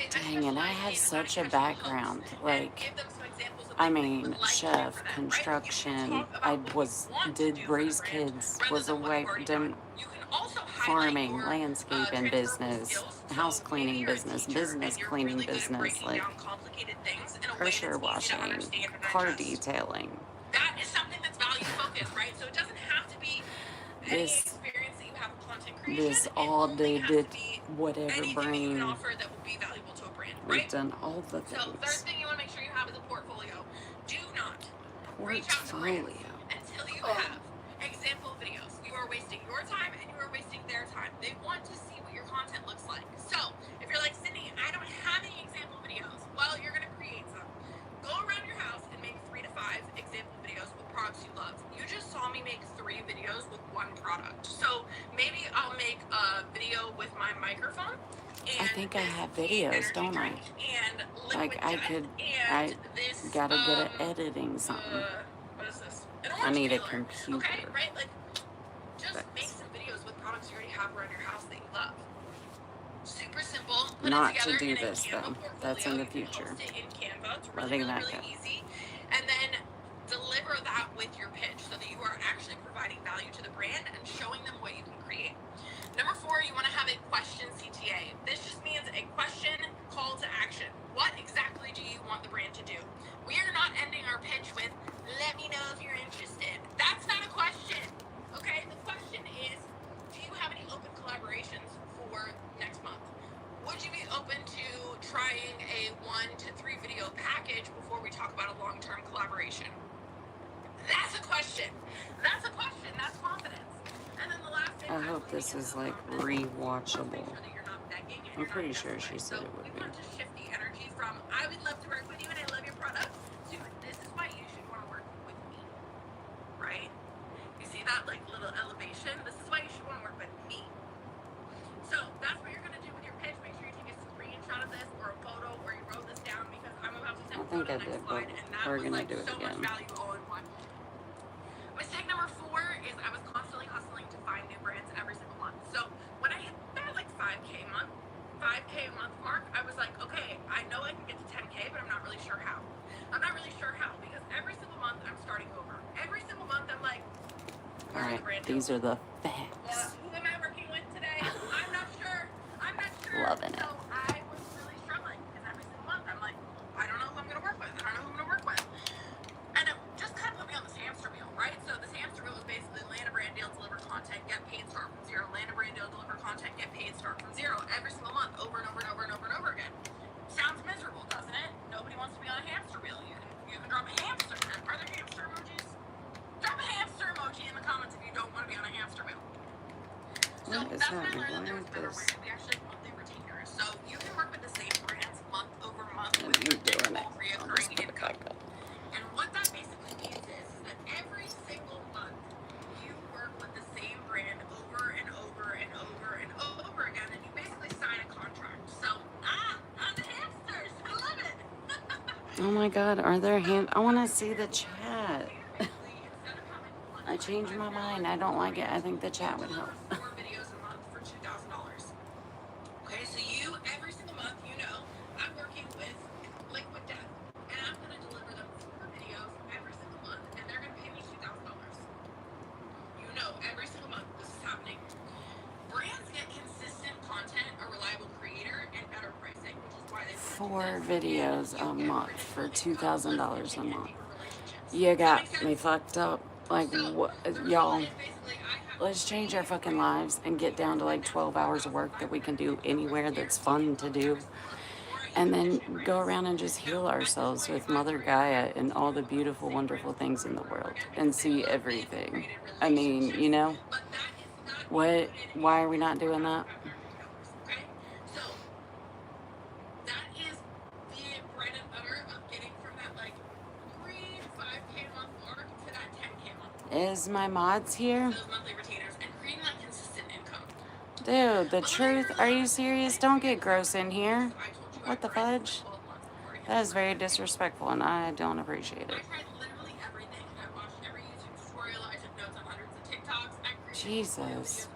A: Dang, and I have such a background. Like,
B: give them some examples of
A: I
B: things that you
A: mean,
B: would like to do
A: chef,
B: for them, right?
A: construction.
B: You can talk
A: I
B: about what you want to
A: did
B: do for the
A: raise
B: brand
A: kids,
B: rather
A: was
B: than what
A: away,
B: you've already
A: done
B: done. You can also highlight
A: farming,
B: your
A: landscaping
B: transferable
A: business,
B: skills.
A: house
B: So
A: cleaning
B: maybe you're a
A: business,
B: teacher
A: business
B: and you're
A: cleaning
B: really good at
A: business,
B: breaking
A: like
B: down complicated things in a way
A: pressure
B: that's easy to
A: washing,
B: understand and
A: car
B: digest.
A: detailing.
B: That is something that's value focused, right? So it doesn't have to be any
A: This
B: experience that you have with content creation.
A: this
B: It
A: all
B: only has
A: did
B: to be
A: whatever
B: anything that you can
A: brain.
B: offer that will be valuable to a brand,
A: We've
B: right?
A: done all the
B: So third
A: things.
B: thing you want to make sure you have is a portfolio. Do not reach out to brands
A: Portfolio.
B: until you have example videos. You are wasting your time and you are wasting their time. They want to see what your content looks like. So if you're like, Sydney, I don't have any example videos, well, you're going to create some. Go around your house and make 3 to 5 example videos with products you love. You just saw me make 3 videos with one product. So maybe I'll make a video with my microphone.
A: I think I have videos, don't I? Like I gotta get at editing something.
B: What is this?
A: I need a computer.
B: Okay, right? Like, just make some videos with products you already have around your house that you love. Super simple. Put
A: Not
B: it together
A: to do
B: in a
A: this,
B: Canva
A: though.
B: portfolio.
A: That's in the
B: You can
A: future.
B: post it in Canva. It's
A: Letting that
B: really
A: go.
B: easy. And then deliver that with your pitch so that you are actually providing value to the brand and showing them what you can create. Number 4, you want to have a question CTA. This just means a question call to action. What exactly do you want the brand to do? We are not ending our pitch with, let me know if you're interested. That's not a question. Okay, the question is, do you have any open collaborations for next month? Would you be open to trying a 1 to 3 video package before we talk about a long-term collaboration? That's a question. That's a question. That's confidence. And then the last thing,
A: I hope this is like rewatchable. I'm pretty sure she said it would
B: we
A: be.
B: want to shift the energy from I would love to work with you and I love your product to this is why you should want to work with me, right? commission. This is why you should want to work with me. So that's what you're going to do with your pitch. Make sure you take a screenshot of this or a photo, or you wrote this down, because I'm about to send you the next slide, and that was like so much value all in one. Mistake number 4 is I was constantly hustling to find new brands every single month. So when I hit that like 5K a month mark, I was like, okay, I know I can get to 10K, but I'm not really sure how. Because every single month I'm starting over. Every single month I'm like,
A: all right, these are the facts.
B: Who am I working with today? I'm not sure.
A: Loving it.
B: So I was really struggling, because every single month I'm like, I don't know who I'm going to work with. And it just kind of put me on this hamster wheel, right? So this hamster wheel is basically land a brand deal, deliver content, get paid, start from zero. Land a brand deal, deliver content, get paid, start from zero. Every single month, over and over and over and over and over again. Sounds miserable, doesn't it? Nobody wants to be on a hamster wheel. You can drop a hamster. Are there hamster emojis? Drop a hamster emoji in the comments if you don't want to be on a hamster wheel. So that's when I learned that there was better ways. We actually have monthly retainers. So you can work with the same brands month over month with predictable, reoccurring income. And what that basically means is that every single month you work with the same brand over and over and over and over again, and you basically sign a contract. So, on the hamsters, I love it.
A: Oh my God, are there I want to see the chat. I changed my mind. I don't like it. I think the chat would help.
B: 4 videos a month for $2,000. Okay, so every single month, I'm working with Liquid Death, and I'm going to deliver them 4 videos every single month, and they're going to pay me $2,000. Every single month this is happening. Brands get consistent content, a reliable creator, and better pricing, which is why they
A: 4 videos a month for $2,000 a month. You got me fucked up. Like, what, y'all? Let's change our fucking lives and get down to like 12 hours of work that we can do anywhere that's fun to do. And then go around and just heal ourselves with Mother Gaia and all the beautiful, wonderful things in the world and see everything. I mean, why are we not doing that?
B: So that is the bread and butter of getting from that like 3 to 5K a month mark to that 10K a month.
A: Is my mods here?
B: Those monthly retainers and creating that consistent income.
A: Dude, the truth, are you serious? Don't get gross in here. What the fudge? That is very disrespectful, and I don't appreciate it.
B: I tried literally everything. I watched every YouTube tutorial. I took notes on hundreds of TikToks.
A: Jesus.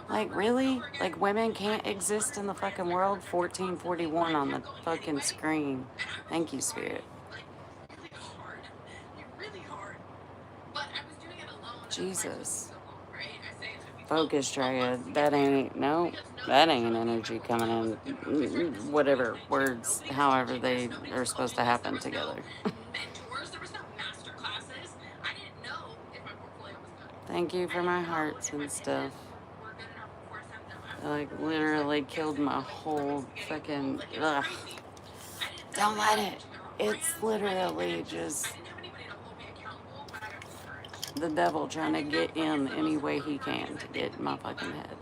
A: Like, really? Like, women can't exist in the fucking world? 1441 on the fucking screen. Thank you, Spirit.
B: Really hard. But I was doing it alone.
A: Jesus. Focus, Dreya. That ain't energy coming in. Whatever words, however they are supposed to happen together.
B: Mentors. There was no masterclasses. I didn't know if my portfolio was good.
A: Thank you for my hearts and stuff. Like, literally killed my whole fucking. Ugh. Don't let it. It's literally just the devil trying to get in any way he can to get in my fucking head.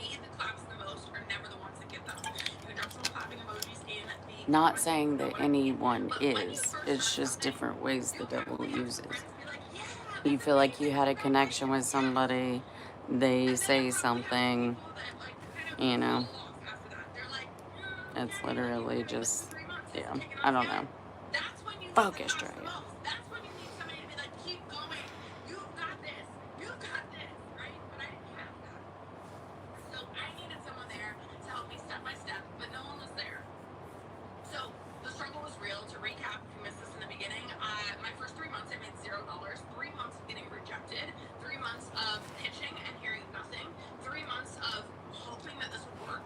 A: Not saying that anyone is. It's just different ways the devil uses. You feel like you had a connection with somebody, they say something, It's literally just, yeah, I don't know. Focus, Dreya.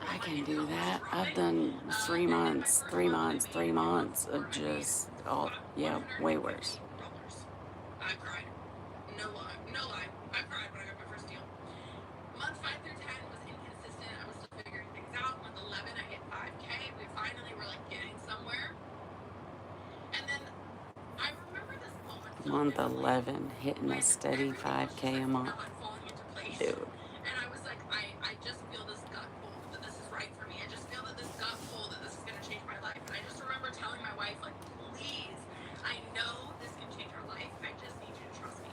A: I can do that. I've done 3 months of just, way worse.
B: I cried. No lie. I cried when I got my first deal. Month 5 through 10 was inconsistent. I was still figuring things out. Month 11, I hit 5K. We finally were like getting somewhere. And then I remember this moment.
A: Month 11, hitting a steady 5K a month. Dude.
B: And I was like, I just feel this gut pull that this is right for me. I just feel that this gut pull that this is going to change my life. And I just remember telling my wife, like, please, I know this can change our life. I just need you to trust me.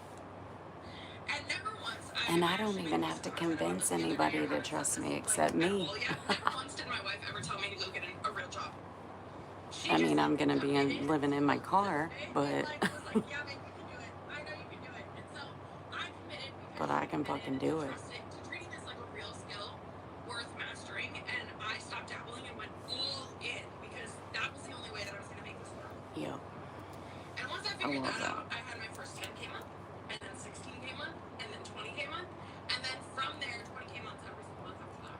B: And never once, I
A: And I don't even have to convince anybody to trust me except me.
B: Well, yeah, never once did my wife ever tell me to go get a real job.
A: I mean, I'm going to be living in my car, but but I can fucking do it.
B: To treating this like a real skill worth mastering, and I stopped dabbling and went all in because that was the only way that I was going to make this work.
A: Yeah.
B: And once I figured that out, I had my first 10K month, and then 16K month, and then 20K month, and then from there, 20K months every single month after that.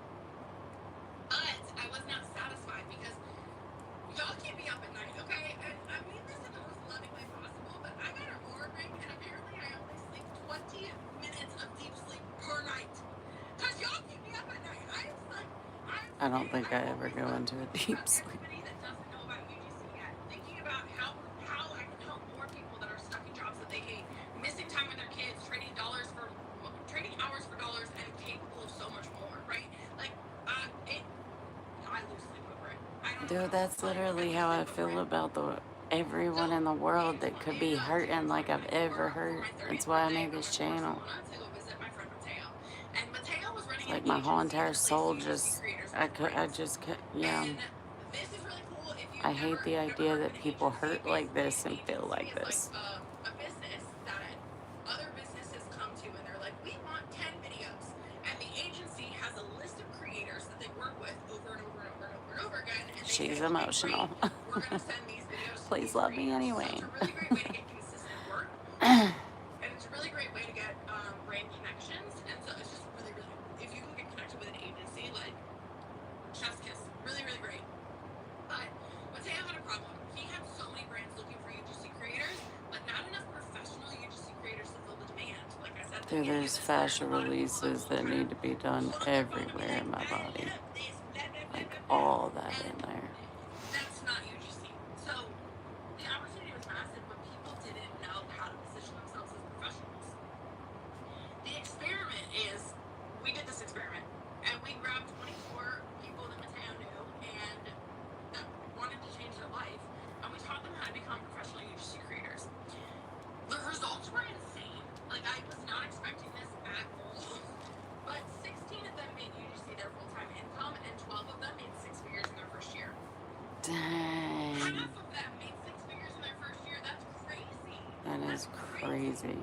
B: But I was not satisfied because y'all keep me up at night, okay? And I mean this in the most loving way possible, but I got an aura ring, and apparently I only sleep 20 minutes of deep sleep per night. Because y'all keep me up at night.
A: I don't think I ever go into a deep sleep.
B: Everybody that doesn't know about UGC yet, thinking about how I can help more people that are stuck in jobs that they hate, missing time with their kids, trading hours for dollars, and capable of so much more, right? Like, I lose sleep over it.
A: Dude, that's literally how I feel about everyone in the world that could be hurting like I've ever hurt. That's why I made this channel. It's like my whole entire soul just, yeah. I hate the idea that people hurt like this and feel like this.
B: A business that other businesses come to and they're like, we want 10 videos. And the agency has a list of creators that they work with over and over and over and over and over again. And
A: she's emotional.
B: We're going to send these videos to
A: Please love me anyway.
B: So it's a really great way to get consistent work. And it's a really great way to get brand connections. And so it's just really, really, if you can get connected with an agency, like, chef's kiss. Really, really great. But Mateo had a problem. He had so many brands looking for UGC creators, but not enough professional UGC creators to fill the demand. Like I said,
A: There's fascia releases that need to be done everywhere in my body. Like all that in there.
B: That's not UGC. So the opportunity was massive, but people didn't know how to position themselves as professionals. The experiment is, we did this experiment, and we grabbed 24 people that Mateo knew and that wanted to change their life, and we taught them how to become professional UGC creators. The results were insane. Like, I was not expecting this at all. But 16 of them made UGC their full-time income, and 12 of them made 6 figures in their first year.
A: Dang.
B: Half of them made 6 figures in their first year. That's crazy.
A: That is crazy.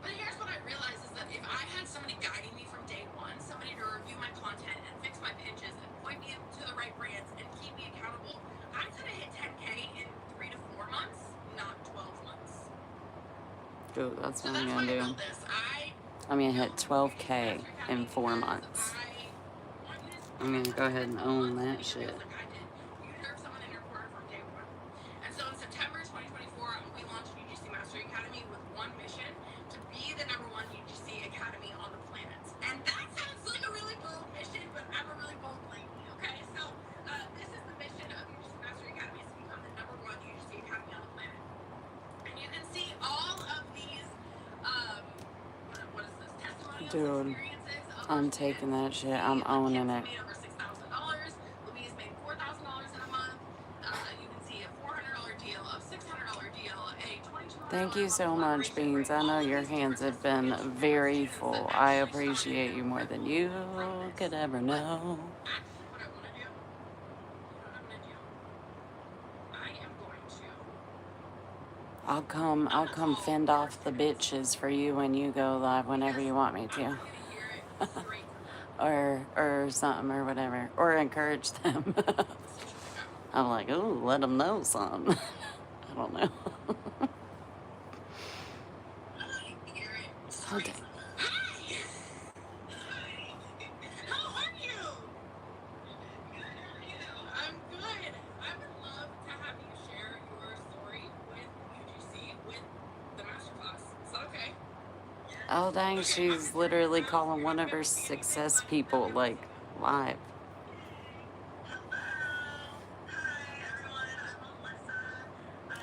B: But here's what I realized is that if I had somebody guiding me from day one, somebody to review my content and fix my pitches and point me to the right brands and keep me accountable, I'm going to hit 10K in 3 to 4 months, not 12 months.
A: Dude, that's what I'm
B: why
A: going to
B: I
A: do.
B: built this.
A: I'm going to hit 12K in 4 months. I'm going to go ahead and own that shit.
B: You deserve someone in your corner from day one. And so in September 2024, we launched UGC Mastery Academy with one mission, to be the #1 UGC Academy on the planet. And that sounds like a really bold mission, but I'm a really bold lady, okay? So this is the mission of UGC Mastery Academy, is to become the #1 UGC Academy on the planet. And you can see all of these, what is this, testimonials,
A: dude,
B: experiences.
A: I'm taking that shit. I'm owning it. Thank you so much, Beans. I know your hands have been very full. I appreciate you more than you could ever know. I'll come fend off the bitches for you when you go live whenever you want me to. or something or whatever. Or encourage them. I'm like, ooh, let them know something. I don't know. Oh, dang.
B: How are you? I'm good. I would love to have you share your story with UGC, with the Masterclass. Is that okay?
A: Oh, dang, she's literally calling one of her success people, like, live.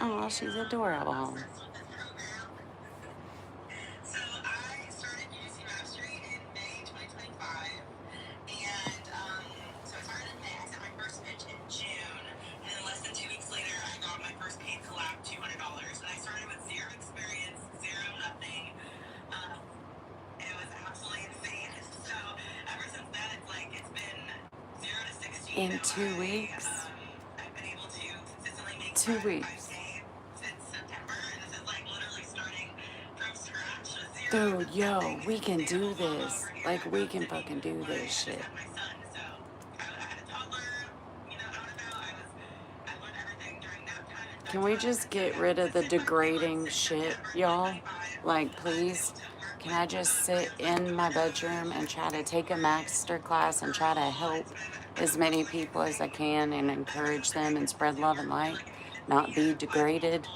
A: Oh, she's adorable.
B: So I started UGC Mastery in May 2025, and so I started in May. I sent my first pitch in June, and then less than 2 weeks later, I got my first paid collab, $200. And I started with zero experience, zero nothing. It
A: In 2 weeks? 2 weeks. Dude, yo, we can do this. Like, we can fucking do this shit. Can we just get rid of the degrading shit, y'all? Like, please? Can I just sit in my bedroom and try to take a master class and try to help as many people as I can and encourage them and spread love and light? Not be degraded?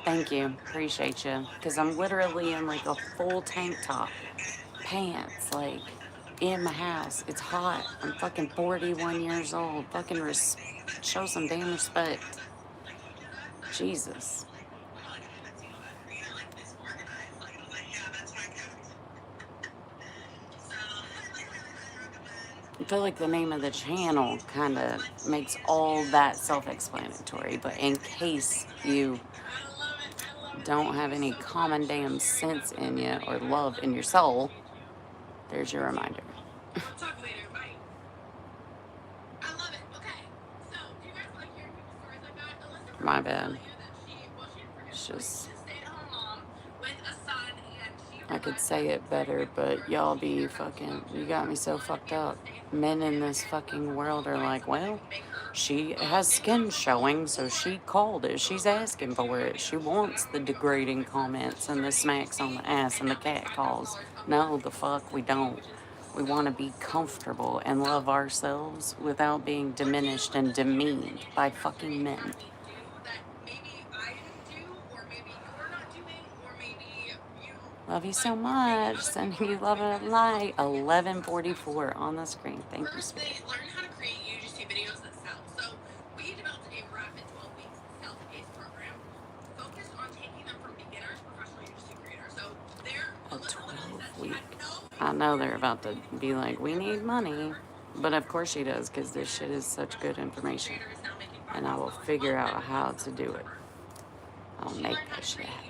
A: Thank you. Appreciate you. Because I'm literally in like a full tank top, pants, like in my house. It's hot. I'm fucking 41 years old. Fucking show some damn respect. Jesus. I feel like the name of the channel kind of makes all that self-explanatory, but in case you don't have any common damn sense in you or love in your soul, there's your reminder. My bad. It's just, I could say it better, but y'all be fucking, you got me so fucked up. Men in this fucking world are like, well, she has skin showing, so she called it. She's asking for it. She wants the degrading comments and the smacks on the ass and the cat calls. No, the fuck, we don't. We want to be comfortable and love ourselves without being diminished and demeaned by fucking men. Love you so much. Sending you love and light. 11:44 on the screen. Thank you, sweetie.
B: Learn how to create UGC videos that sell. So we developed a rapid 12 weeks self-paced program focused on taking them from beginners to professional UGC creators. So they're
A: A 12-week. I know they're about to be like, we need money. But of course she does, because this shit is such good information. And I will figure out how to do it. I'll make that shit happen.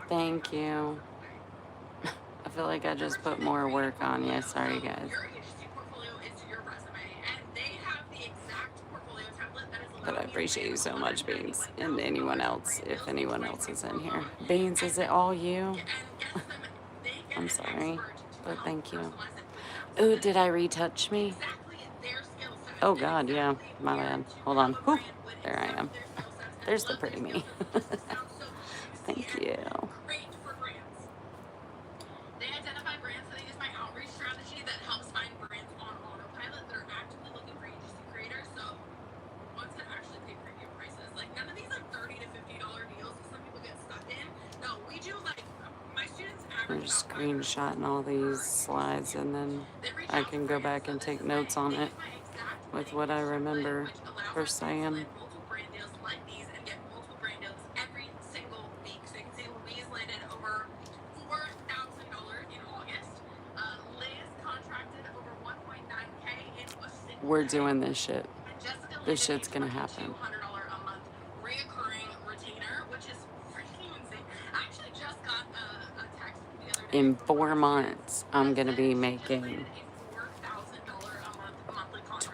A: Thank you. I feel like I just put more work on you. Sorry, guys. But I appreciate you so much, Beans. And anyone else, if anyone else is in here. Beans, is it all you? I'm sorry, but thank you. Ooh, did I retouch me? Oh, God, yeah. My bad. Hold on. Whew. There I am. There's the pretty me. Thank you. They identify brands, so they use my outreach strategy that helps find brands on autopilot that are actively looking for UGC creators. So ones that actually pay premium prices. Like none of these like $30 to $50 deals that some people get stuck in. No, we do like my students average. I'm just screenshotting all these slides, and then I can go back and take notes on it with what I remember her saying. We're doing this shit. This shit's gonna happen. In 4 months, I'm gonna be making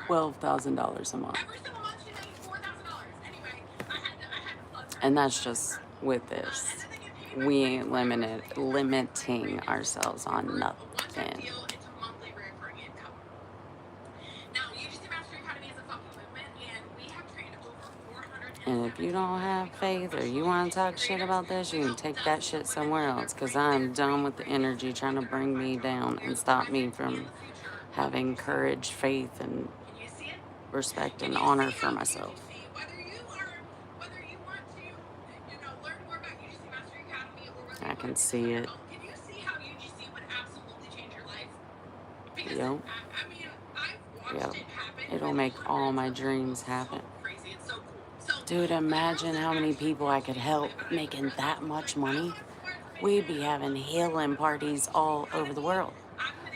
A: $12,000 a month. And that's just with this. We ain't limiting ourselves on nothing. And if you don't have faith or you want to talk shit about this, you can take that shit somewhere else, because I'm done with the energy trying to bring me down and stop me from having courage, faith, and respect and honor for myself. can see it.
B: Can you see how UGC would absolutely change your life? Because
A: Yep.
B: I mean, I've watched
A: Yep.
B: it happen.
A: It'll
B: with
A: make all
B: hundreds
A: my
B: of
A: dreams
B: people.
A: happen.
B: So crazy. It's so cool. So,
A: Dude,
B: the
A: imagine
B: girls that
A: how many
B: actually
A: people I
B: want
A: could
B: to
A: help
B: live,
A: making that much money.
B: more information.
A: We'd be having healing parties all over the world.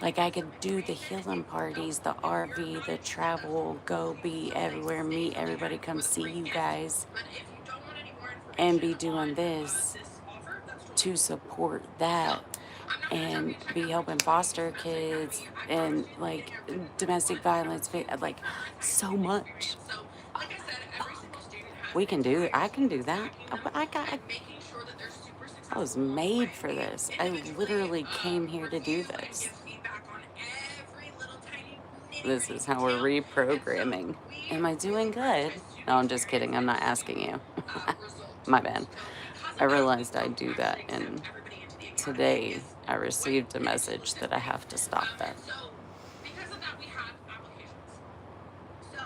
A: Like, I could do the healing parties, the RV, the travel, go be everywhere, meet everybody, come see you guys,
B: But if you don't want any more
A: and be
B: information
A: doing
B: on
A: this
B: this offer, that's totally
A: to support that
B: I'm not gonna tell
A: and
B: you to check
A: be
B: out
A: helping
B: UGC
A: foster
B: Master
A: kids
B: Academy. I
A: and
B: promise you,
A: like
B: getting everything
A: domestic violence, like so much.
B: So, like I said, every single student has
A: We can do. I can do that.
B: tracking them
A: I got.
B: and making sure that they're super
A: I was
B: successful along the
A: made
B: way.
A: for this. I
B: Individually,
A: literally came here to do
B: review and
A: this.
B: give feedback on every little tiny
A: This is how we're reprogramming. Am I doing good? No, I'm just kidding. I'm not asking you. My bad. I realized I do that, and today I received a message that I have to stop that.
B: So, because of that, we have applications. So,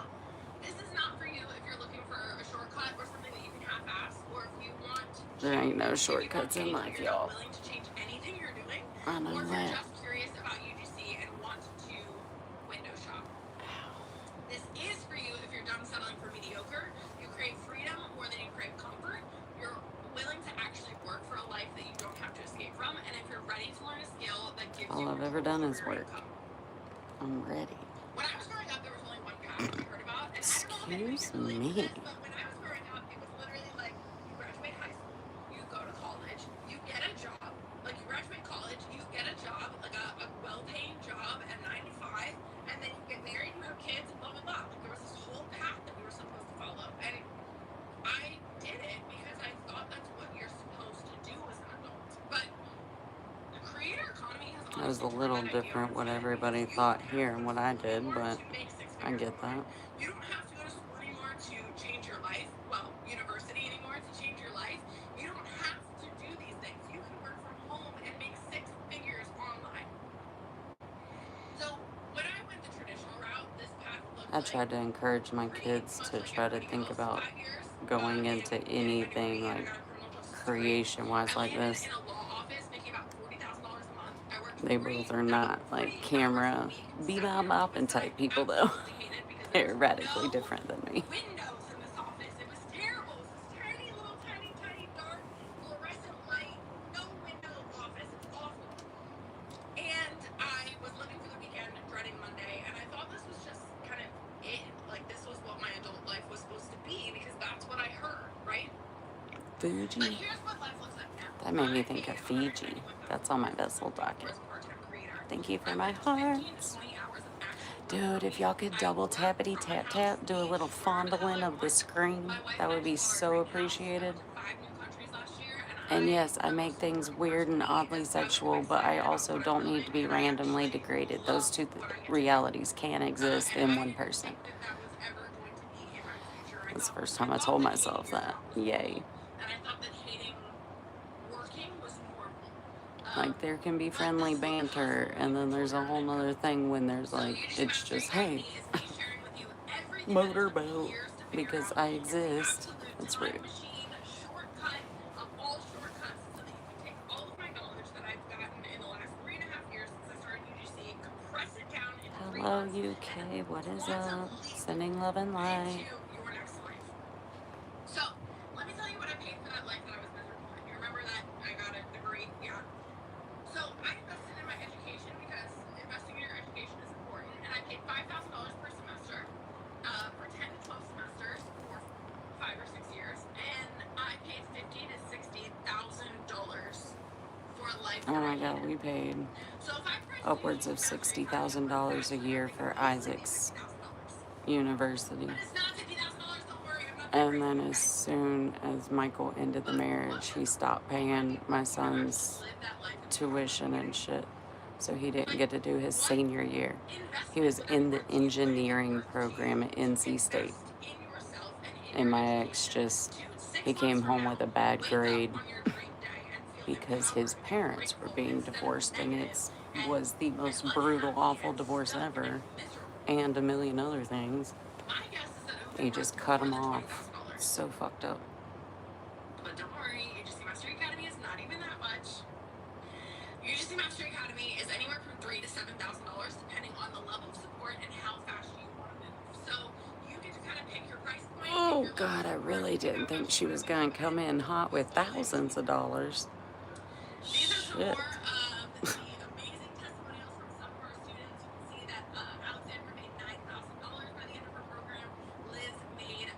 B: this is not for you if you're looking for a shortcut or something that you can half-ass, or if you want.
A: There ain't no shortcuts in life, y'all.
B: Willing to change anything you're doing,
A: I know
B: or if
A: that.
B: you're just curious about UGC and want to window shop. This is for you if you're done settling for mediocre. You crave freedom more than you crave comfort. You're willing to actually work for a life that you don't have to escape from, and if you're ready to learn a skill that gives
A: All
B: you
A: I've ever done is work. I'm ready.
B: When I was growing up, there was only one path I heard about, and I don't know if
A: Excuse
B: anybody can relate to
A: me.
B: this, but when I was growing up, it was literally like you graduate high school, you go to college, you get a job, like you graduate college, you get a job, like a well-paying job at 9 to 5, and then you get married, you have kids, and blah blah blah. Like, there was this whole path that we were supposed to follow, and I did it because I thought that's what you're supposed to do as an adult. But the creator economy has
A: That was a little different what everybody thought here and what I did, but I get that.
B: You don't have to go to school anymore to change your life. Well, university anymore to change your life. You don't have to do these things. You can work from home and make 6 figures online. So when I went the traditional route, this path looked
A: I tried to encourage my kids to try to think about going into anything like creation-wise like this. They both are not like camera bebop type people though. They're radically different than me.
B: Windows in this office. It was terrible. It was this tiny little tiny dark fluorescent light, no window office. It's awful. And I was living through the weekend, dreading Monday, and I thought this was just kind of it. Like this was what my adult life was supposed to be because that's what I heard, right?
A: Fuji.
B: But here's what life looks like now.
A: That made me think of Fiji. That's on my vessel docket. Thank you for my hearts. Dude, if y'all could double tappity tap tap, do a little fondling of the screen, that would be so appreciated. And yes, I make things weird and oddly sexual, but I also don't need to be randomly degraded. Those two realities can exist in one person. That's the first time I told myself that. Yay. Like, there can be friendly banter, and then there's a whole nother thing when there's like, it's just, hey, motorboat, because I exist. It's rude. Hello, UK. What is up? Sending love and light.
B: So, let me tell you what I paid for that life that I was miserable in. You remember that I got a degree? Yeah. So, I invested in my education because investing in your education is important, and I paid $5,000 per semester for 10 to 12 semesters for 5 or 6 years, and I paid $50,000 to $60,000 for a life.
A: Oh my God, we paid upwards of $60,000 a year for Isaac's university. And then as soon as Michael ended the marriage, he stopped paying my son's tuition and shit. So he didn't get to do his senior year. He was in the engineering program at NC State. And my ex he came home with a bad grade because his parents were being divorced, and it was the most brutal, awful divorce ever, and a million other things. He just cut him off. It's so fucked up.
B: But don't worry, UGC Master Academy is not even that much.
A: God, I really didn't think she was going to come in hot with thousands of dollars.
B: These are some
A: Shit.
B: more of the amazing testimonials from some of our students. You can see that Alexandra made $9,000 by the end of her program. Liz made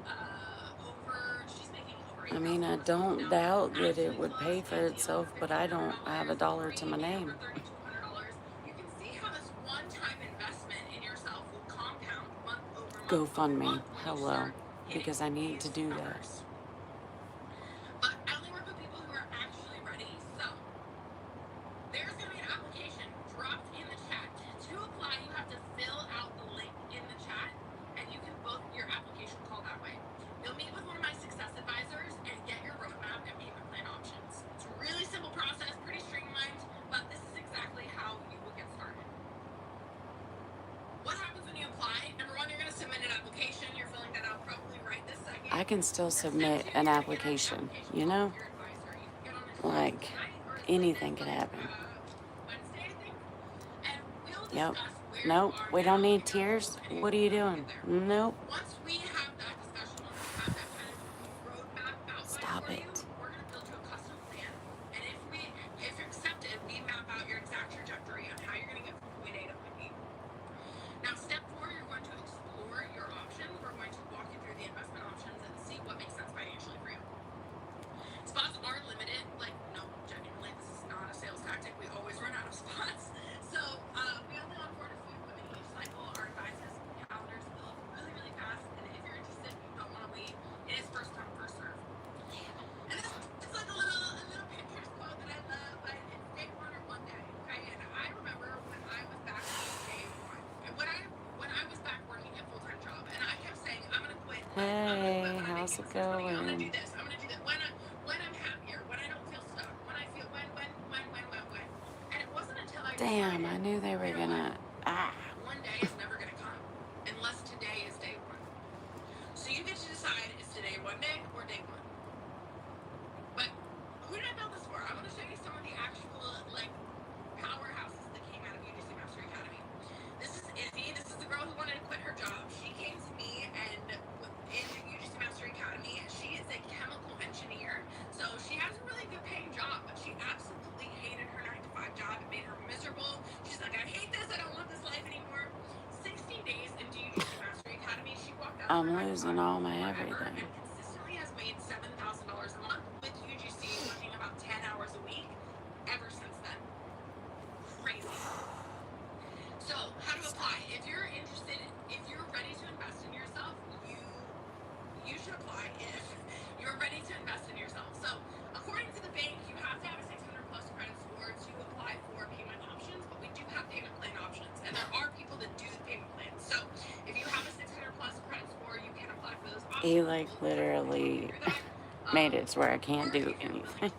B: she's making over $8,000.
A: I mean, I don't doubt that it would pay for itself, but I don't have a dollar to my name.
B: $3,200. You can see how this one-time investment in yourself will compound month over month.
A: GoFundMe, hello, because I need to do that.
B: But I only work with people who are actually ready. So there's going to be an application dropped in the chat. To apply, you have to fill out the link in the chat, and you can book your application call that way. You'll meet with one of my success advisors and get your roadmap and payment plan options. It's a really simple process, pretty streamlined, but this is exactly how you will get started. What happens when you apply? Number one, you're going to submit an application. You're filling that out probably right this second.
A: I can still submit an application, you know? Like, anything could happen. Yep. Nope, we don't need tears. What are you doing? Nope.
B: Once we have that discussion, once we have that kind of roadmap outlined
A: Stop
B: for you,
A: it.
B: we're going to build you a custom plan. And if you're accepted, we map out your exact trajectory on how you're going to get from point A to point B. Now, step 4, you're going to explore your options. We're going to walk you through the investment options and see what makes sense financially for you. Spots are limited. Like, no, genuinely, this is not a sales tactic. We always run out of spots. So we only onboard a few women each cycle. Our advisors' calendars fill up really, really fast. And if you're interested, you don't want to wait. It is first come, first serve. And this is like a little Pinterest quote that I love, but it's day one or one day. Okay, and I remember when I was back on day one, and when I was back working a full-time job, and I kept saying I'm gonna quit.
A: Hey, how's it
B: I'm gonna do
A: going?
B: this. I'm gonna do that. When I'm happier, when I don't feel stuck, when I feel when. And it wasn't until I
A: Damn,
B: decided,
A: I knew they were gonna. Ah.
B: one day is never gonna come unless today is day one. So you get to decide, is today one day or day one? But who did I build this for? I want to show you some of the actual like powerhouses that came out of UGC Mastery Academy. This is Izzy. This is the girl who wanted to quit her job. She came to me and in UGC Mastery Academy, she is a chemical engineer. So she has a really good paying job, but she absolutely hated her 9-to-5 job. It made her miserable. She's like, I hate this. I don't want this life anymore. 16 days into UGC Mastery Academy, she walked out.
A: I'm losing all my everything.
B: And consistently has made $7,000 a month with UGC, working about 10 hours a week ever since then. Crazy. So, how to apply? If you're interested, if you're ready to invest in yourself, you should apply if you're ready to invest in yourself. So, according to the bank, you have to have a 600 plus credit score to apply for payment options, but we do have payment plan options, and there are people that do the payment plans. So, if you have a 600 plus credit score, you can apply for those options.
A: He like literally made it to where I can't do anything.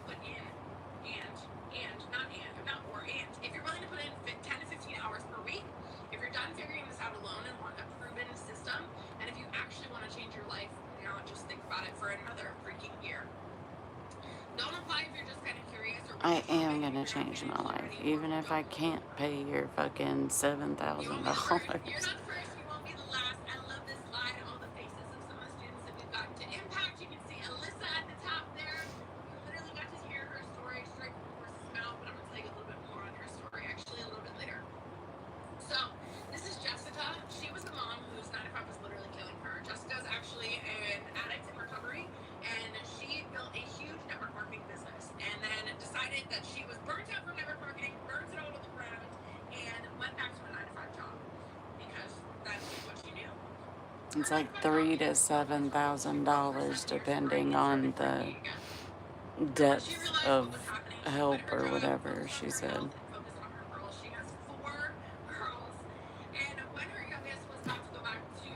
B: If you're willing to put in 10 to 15 hours per week, if you're done figuring this out alone and want a proven system, and if you actually want to change your life, not just think about it for another freaking year. Don't apply if you're just kind of curious.
A: I am gonna change my life, even if I can't pay your fucking $7,000.
B: You're not first, you won't be the last. I love this slide, all the faces of some of the students that we've gotten to impact. You can see Alyssa at the top there. You literally got to hear her story straight from the horse's mouth, but I'm going to tell you a little bit more on her story actually a little bit later. So, this is Jessica. She was the mom whose 9-to-5 was literally killing her. Jessica's actually an addict in recovery, and she built a huge network marketing business, and then decided that she was burnt out from network marketing, burnt it all to the ground, and went back to a 9-to-5 job because that's what she knew.
A: It's like $3,000 to $7,000 depending on the depth of help or whatever she said.
B: She has 4 girls, and when her youngest was about to go back to,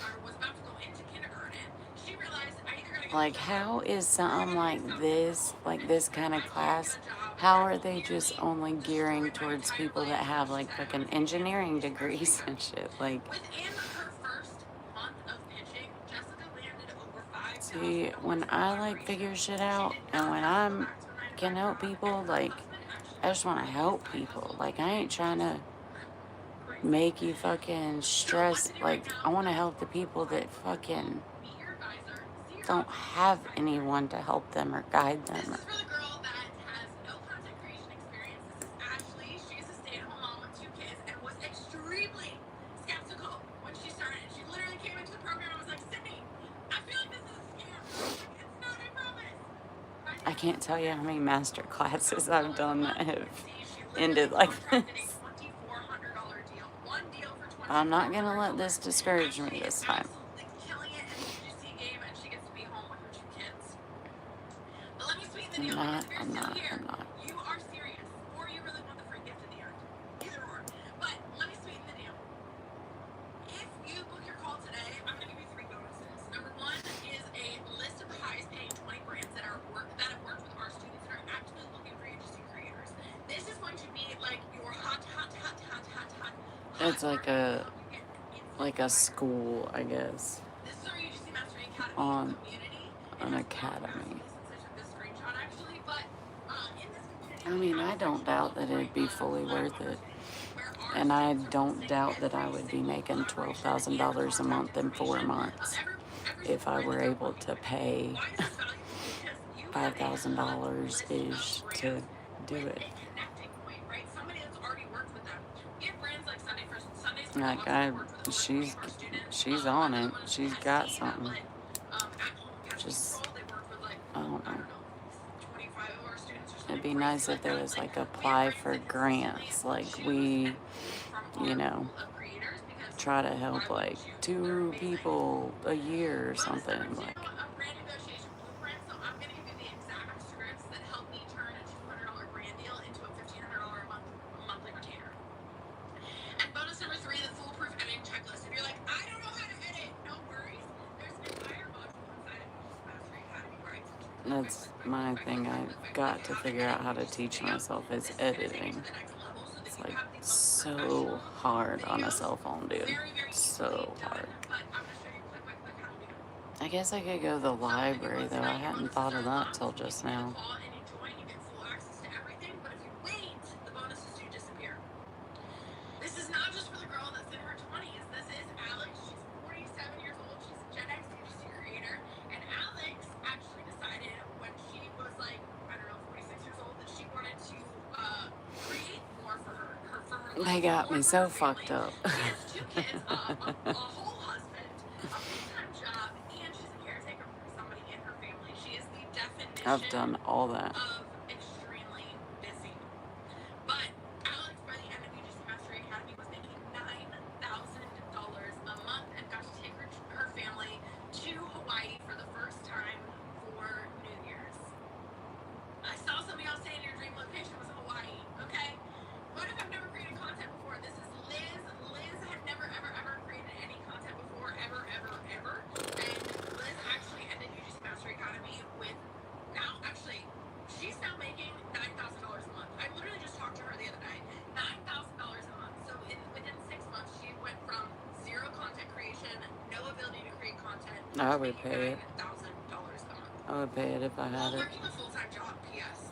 B: or was about to go into kindergarten, she realized I either gotta get
A: Like, how is something like this kind of class, how are they just only gearing towards people that have like fucking engineering degrees and shit? Like,
B: within her first month of pitching, Jessica landed over 5,000.
A: see, when I like figure shit out and when I'm can help people, like, I just want to help people. Like, I ain't trying to make you fucking stress. Like, I want to help the people that fucking
B: Meet your advisor,
A: don't have anyone to help them or guide
B: This
A: them.
B: is for the girl that has no content creation experience. This is Ashley. She's a stay-at-home mom with 2 kids and was extremely skeptical when she started. She literally came into the program and was like, Sydney, I feel like this is a scam. It's not, I promise.
A: I can't tell you how many master classes I've done that have ended like this. I'm not going to let this discourage me this time. I'm not.
B: You are serious, or you really want the free gift at the end. Either or. But let me sweeten the deal. If you book your call today, I'm going to give you 3 bonuses. Number 1 is a list of the highest paying 20 brands that have worked with our students that are actively looking for UGC creators. This is going to be like your hot.
A: It's like a school, I guess,
B: This is our UGC Mastery Academy
A: on
B: community.
A: an academy.
B: This screenshot actually, but in this community,
A: I mean, I don't doubt that it'd be fully worth it. And I don't doubt that I would be making $12,000 a month in 4 months if I were able to pay $5,000 to do it. Like she's on it. She's got something. Just, I don't know. It'd be nice if there was like apply for grants, like we, try to help like 2 people a year or something. Like,
B: and bonus number 3, the foolproof editing checklist. If you're like, I don't know how to edit, no worries. There's an entire module inside of Mastery Academy where I teach you.
A: that's my thing. I've got to figure out how to teach myself is editing. It's like so hard on a cell phone, dude. So hard. I guess I could go to the library though. I hadn't thought of that till just now.
B: This is not just for the girl that's in her 20s. This is Alex. She's 47 years old. She's a Gen X UGC creator. And Alex actually decided when she was like, 46 years old, that she wanted to create more for her life.
A: They got me so fucked up.
B: She has 2 kids, a whole husband, a full-time job, and she's a caretaker for somebody in her family. She is the definition
A: I've done all that.
B: of extremely busy. But Alex, by the end of UGC Mastery Academy, was making $9,000 a month and got to take her family to Hawaii for the first time for New Year's. I saw some of y'all saying your dream location was Hawaii, okay? What if I've never created content before? This is Liz. Liz had never, ever created any content before, ever. And Liz actually ended UGC Mastery Academy with, she's now making $9,000 a month. I literally just talked to her the other day. $9,000 a month. So within 6 months, she went from 0 content creation, no ability to create content.
A: I would pay it.
B: $9,000 a month.
A: I would pay it if I had it.
B: Working a full-time job, P.S.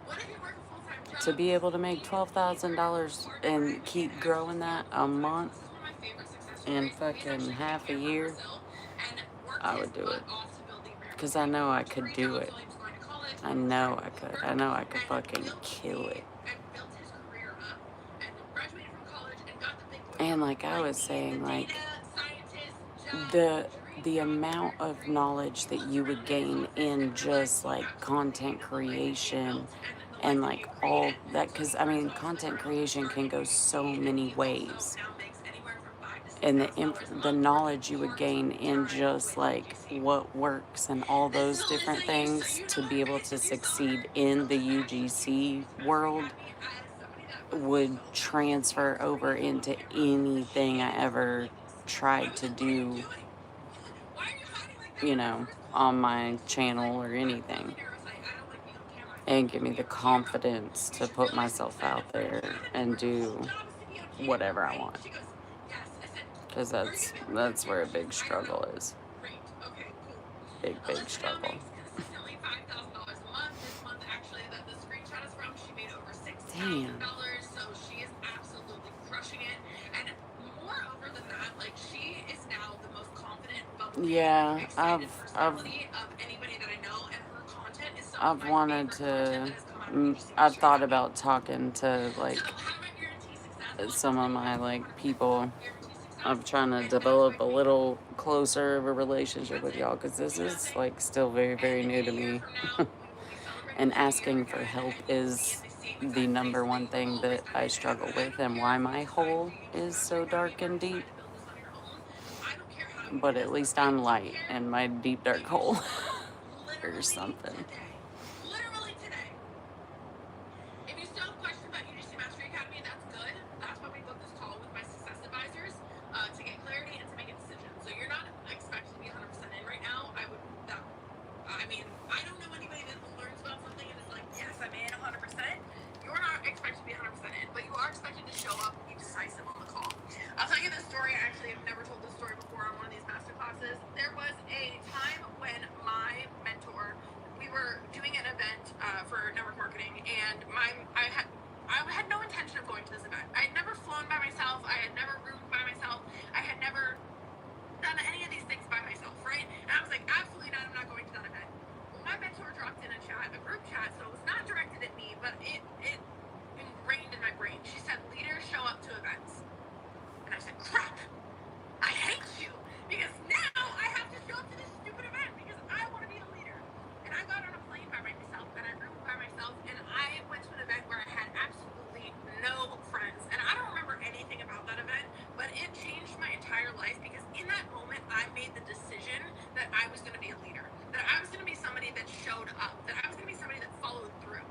B: What if you work a full-time job?
A: To be able to make $12,000 and keep growing that a month in fucking half a year, I would do it. Because I know I could do it. I know I could. I know I could fucking kill it. And like I was saying, like the amount of knowledge that you would gain in just like content creation and like all that, because I mean content creation can go so many ways, and the knowledge you would gain in just like what works and all those different things to be able to succeed in the UGC world would transfer over into anything I ever tried to do, on my channel or anything, and give me the confidence to put myself out there and do whatever I want, because that's where a big struggle is. Big struggle. Damn.
B: So she is absolutely crushing it. And moreover than that, like, she is now the most confident,
A: Yeah,
B: excited personality of anybody that I know, and her content is some of
A: I've
B: my
A: wanted
B: favorite content
A: to.
B: that has come out of UGC
A: I've
B: Mastery
A: thought
B: Academy.
A: about talking to like
B: So how do I guarantee success?
A: some of my like people.
B: Guarantee success.
A: I'm trying to
B: And
A: develop
B: that's
A: a
B: my
A: little closer of a relationship with
B: That's it.
A: y'all because this
B: Do
A: is
B: nothing.
A: like still very, very
B: And
A: new
B: in
A: to
B: a year
A: me.
B: from now, we will be celebrating
A: And
B: the new year
A: asking for
B: again,
A: help
B: and you will be in
A: is
B: the same
A: the
B: exact place
A: number
B: that
A: one
B: you've
A: thing
B: always
A: that
B: been
A: I
B: in. And
A: struggle
B: I
A: with,
B: don't
A: and
B: care
A: why
B: if you
A: my
B: decide
A: hole
B: to use
A: is
B: Mastery
A: so
B: Academy
A: dark
B: or
A: and
B: decide
A: deep.
B: to build this on your own. I don't care how you
A: But
B: get
A: at
B: as
A: least
B: I
A: I'm
B: do
A: light
B: care
A: in my deep dark
B: that you
A: hole
B: start
A: or
B: literally
A: something.
B: today. Literally today. If you still have questions about UGC Mastery Academy, that's good. That's why we booked this call with my success advisors to get clarity and to make a decision. So you're not expected to be 100% in right now. I mean, I don't know anybody that learns about something and is like, yes, I'm in 100%. You're not expected to be 100% in, but you are expected to show up and be decisive on the call. I'll tell you this story. I actually have never told this story before on one of these master classes. There was a time when my mentor, we were doing an event for network marketing, and I had no intention of going to this event. I had never flown by myself. I had never roomed by myself. I had never done any of these things by myself, right? And I was like, absolutely not. I'm not going to that event. Well, my mentor dropped in a group chat, so it was not directed at me, but it ingrained in my brain. She said, leaders show up to events. And I said, crap, I hate you, because now I have to show up to this stupid event because I want to be a leader. And I got on a plane by myself, and I roomed by myself, and I went to an event where I had absolutely no friends. And I don't remember anything about that event, but it changed my entire life because in that moment, I made the decision that I was going to be a leader, that I was going to be somebody that showed up, that I was going to be somebody that followed through.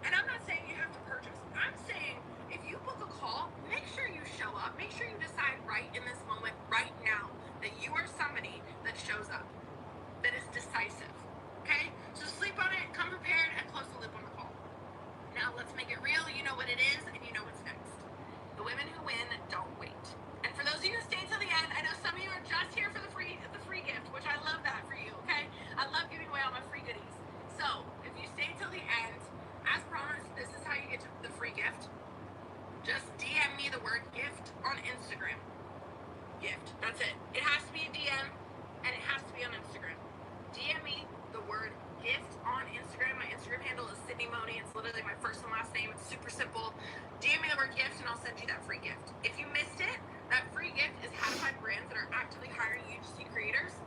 B: And I'm not saying you have to purchase. I'm saying if you book a call, make sure you show up. Make sure you decide right in this moment, right now, that you are somebody that shows up, that is decisive. Okay? So sleep on it, come prepared, and close the loop on the call. Now let's make it real. You know what it is, and you know what's next. The women who win don't wait. And for those of you who stay to the end, I know some of you are just here for the free gift, which I love that for you, okay? I love giving away all my free goodies. So if you stay till the end, as promised, this is how you get to the free gift. Just DM me the word gift on Instagram. Gift. That's it. It has to be a DM, and it has to be on Instagram. DM me the word gift on Instagram. My Instagram handle is Sydney Money. It's literally my first and last name. It's super simple. DM me the word gift, and I'll send you that free gift. If you missed it, that free gift is how to find brands that are actively hiring UGC creators,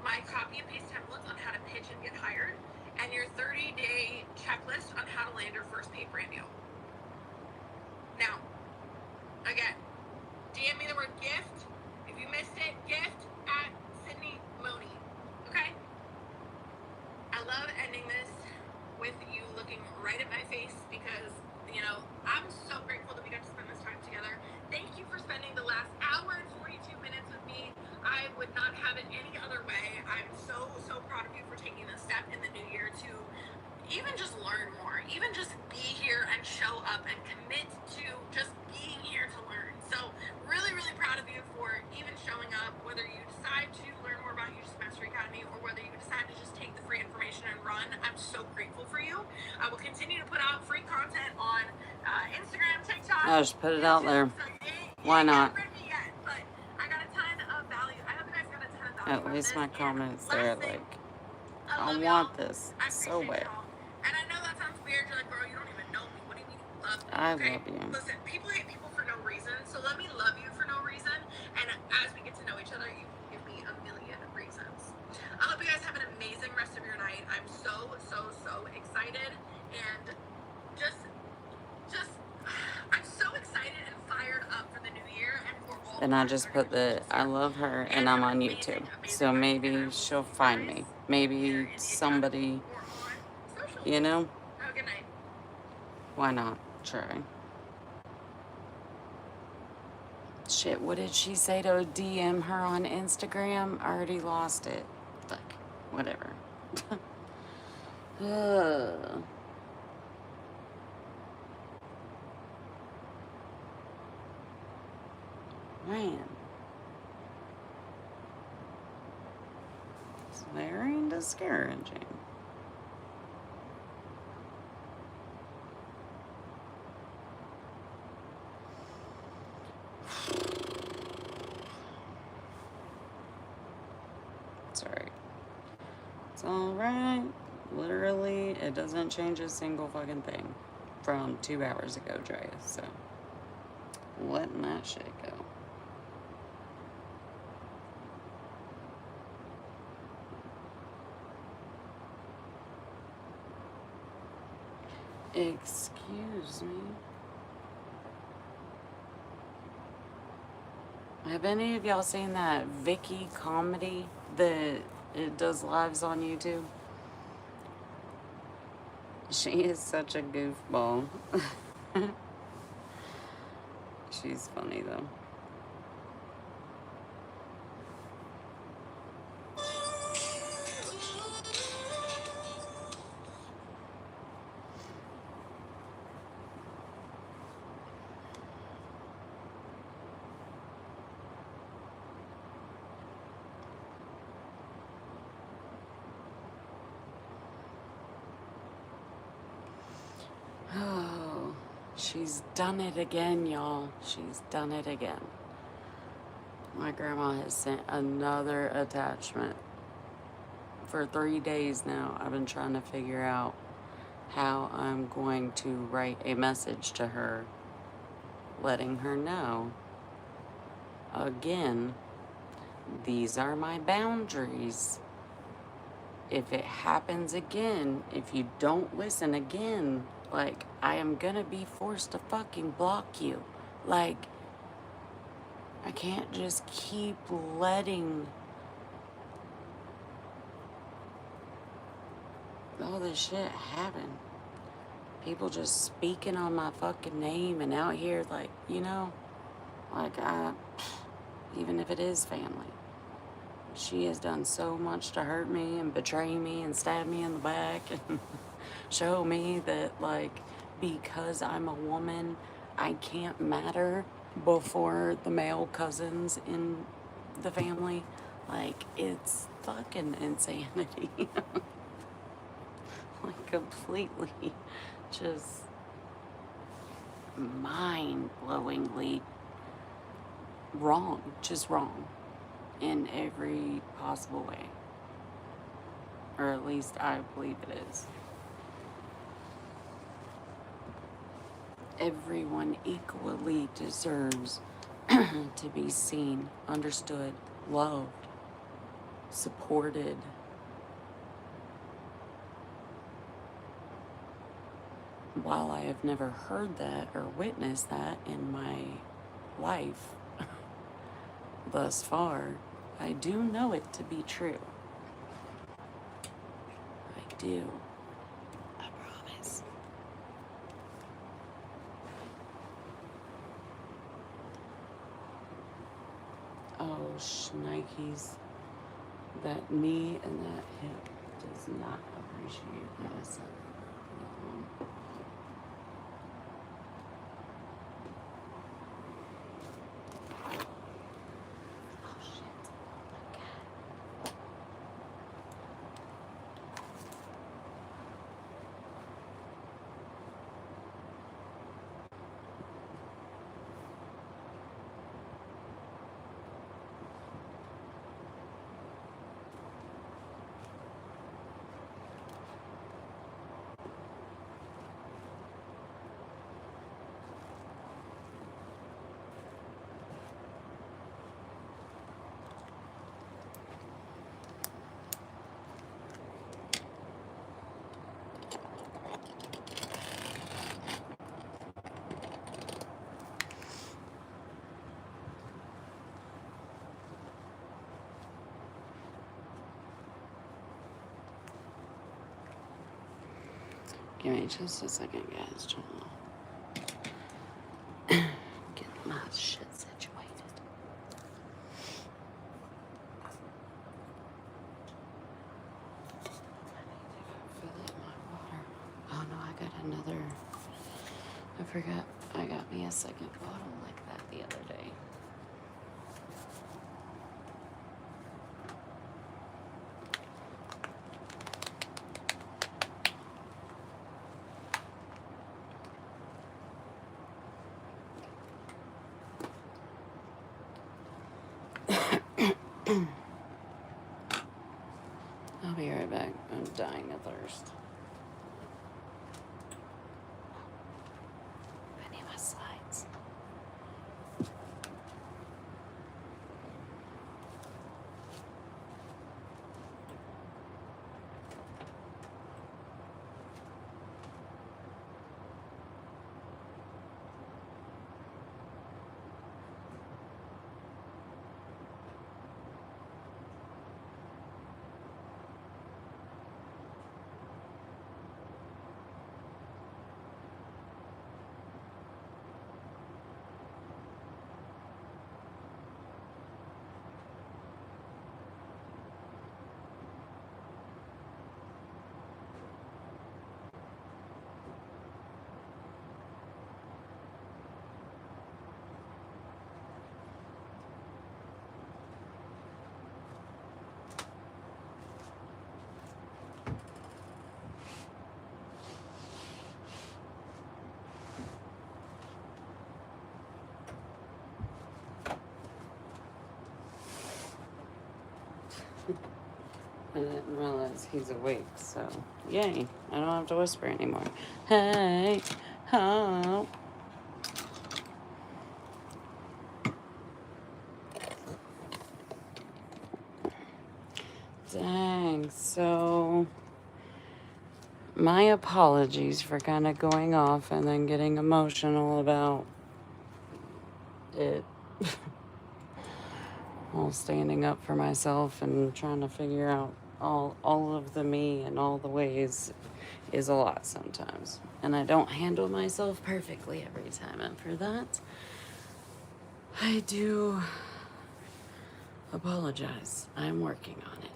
B: my copy and paste templates on how to pitch and get hired, and your 30-day checklist on how to land your first paid brand deal. Now, again, DM me the word gift. If you missed it, gift at Sydney Money. Okay? I love ending this with you looking right at my face because, I'm so grateful that we got to spend this time together. Thank you for spending the last hour and 42 minutes with me. I would not have it any other way. I'm so, so proud of you for taking this step in the new year to even just learn more, even just be here and show up and commit to just being here to learn. So really, really proud of you for even showing up, whether you decide to learn more about UGC Mastery Academy or whether you decide to just take the free information and run. I'm so grateful for you. I will continue to put out free content on Instagram, TikTok.
A: I'll just put it out there. Why not?
B: Yet, but I got a ton of value. I hope you guys got a ton of value.
A: At least my comments there, like, I
B: I
A: want this so bad.
B: And I know that sounds weird. You're like, girl, you don't even know me. What do you mean you love me?
A: I
B: Okay?
A: love you.
B: Listen, people hate people for no reason, so let me love you for no reason. And as we get to know each other, you can give me a million reasons. I hope you guys have an amazing rest of your night. I'm so, so, so excited. And just, I'm so excited and fired up for the new year and for all.
A: And I just put I love her, and I'm on YouTube. So maybe she'll find me. Maybe somebody,
B: Have a good night.
A: Why not try? Shit, what did she say to DM her on Instagram? I already lost it. Fuck, whatever. Man. It's very discouraging. It's alright. Literally, it doesn't change a single fucking thing from 2 hours ago, Dreya. So, letting that shit go. Excuse me. Have any of y'all seen that Vicky comedy that it does lives on YouTube? She is such a goofball. She's funny though. Oh, she's done it again, y'all. She's done it again. My grandma has sent another attachment. For 3 days now, I've been trying to figure out how I'm going to write a message to her, letting her know, again, these are my boundaries. If it happens again, if you don't listen again, like, I am gonna be forced to fucking block you. Like, I can't just keep letting all this shit happen. People just speaking on my fucking name and out here, like, you know, like, even if it is family. She has done so much to hurt me and betray me and stab me in the back and show me that, like, because I'm a woman, I can't matter before the male cousins in the family. Like, it's fucking insanity. Like, completely just mind-blowingly wrong. Just wrong. In every possible way. Or at least I believe it is. Everyone equally deserves to be seen, understood, loved, supported. While I have never heard that or witnessed that in my life thus far, I do know it to be true. I do. I promise. Oh, shnikes. That knee and that hip does not appreciate this. Give me just a second, guys. Trying to get my shit situated. I need to go fill up my water. Oh no, I got another. I forgot I got me a second bottle like that the other day. I'll be right back. I'm dying of thirst. I need my slides. I didn't realize he's awake, so yay. I don't have to whisper anymore. Hey, ho. Dang, so my apologies for kind of going off and then getting emotional about it. While standing up for myself and trying to figure out all of the me and all the ways is a lot sometimes. And I don't handle myself perfectly every time. And for that, I do apologize. I'm working on it.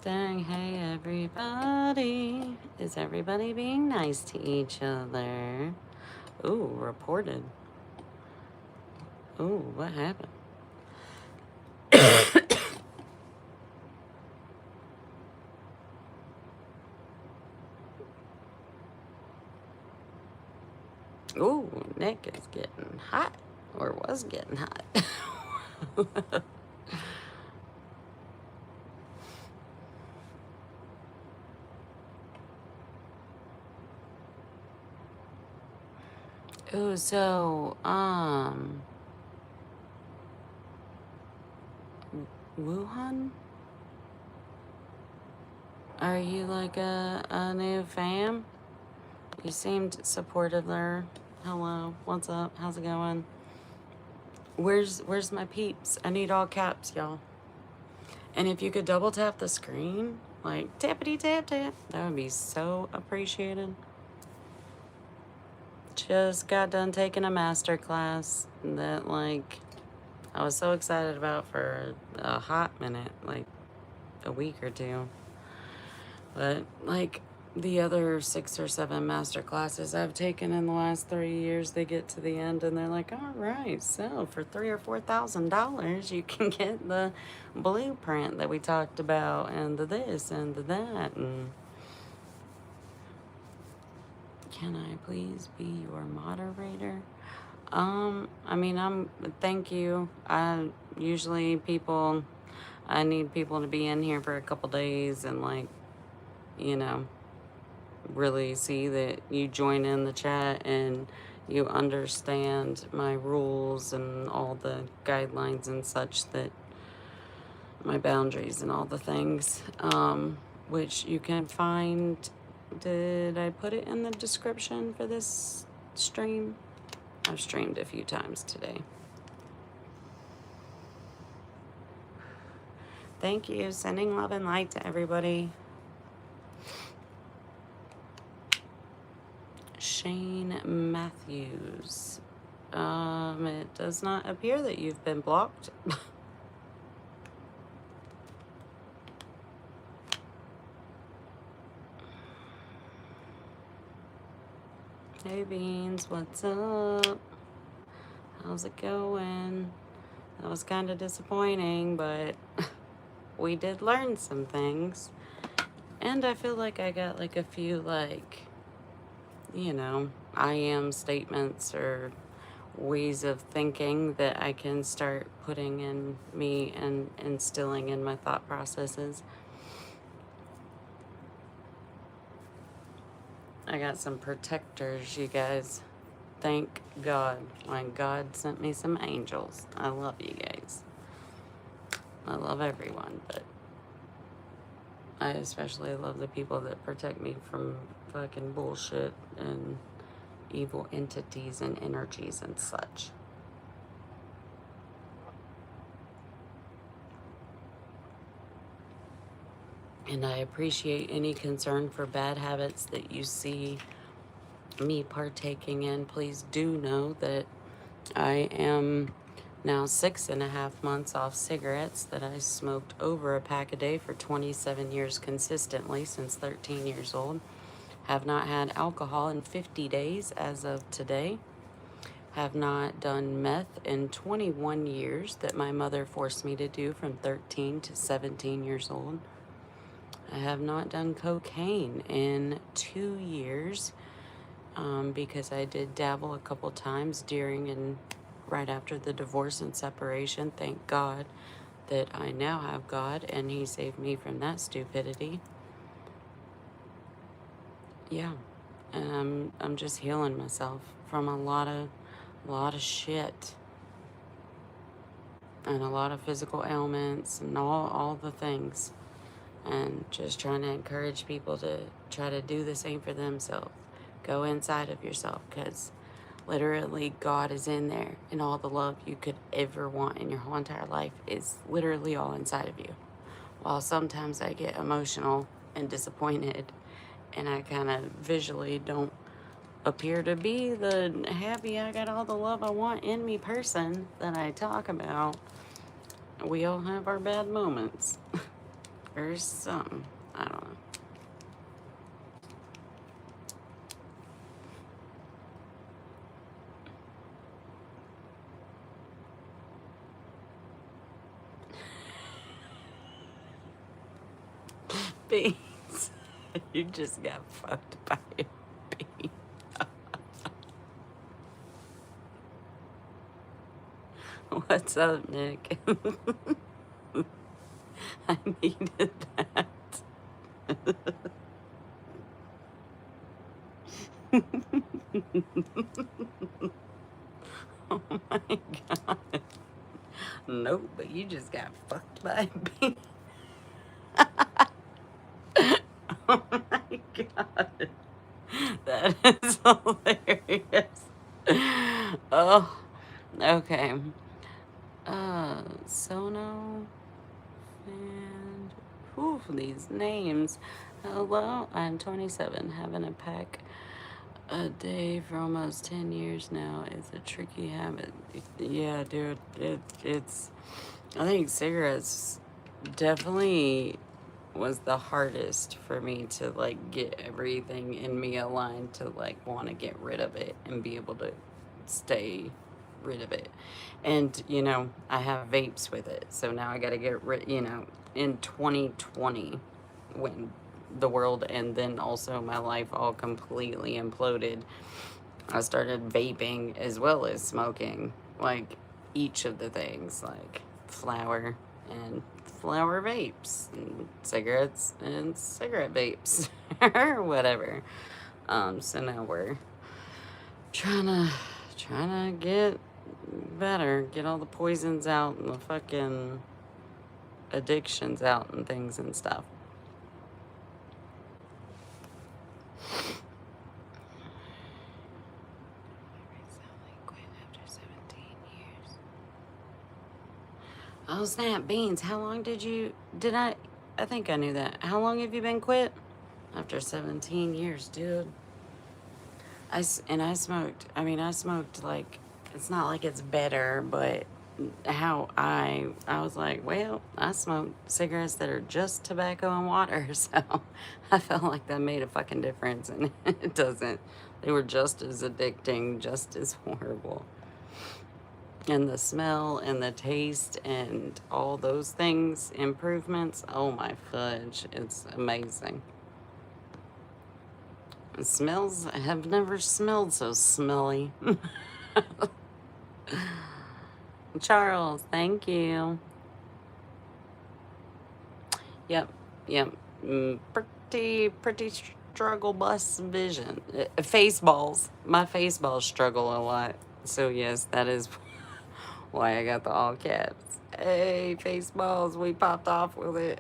A: Dang, hey everybody. Is everybody being nice to each other? Ooh, reported. Ooh, what happened? Ooh, Nick is getting hot. Or was getting hot. Ooh, so, Wuhan? Are you like a new fam? You seemed supportive there. Hello, what's up? How's it going? Where's my peeps? I need all caps, y'all. And if you could double tap the screen, like tappity tap tap, that would be so appreciated. Just got done taking a masterclass that like I was so excited about for a hot minute, like a week or two. But like the other 6 or 7 master classes I've taken in the last 3 years, they get to the end and they're like, all right, so for $3,000 or $4,000 you can get the blueprint that we talked about and the this and the that. And can I please be your moderator? I mean, thank you. I usually I need people to be in here for a couple days and like, you know, really see that you join in the chat and you understand my rules and all the guidelines and such, that my boundaries and all the things, which you can find. Did I put it in the description for this stream? I've streamed a few times today. Thank you. Sending love and light to everybody. Shane Matthews. It does not appear that you've been blocked. Hey Beans, what's up? How's it going? That was kind of disappointing, but we did learn some things. And I feel like I got like a few like you know, I am statements or ways of thinking that I can start putting in me and instilling in my thought processes. I got some protectors, you guys. Thank God. When God sent me some angels. I love you guys. I love everyone, but I especially love the people that protect me from fucking bullshit and evil entities and energies and such. And I appreciate any concern for bad habits that you see me partaking in. Please do know that I am now 6.5 months off cigarettes, that I smoked over a pack a day for 27 years consistently since 13 years old. Have not had alcohol in 50 days as of today. Have not done meth in 21 years that my mother forced me to do from 13 to 17 years old. I have not done cocaine in 2 years because I did dabble a couple times during and right after the divorce and separation. Thank God that I now have God and He saved me from that stupidity. Yeah, and I'm just healing myself from a lot of shit and a lot of physical ailments and all the things. And just trying to encourage people to try to do the same for themselves. Go inside of yourself, because literally God is in there, and all the love you could ever want in your whole entire life is literally all inside of you. While sometimes I get emotional and disappointed, and I kind of visually don't appear to be the happy, I got all the love I want in me person that I talk about, we all have our bad moments. Or something. I don't know. Beans. You just got fucked by a bee. What's up, Nick? I needed that. Oh my God. Nope, but you just got fucked by a bee. Oh my God. That is hilarious. Oh, okay. Sono and whew, these names. Hello, I'm 27, having a pack a day for almost 10 years now. It's a tricky habit. Yeah, dude, it's, I think cigarettes definitely was the hardest for me to like get everything in me aligned to like want to get rid of it and be able to stay rid of it. And you know, I have vapes with it, so now I got to get rid, you know, in 2020 when the world and then also my life all completely imploded, I started vaping as well as smoking, like each of the things, like flower and flower vapes, and cigarettes and cigarette vapes, or whatever. So now we're trying to get better, get all the poisons out and the fucking addictions out and things and stuff. Oh snap, Beans, how long I think I knew that. How long have you been quit? After 17 years, dude. I smoked like, it's not like it's better, but how I was like, well, I smoke cigarettes that are just tobacco and water, so I felt like that made a fucking difference, and it doesn't. They were just as addicting, just as horrible. And the smell and the taste and all those things, improvements, oh my fudge, it's amazing. It smells, I have never smelled so smelly. Charles, thank you. Yep, yep. Pretty struggle bus vision. Face balls. My face balls struggle a lot. So yes, that is why I got the all caps. Hey, face balls, we popped off with it.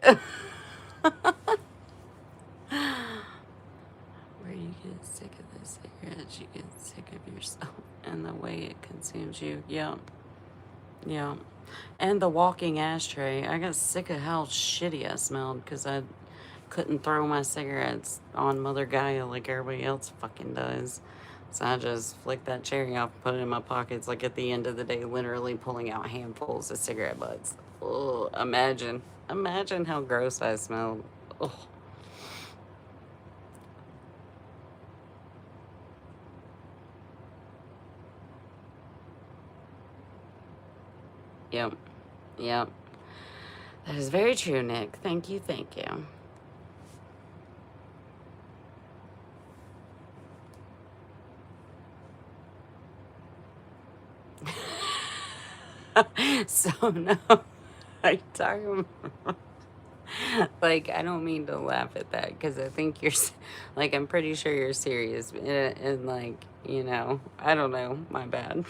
A: Where you get sick of the cigarettes, you get sick of yourself and the way it consumes you. Yep, yep. And the walking ashtray. I got sick of how shitty I smelled because I couldn't throw my cigarettes on Mother Gaia like everybody else fucking does. So I just flicked that cherry off, put it in my pockets, like at the end of the day, literally pulling out handfuls of cigarette butts. Oh, imagine how gross I smelled. Oh, yep, yep. That is very true, Nick. Thank you, thank you. So no, I talk like I don't mean to laugh at that because I think like I'm pretty sure you're serious and like I don't know, my bad.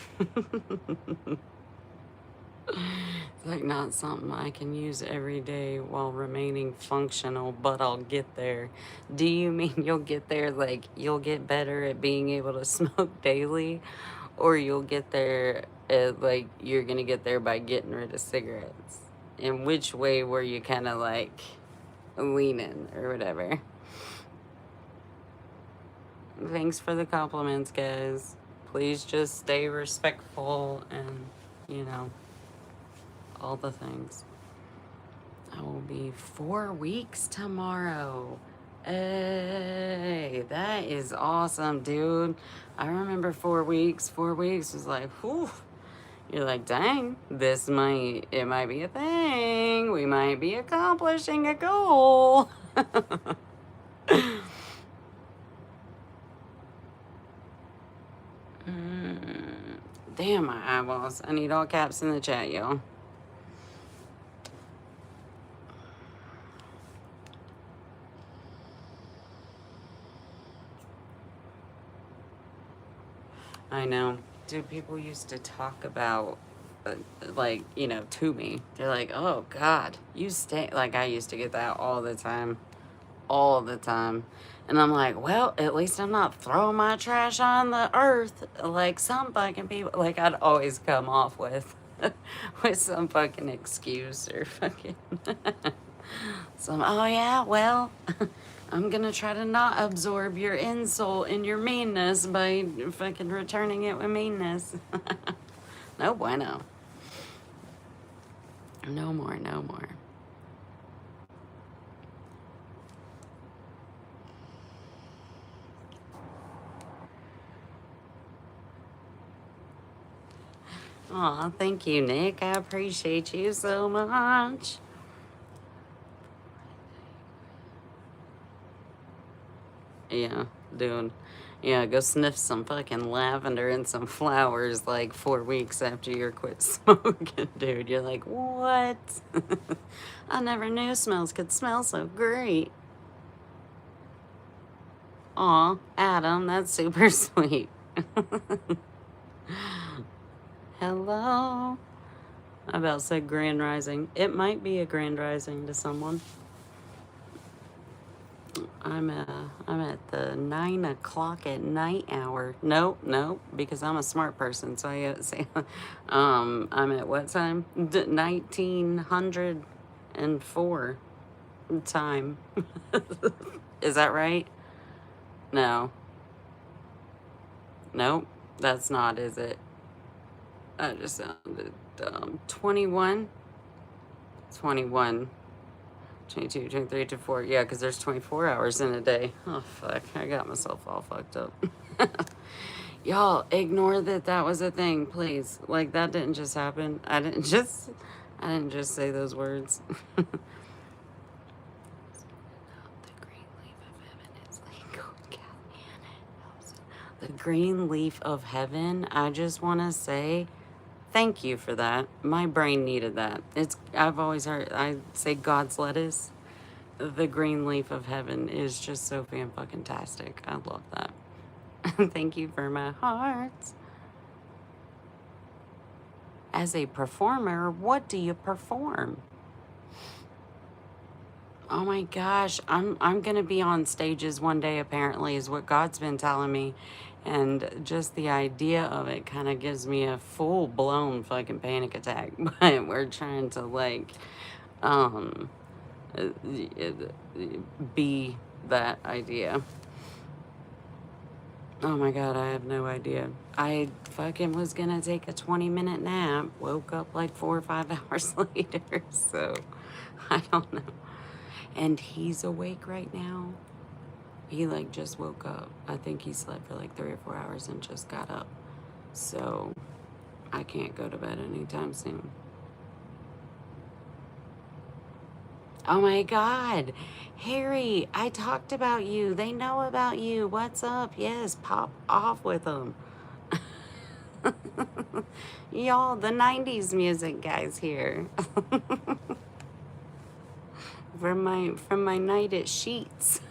A: It's like not something I can use every day while remaining functional, but I'll get there. Do you mean you'll get there like you'll get better at being able to smoke daily, or you'll get there at like you're gonna get there by getting rid of cigarettes? In which way were you kind of like leaning or whatever? Thanks for the compliments, guys. Please just stay respectful and, you know, all the things. I will be 4 weeks tomorrow. Hey, that is awesome, dude. I remember 4 weeks. 4 weeks was like, whew. You're like, dang, it might be a thing. We might be accomplishing a goal. Damn, my eyeballs. I need all caps in the chat, y'all. I know. Dude, people used to talk about, like, to me. They're like, oh, God, you stay. Like, I used to get that all the time. All the time. And I'm like, well, at least I'm not throwing my trash on the earth like some fucking people. Like, I'd always come off with some fucking excuse or fucking some, oh yeah, well, I'm gonna try to not absorb your insult and your meanness by fucking returning it with meanness. No bueno. No more, no more. Aw, thank you, Nick. I appreciate you so much. Yeah, dude. Yeah, go sniff some fucking lavender and some flowers like 4 weeks after you quit smoking, dude. You're like, what? I never knew smells could smell so great. Aw, Adam, that's super sweet. Hello. I about said grand rising. It might be a grand rising to someone. I'm at the 9 o'clock at night hour. Nope, because I'm a smart person, so I gotta say, I'm at what time? 1904 time. Is that right? No. Nope, that's not, is it? That just sounded 21. 21. 22, 23, 24. Yeah, because there's 24 hours in a day. Oh, fuck. I got myself all fucked up. Y'all, ignore that was a thing, please. Like, that didn't just happen. I didn't just say those words. The green leaf of heaven is legal, Calian. The green leaf of heaven. I just want to say thank you for that. My brain needed that. I've always heard, I say God's lettuce. The green leaf of heaven is just so fan-fucking-tastic. I love that. Thank you for my hearts. As a performer, what do you perform? Oh my gosh, I'm gonna be on stages one day, apparently, is what God's been telling me. And just the idea of it kind of gives me a full-blown fucking panic attack. But we're trying to like um uh, be that idea. Oh my god, I have no idea. I fucking was gonna take a 20-minute nap, woke up like 4 or 5 hours later, so I don't know. And he's awake right now. He like just woke up. I think he slept for like 3 or 4 hours and just got up. So I can't go to bed anytime soon. Oh my god. Harry, I talked about you. They know about you. What's up? Yes, pop off with them. Y'all, the 90s music guys here. from my night at Sheets.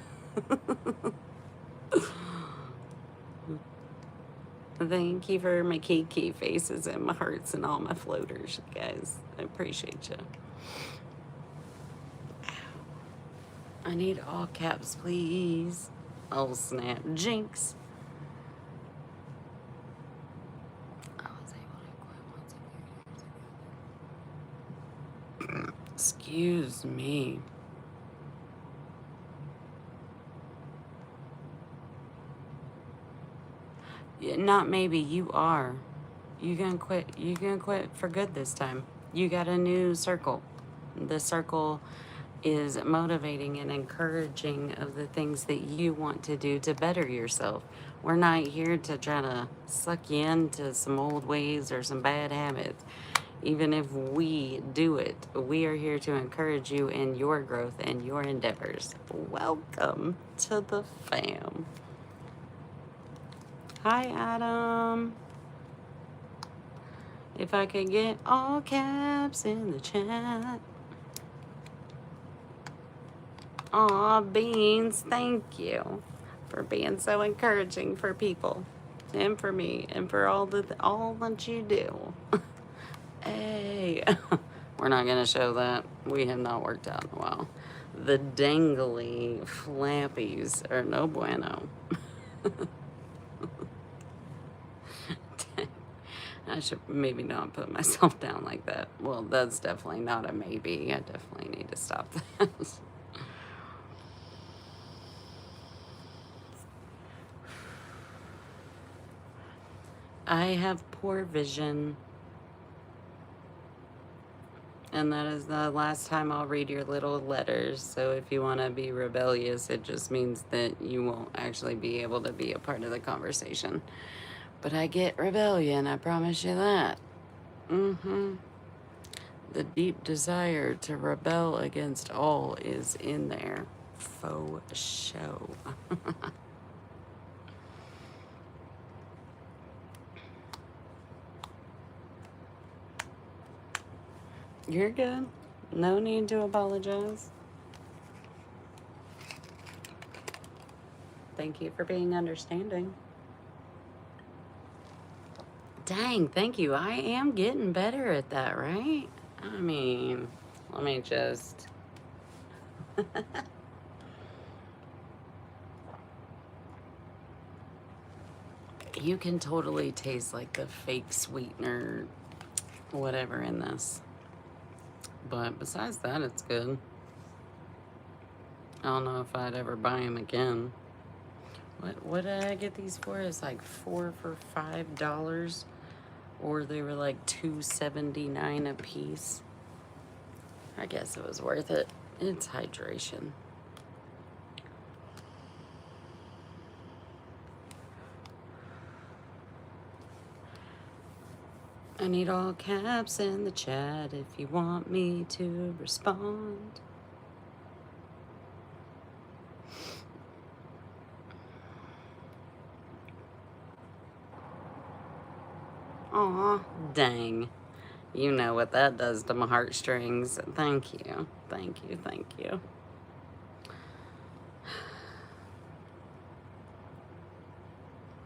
A: Thank you for my kiki faces and my hearts and all my floaters, guys. I appreciate you. I need all caps, please. Oh, snap. Jinx. I was able to quit once a year. Excuse me. Not maybe, you are. You gonna quit. You gonna quit for good this time. You got a new circle. The circle is motivating and encouraging of the things that you want to do to better yourself. We're not here to try to suck you into some old ways or some bad habits. Even if we do it, we are here to encourage you in your growth and your endeavors. Welcome to the fam. Hi, Adam. If I could get all caps in the chat. Aw, Beans, thank you for being so encouraging for people and for me and for all that you do. Hey, we're not gonna show that. We have not worked out in a while. The dangly flappies are no bueno. I should maybe not put myself down like that. Well, that's definitely not a maybe. I definitely need to stop that. I have poor vision. And that is the last time I'll read your little letters. So if you want to be rebellious, it just means that you won't actually be able to be a part of the conversation. But I get rebellion, I promise you that. The deep desire to rebel against all is in there. Faux show. You're good. No need to apologize. Thank you for being understanding. Dang, thank you. I am getting better at that, right? I mean, let me just... You can totally taste like the fake sweetener, whatever in this. But besides that, it's good. I don't know if I'd ever buy them again. What did I get these for? It's like 4 for $5, or they were like $2.79 a piece. I guess it was worth it. It's hydration. I need all caps in the chat if you want me to respond. Aw, dang. You know what that does to my heartstrings. Thank you. Thank you. Thank you.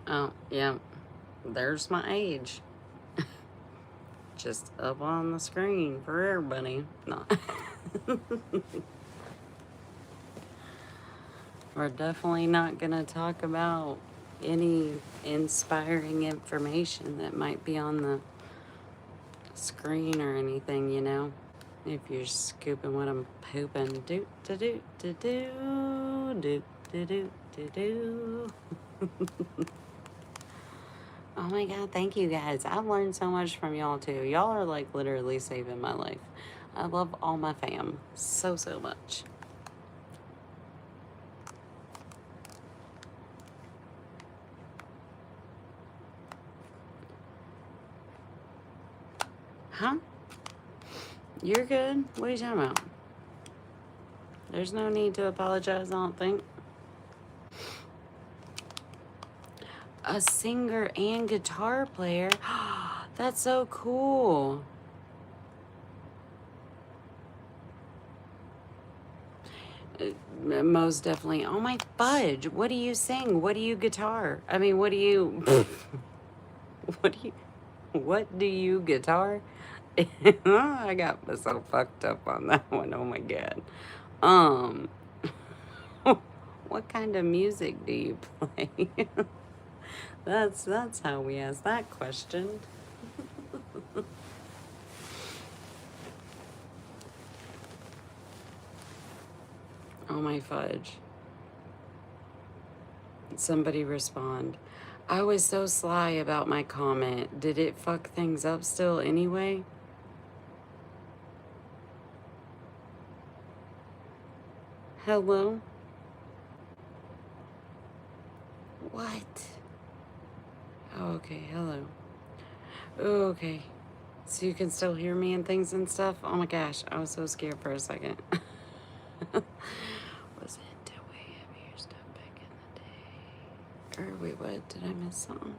A: Oh, yeah. There's my age. Just up on the screen for everybody. No. We're definitely not going to talk about any inspiring information that might be on the screen or anything, you know. If you're scooping what I'm pooping. Do, do, do, do, do, do, do, do, do, do. Oh my God, thank you guys. I've learned so much from y'all too. Y'all are like literally saving my life. I love all my fam so, so much. Huh? You're good? What are you talking about? There's no need to apologize, I don't think. A singer and guitar player? That's so cool. Most definitely. Oh my fudge. What do you sing? What do you guitar? I mean, what do you... What do you guitar? I got myself fucked up on that one. Oh my God. What kind of music do you play? That's how we ask that question. Oh my fudge. Somebody respond. I was so sly about my comment. Did it fuck things up still anyway? Hello? What? Oh, okay. Hello. Oh, okay. So you can still hear me and things and stuff? Oh my gosh. I was so scared for a second. Was it way heavier stuff back in the day? Or wait, what? Did I miss something?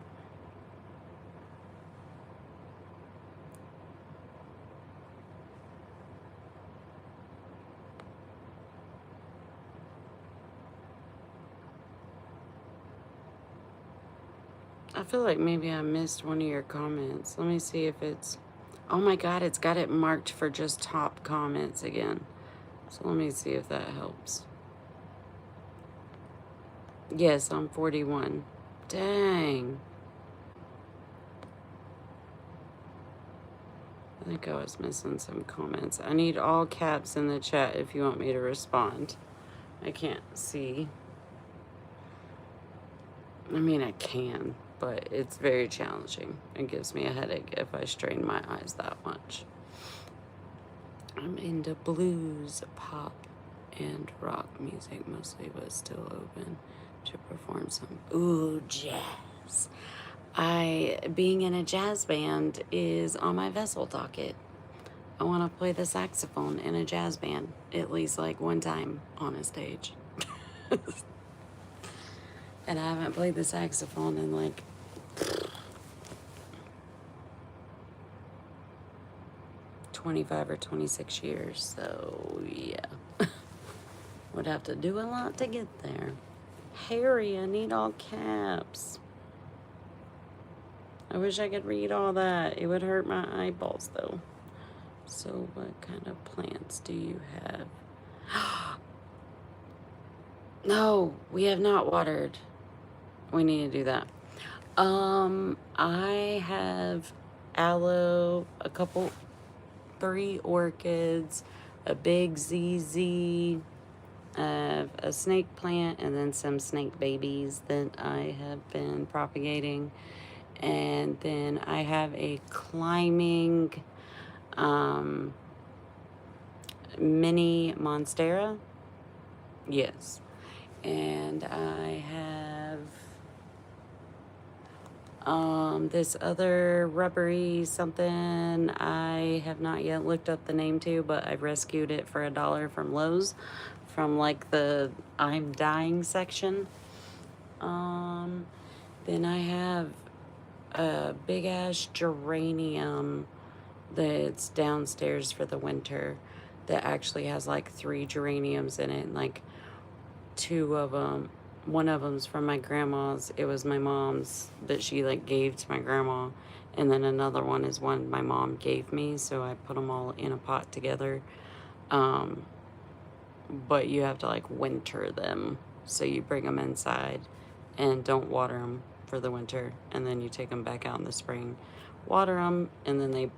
A: I feel like maybe I missed one of your comments. Let me see if it's... Oh my God, it's got it marked for just top comments again. So let me see if that helps. Yes, I'm 41. Dang. I think I was missing some comments. I need all caps in the chat if you want me to respond. I can't see. I mean, I can, but it's very challenging. It gives me a headache if I strain my eyes that much. I'm into blues, pop, and rock music mostly, but still open to perform some. Ooh, jazz. Being in a jazz band is on my vessel docket. I want to play the saxophone in a jazz band at least like one time on a stage. And I haven't played the saxophone in like 25 or 26 years, so yeah. Would have to do a lot to get there. Harry, I need all caps. I wish I could read all that. It would hurt my eyeballs though. So what kind of plants do you have? No, we have not watered. We need to do that. I have aloe, a couple, 3 orchids, a big ZZ, a snake plant, and then some snake babies that I have been propagating. And then I have a climbing mini monstera. Yes. And I have this other rubbery something I have not yet looked up the name to, but I rescued it for $1 from Lowe's, from like the I'm dying section. Then I have a big ass geranium that's downstairs for the winter that actually has like 3 geraniums in it, and like 2 of them, one of them's from my grandma's, it was my mom's that she like gave to my grandma, and then another one is one my mom gave me, so I put them all in a pot together. But you have to like winter them, so you bring them inside and don't water them for the winter, and then you take them back out in the spring, water them, and then they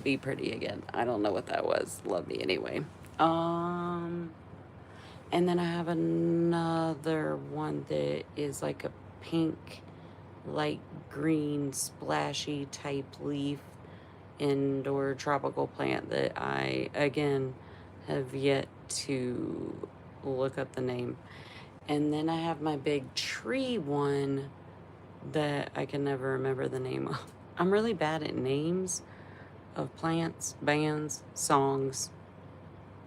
A: be pretty again. I don't know what that was. Love me anyway. And then I have another one that is like a pink, light green, splashy type leaf indoor tropical plant that I, again, have yet to look up the name. And then I have my big tree one that I can never remember the name of. I'm really bad at names of plants, bands, songs,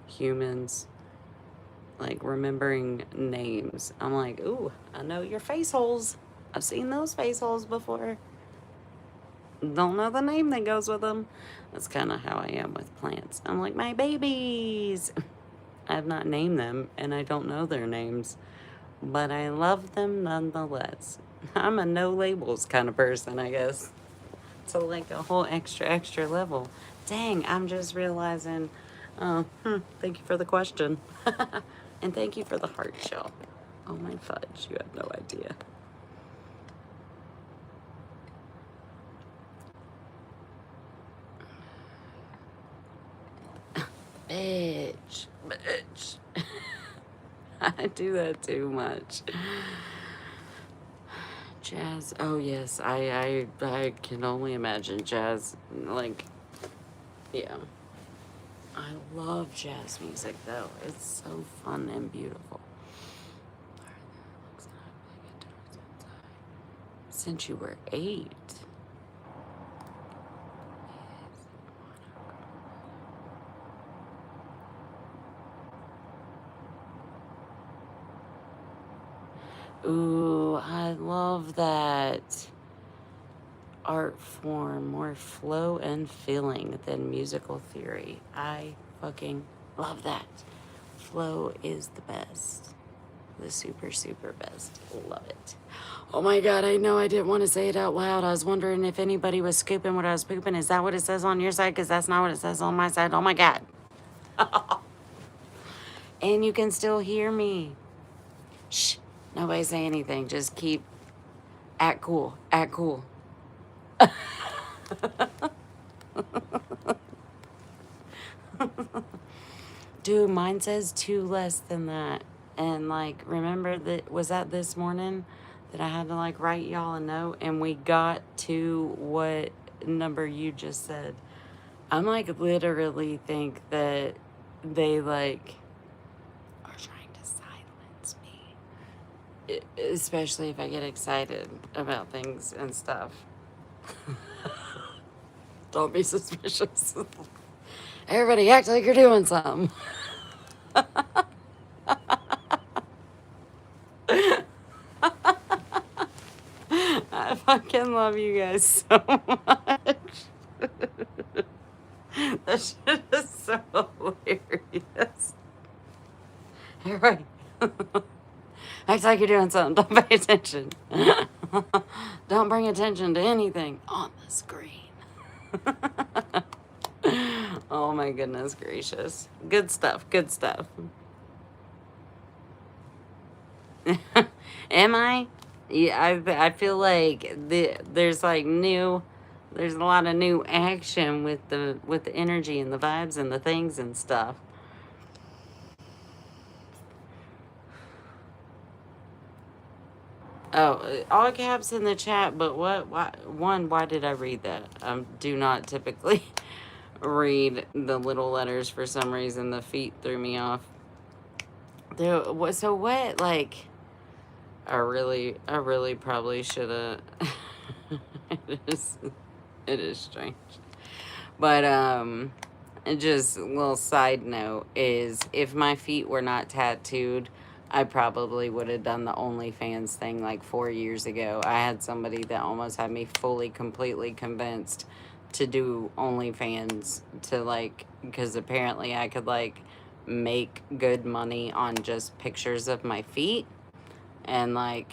A: humans, like remembering names. I'm like, ooh, I know your face holes. I've seen those face holes before. Don't know the name that goes with them. That's kind of how I am with plants. I'm like, my babies. I have not named them, and I don't know their names, but I love them nonetheless. I'm a no labels kind of person, I guess. So like a whole extra level. Dang, I'm just realizing. Thank you for the question. And thank you for the heart shell. Oh my fudge, you have no idea. Bitch. I do that too much. Jazz. Oh yes, I can only imagine jazz. Like, yeah. I love jazz music though. It's so fun and beautiful. Since you were 8. Ooh, I love that art form, more flow and feeling than musical theory. I fucking love that. Flow is the best. The super best. Love it. Oh my God, I know I didn't want to say it out loud. I was wondering if anybody was scooping what I was pooping. Is that what it says on your side? Because that's not what it says on my side. Oh my God. And you can still hear me. Shh. Nobody say anything. Just keep act cool. Act cool. Dude, mine says 2 less than that. And like, remember that, was that this morning that I had to like write y'all a note and we got to what number you just said? I'm like literally think that they like are trying to silence me. Especially if I get excited about things and stuff. Don't be suspicious. Everybody act like you're doing something. I fucking love you guys so much. That shit is so hilarious. Everybody act like you're doing something. Don't pay attention. Don't bring attention to anything on the screen. Oh my goodness gracious. Good stuff. Good stuff. Am I? Yeah, I feel like there's like there's a lot of new action with the energy and the vibes and the things and stuff. Oh, all caps in the chat, but what? Why did I read that? Do not typically read the little letters for some reason. The feet threw me off. So what? Like, I really probably should have. It is strange, but just a little side note is if my feet were not tattooed, I probably would have done the OnlyFans thing like 4 years ago. I had somebody that almost had me fully, completely convinced to do OnlyFans to like, because apparently I could like make good money on just pictures of my feet. And like,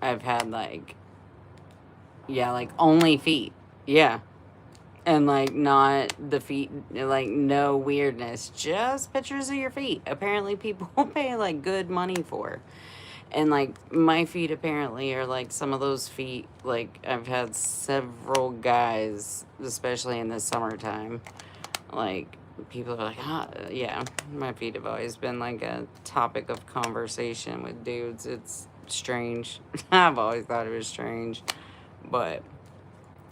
A: I've had like, yeah, like only feet. Yeah. And like, not the feet, like, no weirdness, just pictures of your feet. Apparently, people pay like good money for. And like, my feet apparently are like some of those feet. Like, I've had several guys, especially in the summertime, like, people are like, ah, yeah, my feet have always been like a topic of conversation with dudes. It's strange. I've always thought it was strange. But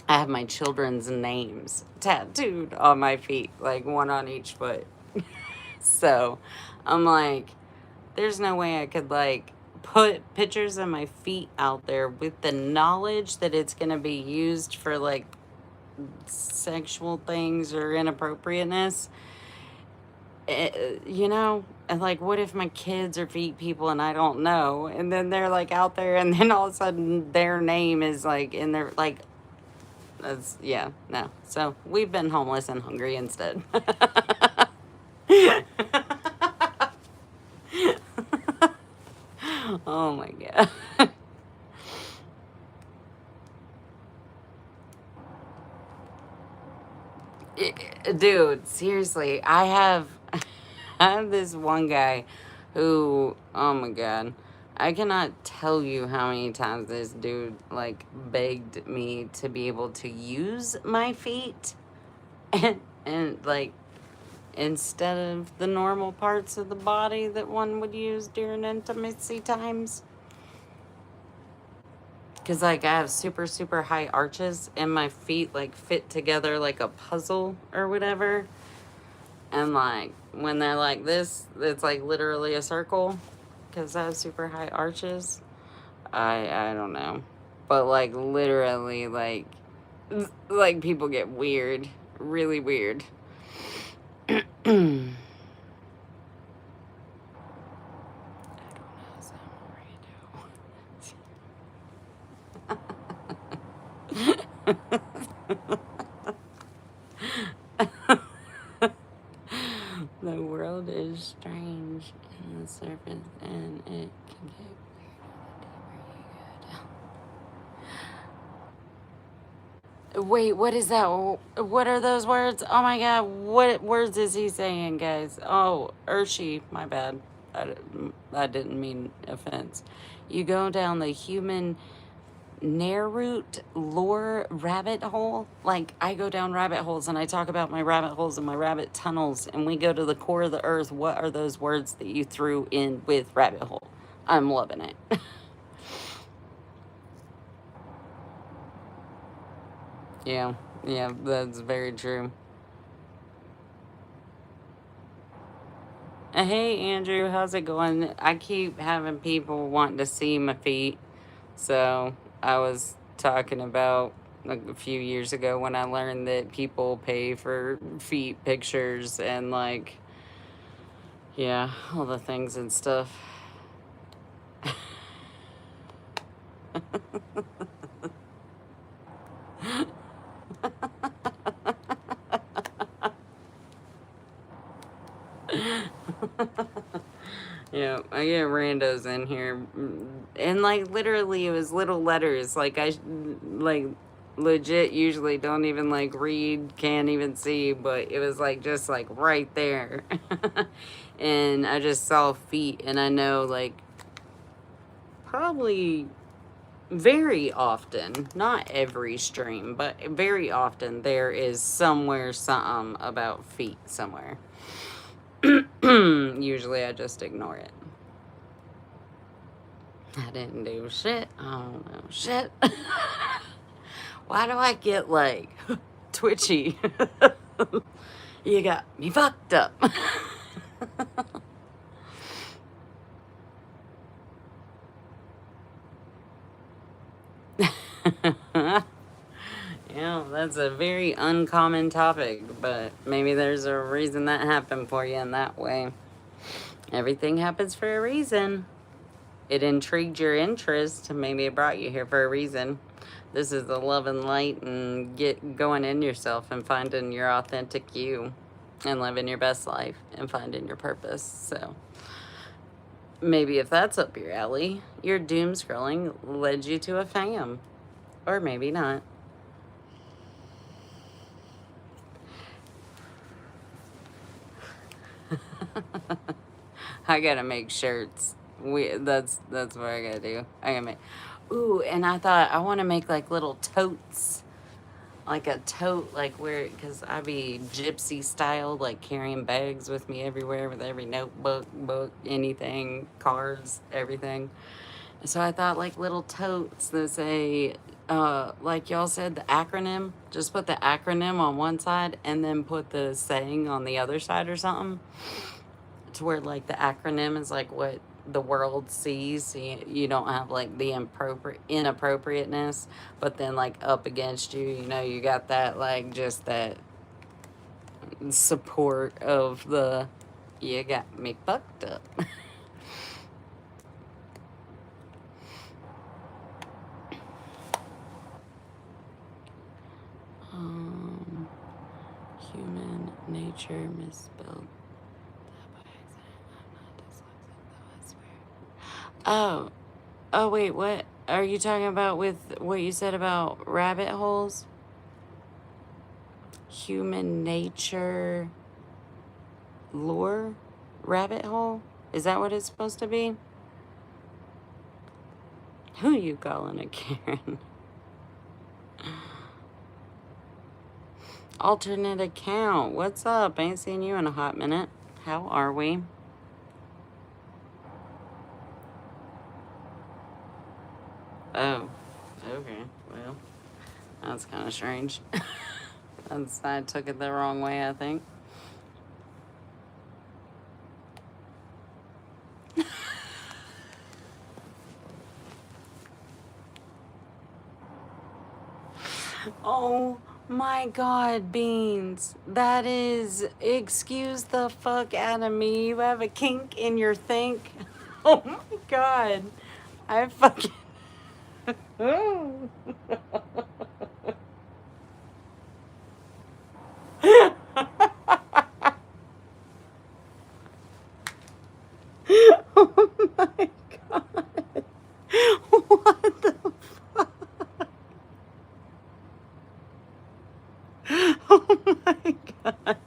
A: I have my children's names tattooed on my feet, like one on each foot. So I'm like, there's no way I could like put pictures of my feet out there with the knowledge that it's going to be used for like sexual things or inappropriateness. You know, and like, what if my kids are feet people and I don't know? And then they're like out there, and then all of a sudden their name is like in their, like, that's, yeah, no. So we've been homeless and hungry instead. Oh my God. Dude, seriously, I have this one guy who, oh my God, I cannot tell you how many times this dude like begged me to be able to use my feet and like, instead of the normal parts of the body that one would use during intimacy times. Because, like, I have super, super high arches and my feet, like, fit together like a puzzle or whatever. And, like, when they're like this, it's, like, literally a circle because I have super high arches. I don't know. But, like, literally, like, people get weird. Really weird. The world is strange in the surface, and it can get weird the deeper you go down. Wait, what is that? What are those words? Oh my God, what words is he saying, guys? Oh, Urshi, my bad. I didn't mean offense. You go down the human Naruto lore rabbit hole. Like, I go down rabbit holes and I talk about my rabbit holes and my rabbit tunnels, and we go to the core of the earth. What are those words that you threw in with rabbit hole? I'm loving it. Yeah, yeah, that's very true. Hey, Andrew, how's it going? I keep having people wanting to see my feet. So I was talking about like a few years ago when I learned that people pay for feet pictures and like, yeah, all the things and stuff. Yeah, I get randos in here, and like literally, it was little letters. Like like legit usually don't even like read, can't even see, but it was like just like right there, and I just saw feet, and I know like probably very often, not every stream, but very often there is somewhere something about feet somewhere. Usually I just ignore it. I didn't do shit. I don't know shit. Why do I get like twitchy? You got me fucked up. Yeah, that's a very uncommon topic, but maybe there's a reason that happened for you in that way. Everything happens for a reason. It intrigued your interest. Maybe it brought you here for a reason. This is the love and light and get going in yourself and finding your authentic you and living your best life and finding your purpose. So maybe if that's up your alley, your doom scrolling led you to a fam. Or maybe not. I gotta make shirts. That's what I gotta do. I gotta make. Ooh, and I thought I want to make like little totes, like a tote, like where, because I be gypsy style, like carrying bags with me everywhere with every notebook, book, anything, cards, everything. So I thought like little totes that say, like y'all said, the acronym. Just put the acronym on one side and then put the saying on the other side or something. To where like the acronym is like what the world sees, so you don't have like the inappropriateness, but then like up against you, you got that like just that support of the you got me fucked up. Human nature misspelled. Oh, wait, what are you talking about with what you said about rabbit holes? Human nature lore? Rabbit hole? Is that what it's supposed to be? Who you calling a Karen? Alternate account. What's up? Ain't seen you in a hot minute. How are we? Oh, okay. Well, that's kind of strange. I took it the wrong way, I think. Oh my God, Beans. That is, excuse the fuck out of me. You have a kink in your think. Oh my God. I fucking. Oh. Oh my God. What the fuck? Oh my God.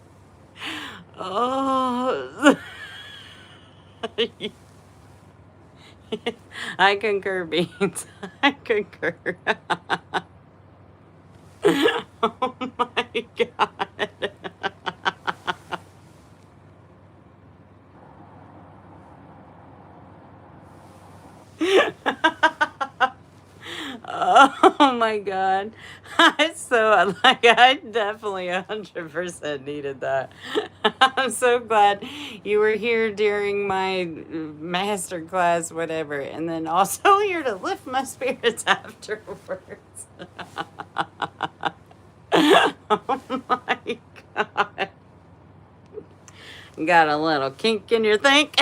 A: Oh. I concur, Beans. I concur. Oh my God. Oh my God. I definitely 100% needed that. I'm so glad you were here during my masterclass, whatever, and then also here to lift my spirits afterwards. Oh my God. Got a little kink in your think?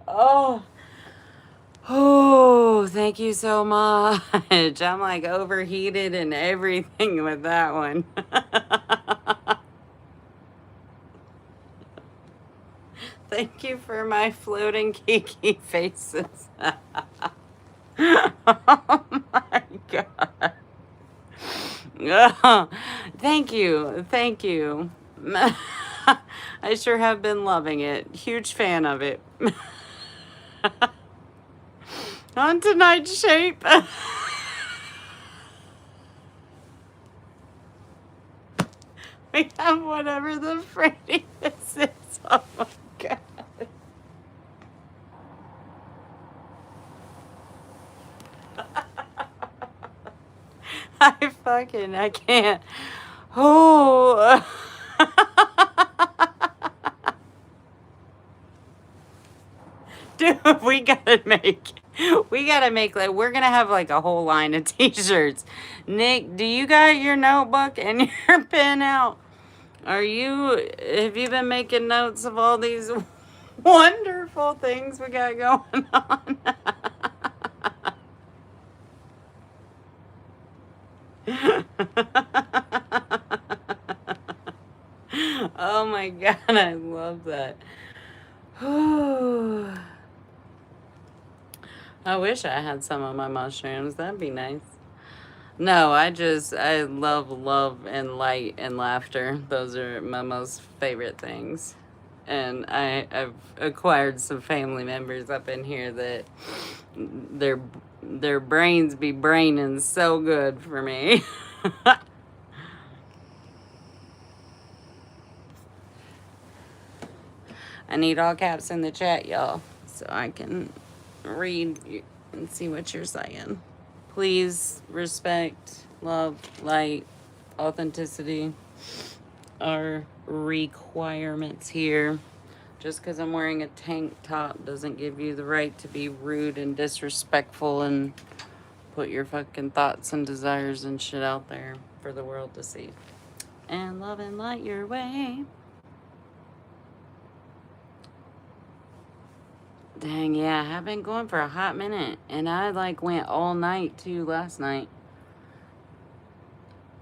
A: Oh. Oh, thank you so much. I'm like overheated and everything with that one. Thank you for my floating kiki faces. Oh my God. Oh, thank you. Thank you. I sure have been loving it. Huge fan of it. On tonight's shape. We have whatever the prettiness is. Oh my God. I can't. Oh. Dude, we gotta make We gotta make like we're gonna have like a whole line of t-shirts. Nick, do you got your notebook and your pen out? Have you been making notes of all these wonderful things we got going on? Oh my God, I love that. I wish I had some of my mushrooms. That'd be nice. No, I love love and light and laughter. Those are my most favorite things. And I've acquired some family members up in here that their their brains be braining so good for me. I need all caps in the chat, y'all, so I can read and see what you're saying. Please respect, love, light, authenticity are requirements here. Just because I'm wearing a tank top doesn't give you the right to be rude and disrespectful and put your fucking thoughts and desires and shit out there for the world to see. And love and light your way. Dang, yeah, I've been going for a hot minute. And I like went all night too last night.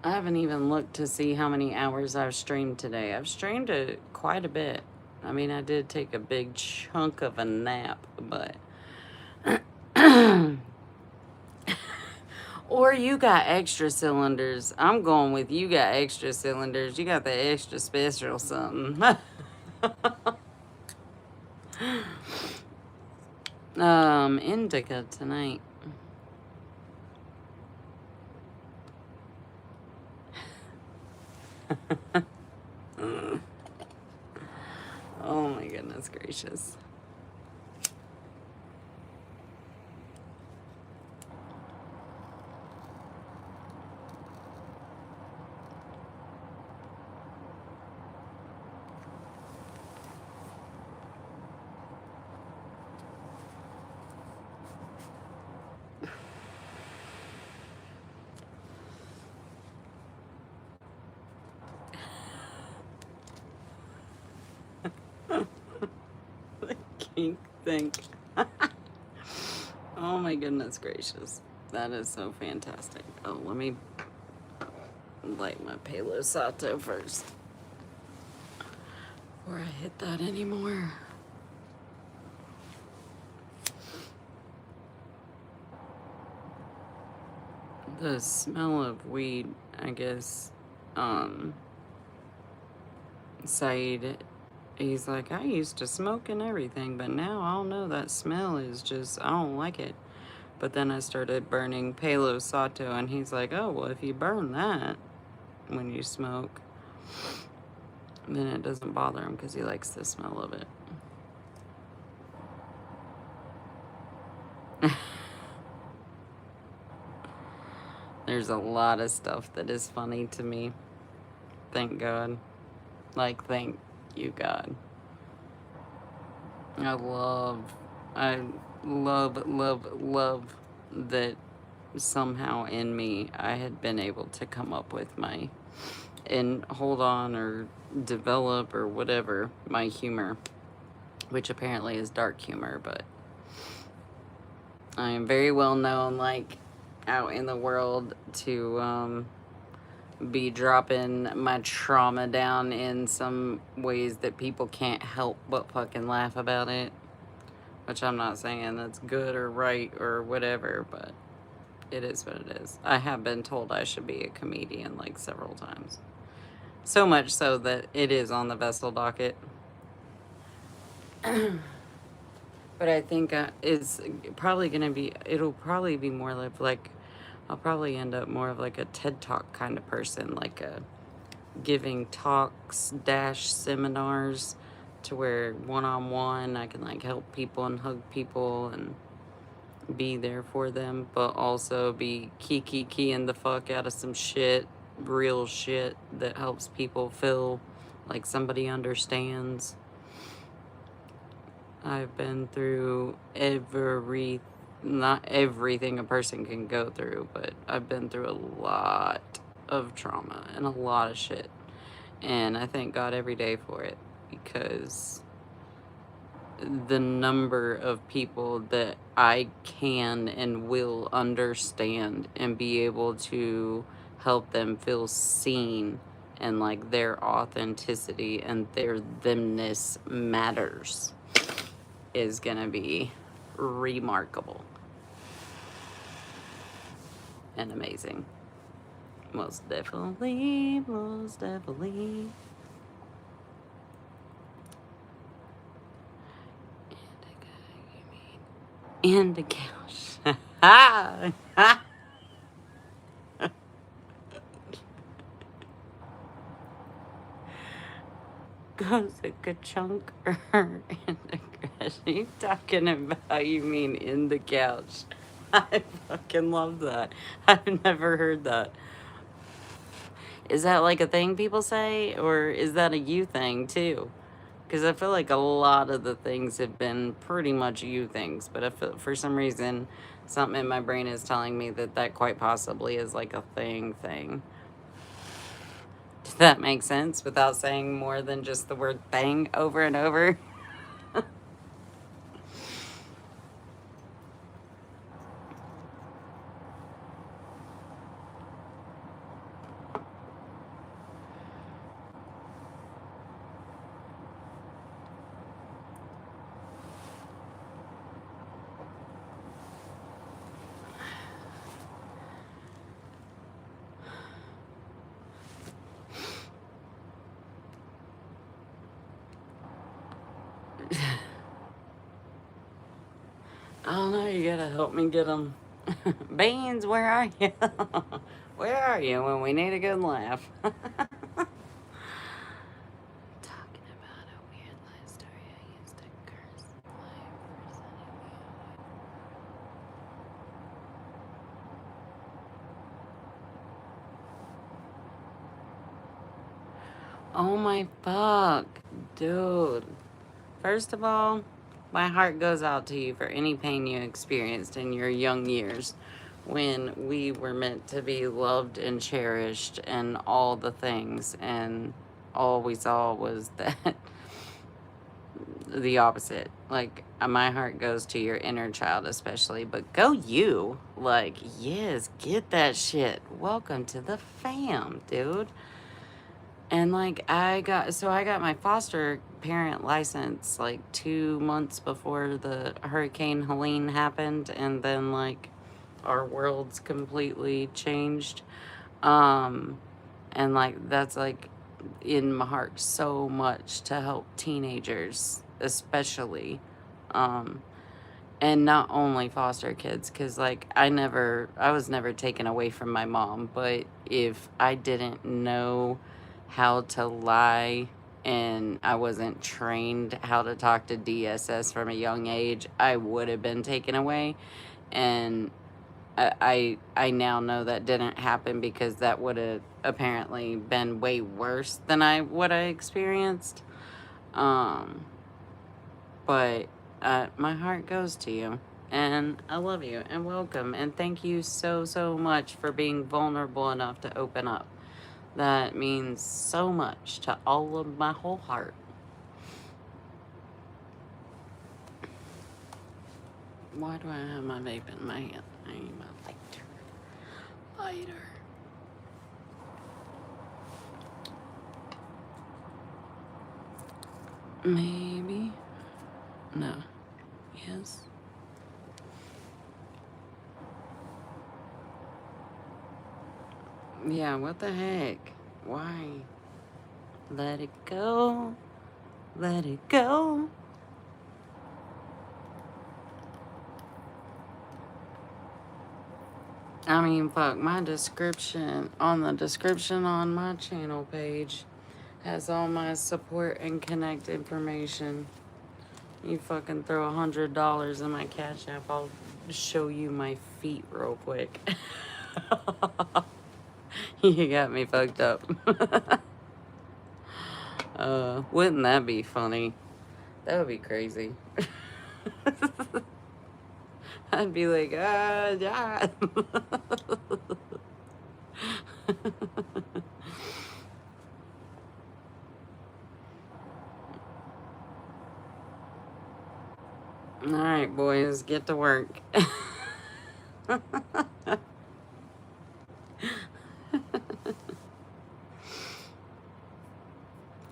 A: I haven't even looked to see how many hours I've streamed today. I've streamed it quite a bit. I mean, I did take a big chunk of a nap, but... Or you got extra cylinders. I'm going with you got extra cylinders. You got the extra special something. Indica tonight. Oh my goodness gracious. Think. Oh my goodness gracious. That is so fantastic. Oh, let me light my Palo Santo first before I hit that anymore. The smell of weed, I guess, Said, he's like, I used to smoke and everything, but now I don't know, that smell is just, I don't like it. But then I started burning Palo Santo, and he's like, oh, well, if you burn that when you smoke, then it doesn't bother him because he likes the smell of it. There's a lot of stuff that is funny to me. Thank God. Like, thank you, God. I love that somehow in me I had been able to come up with and hold on or develop or whatever my humor, which apparently is dark humor, but I am very well known, like, out in the world to be dropping my trauma down in some ways that people can't help but fucking laugh about it. Which I'm not saying that's good or right or whatever, but it is what it is. I have been told I should be a comedian like several times. So much so that it is on the Vessel docket. But I think it's probably going to be, it'll probably be more like, I'll probably end up more of like a TED Talk kind of person, like a giving talks -- seminars to where one-on-one I can like help people and hug people and be there for them, but also be keying the fuck out of some shit, real shit that helps people feel like somebody understands. I've been through everything not everything a person can go through, but I've been through a lot of trauma and a lot of shit. And I thank God every day for it, because the number of people that I can and will understand and be able to help them feel seen, and like their authenticity and their themness matters, is gonna be remarkable and amazing. Most definitely, most definitely. And a couch. Goes a good chunk in the grass. You talking about, you mean in the couch? I fucking love that. I've never heard that. Is that like a thing people say, or is that a you thing too? Because I feel like a lot of the things have been pretty much you things, but I feel, for some reason, something in my brain is telling me that that quite possibly is like a thing. Does that make sense without saying more than just the word thing over and over? I don't know, you gotta help me get them. Beans, where are you? Where are you when we need a good laugh? Talking about a weird life story. I used to curse life for sending me away. Oh my fuck, dude. First of all, my heart goes out to you for any pain you experienced in your young years, when we were meant to be loved and cherished and all the things, and all we saw was that the opposite. Like, my heart goes to your inner child especially, but go you. Like, yes, get that shit. Welcome to the fam, dude. And like, I got my foster parent license like 2 months before the Hurricane Helene happened, and then like our worlds completely changed. Um, and like, that's like in my heart so much, to help teenagers, especially. Um, and not only foster kids, because like, I was never taken away from my mom, but if I didn't know how to lie and I wasn't trained how to talk to DSS from a young age, I would have been taken away. And I now know that didn't happen, because that would have apparently been way worse than what I experienced. Um, but my heart goes to you, and I love you, and welcome, and thank you so much for being vulnerable enough to open up. That means so much to all of my whole heart. Why do I have my vape in my hand? I need my lighter. Maybe. No. Yes. Yeah, what the heck? Why? Let it go. Let it go. I mean, fuck, my description on my channel page has all my support and connect information. You fucking throw $100 in my Cash App, I'll show you my feet real quick. You got me fucked up. Wouldn't that be funny? That would be crazy. I'd be like, yeah. All right, boys, get to work.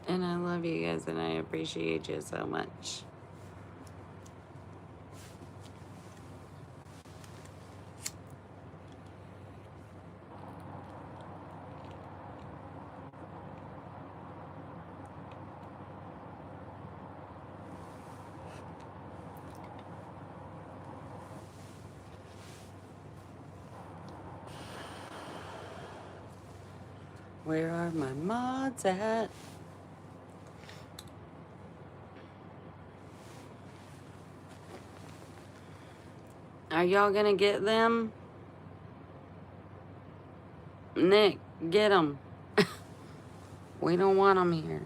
A: And I love you guys and I appreciate you so much. Where are my mods at? Are y'all gonna get them? Nick, get them. We don't want them here.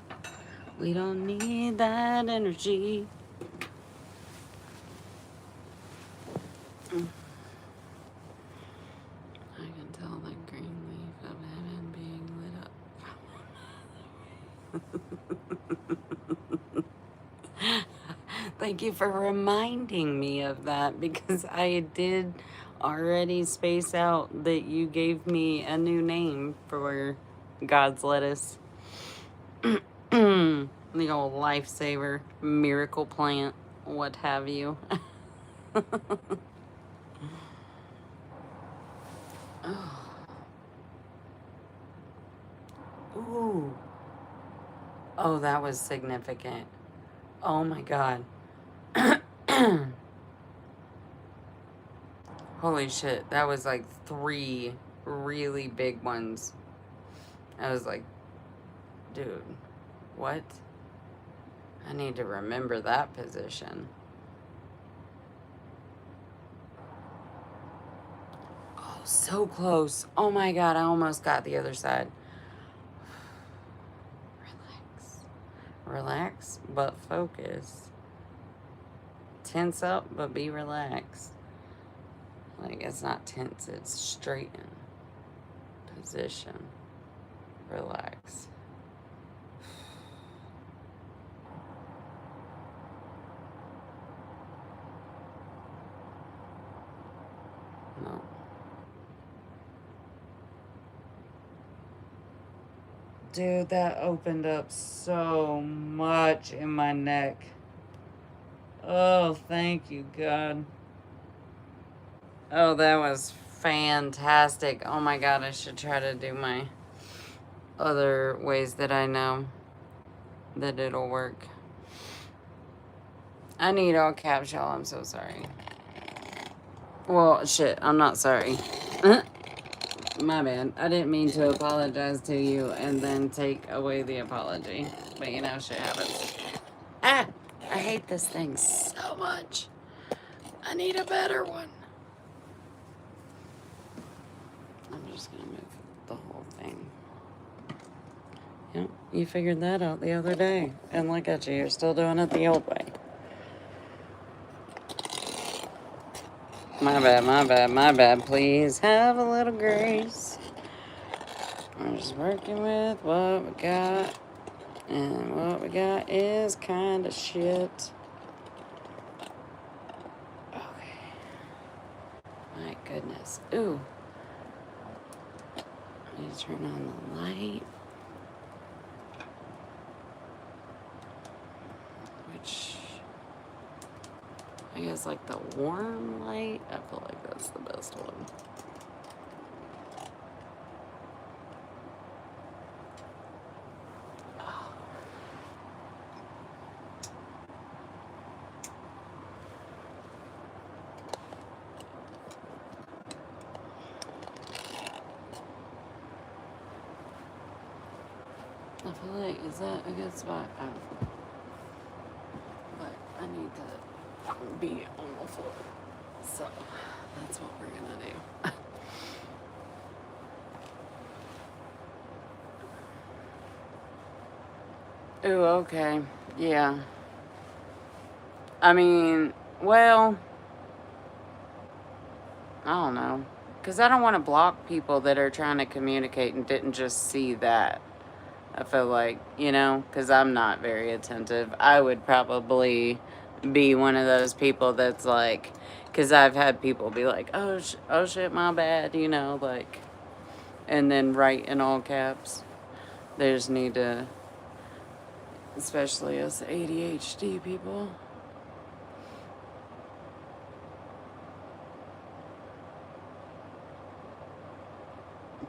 A: We don't need that energy. I can tell the green leaf of heaven being lit up. Thank you for reminding me of that because I did already space out that you gave me a new name for God's lettuce. The old lifesaver, miracle plant, what have you. Oh. Ooh. Oh, that was significant. Oh my God. Holy shit, that was like 3 really big ones. I was like, dude, what? I need to remember that position. Oh, so close. Oh my God, I almost got the other side. Relax. Relax, but focus. Tense up, but be relaxed. Like, it's not tense, it's straighten. Position. Relax. No. Dude, that opened up so much in my neck. Oh, thank you, God. Oh, that was fantastic. Oh my God, I should try to do my other ways that I know that it'll work. I need all caps, y'all. I'm so sorry. Well, shit, I'm not sorry. My bad. I didn't mean to apologize to you and then take away the apology. But you know, shit happens. Ah! I hate this thing so much. I need a better one. I'm just gonna move the whole thing. Yep, you figured that out the other day. And look at you, you're still doing it the old way. My bad, my bad, my bad. Please have a little grace. I'm just working with what we got. And what we got is kind of shit. Okay. My goodness. Ooh. Let me turn on the light. Which, I guess like the warm light. I feel like that's the best one. I feel like, is that a good spot? I don't know. But I need to be on the floor. So, that's what we're gonna do. Ooh, okay. Yeah. I mean, well, I don't know. Because I don't want to block people that are trying to communicate and didn't just see that. I feel like, you know, because I'm not very attentive. I would probably be one of those people that's like, because I've had people be like, oh shit, my bad, you know, like, and then write in all caps. They just need to, especially us ADHD people.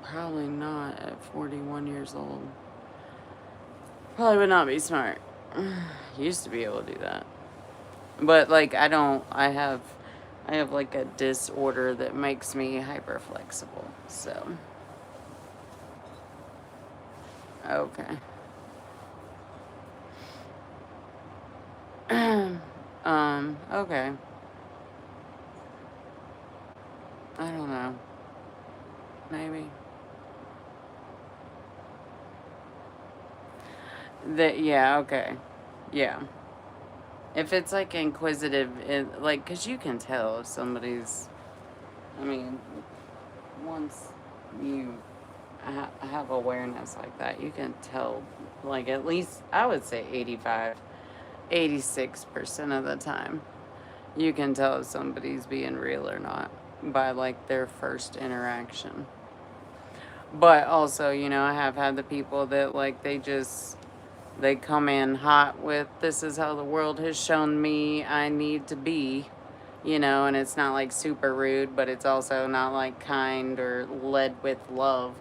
A: Probably not at 41 years old. Probably would not be smart. Used to be able to do that. But like I have like a disorder that makes me hyper flexible. So okay. Okay. I don't know. Maybe. Yeah, okay. Yeah. If it's like inquisitive, like, because you can tell if somebody's, I mean, once you have awareness like that, you can tell, like, at least, I would say 86% of the time, you can tell if somebody's being real or not by, like, their first interaction. But also, you know, I have had the people that, like, they come in hot with, this is how the world has shown me I need to be, you know, and it's not like super rude, but it's also not like kind or led with love.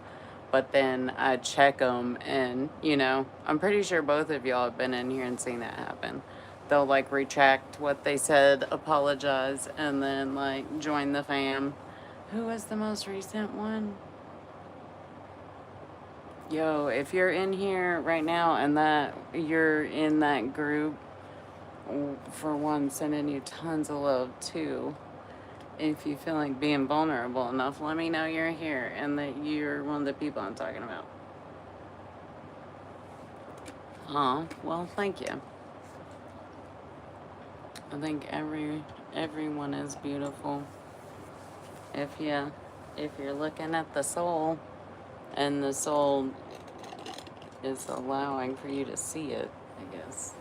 A: But then I check them, and, you know, I'm pretty sure both of y'all have been in here and seen that happen. They'll like retract what they said, apologize, and then like join the fam. Who was the most recent one? Yo, if you're in here right now and that you're in that group, for one, sending you tons of love. Two, if you feel like being vulnerable enough, let me know you're here and that you're one of the people I'm talking about. Well, thank you. I think everyone is beautiful. If you're looking at the soul, and the soul is allowing for you to see it, I guess.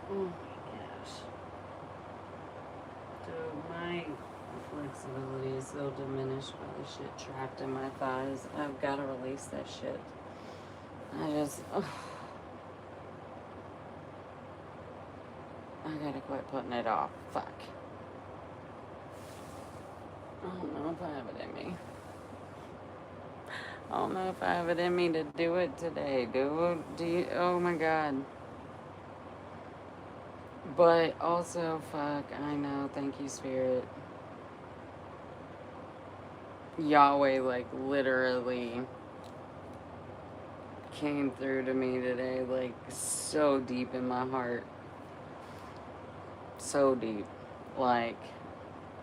A: Oh my gosh. So my flexibility is so diminished by the shit trapped in my thighs. I've got to release that shit. I gotta quit putting it off. Fuck. I don't know if I have it in me. I don't know if I have it in me to do it today. Do you? Oh my god. But also, fuck, I know. Thank you, Spirit. Yahweh, like, literally came through to me today, like, so deep in my heart. So deep. Like,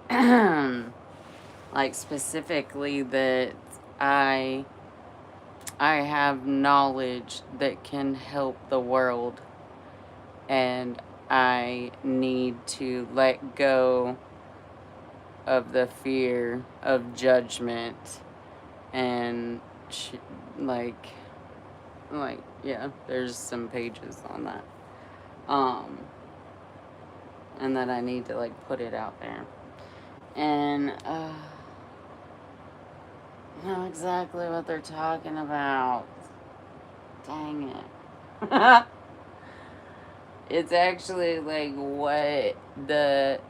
A: like, specifically that I have knowledge that can help the world, and I need to let go of the fear of judgment and like yeah, there's some pages on that, and that I need to like put it out there, and know exactly what they're talking about. Dang it. It's actually like what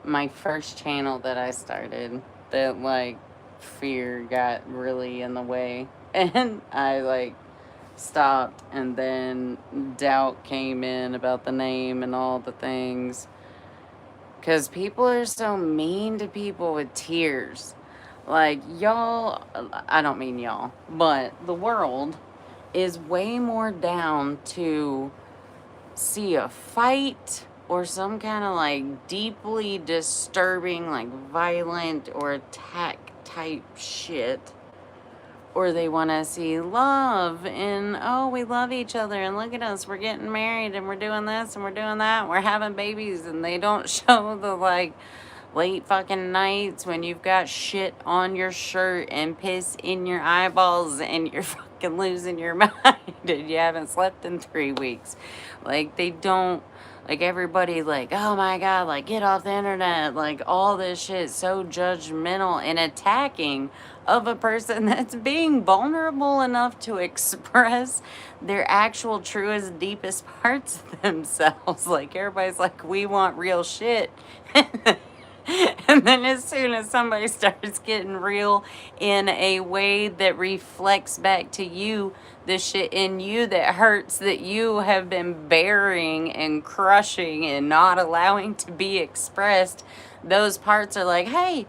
A: my first channel that I started, that like fear got really in the way, and I like stopped, and then doubt came in about the name and all the things, because people are so mean to people with tears. Like, y'all, I don't mean y'all, but the world is way more down to see a fight or some kind of like deeply disturbing, like violent or attack type shit, or they want to see love and, oh, we love each other and look at us, we're getting married and we're doing this and we're doing that and we're having babies, and they don't show the like late fucking nights when you've got shit on your shirt and piss in your eyeballs and you're fucking losing your mind and you haven't slept in 3 weeks. Like, they don't, like, everybody, like, oh my God, like, get off the internet. Like, all this shit so judgmental and attacking of a person that's being vulnerable enough to express their actual truest, deepest parts of themselves. Like, everybody's like, we want real shit. And then as soon as somebody starts getting real in a way that reflects back to you the shit in you that hurts, that you have been burying and crushing and not allowing to be expressed, those parts are like, hey,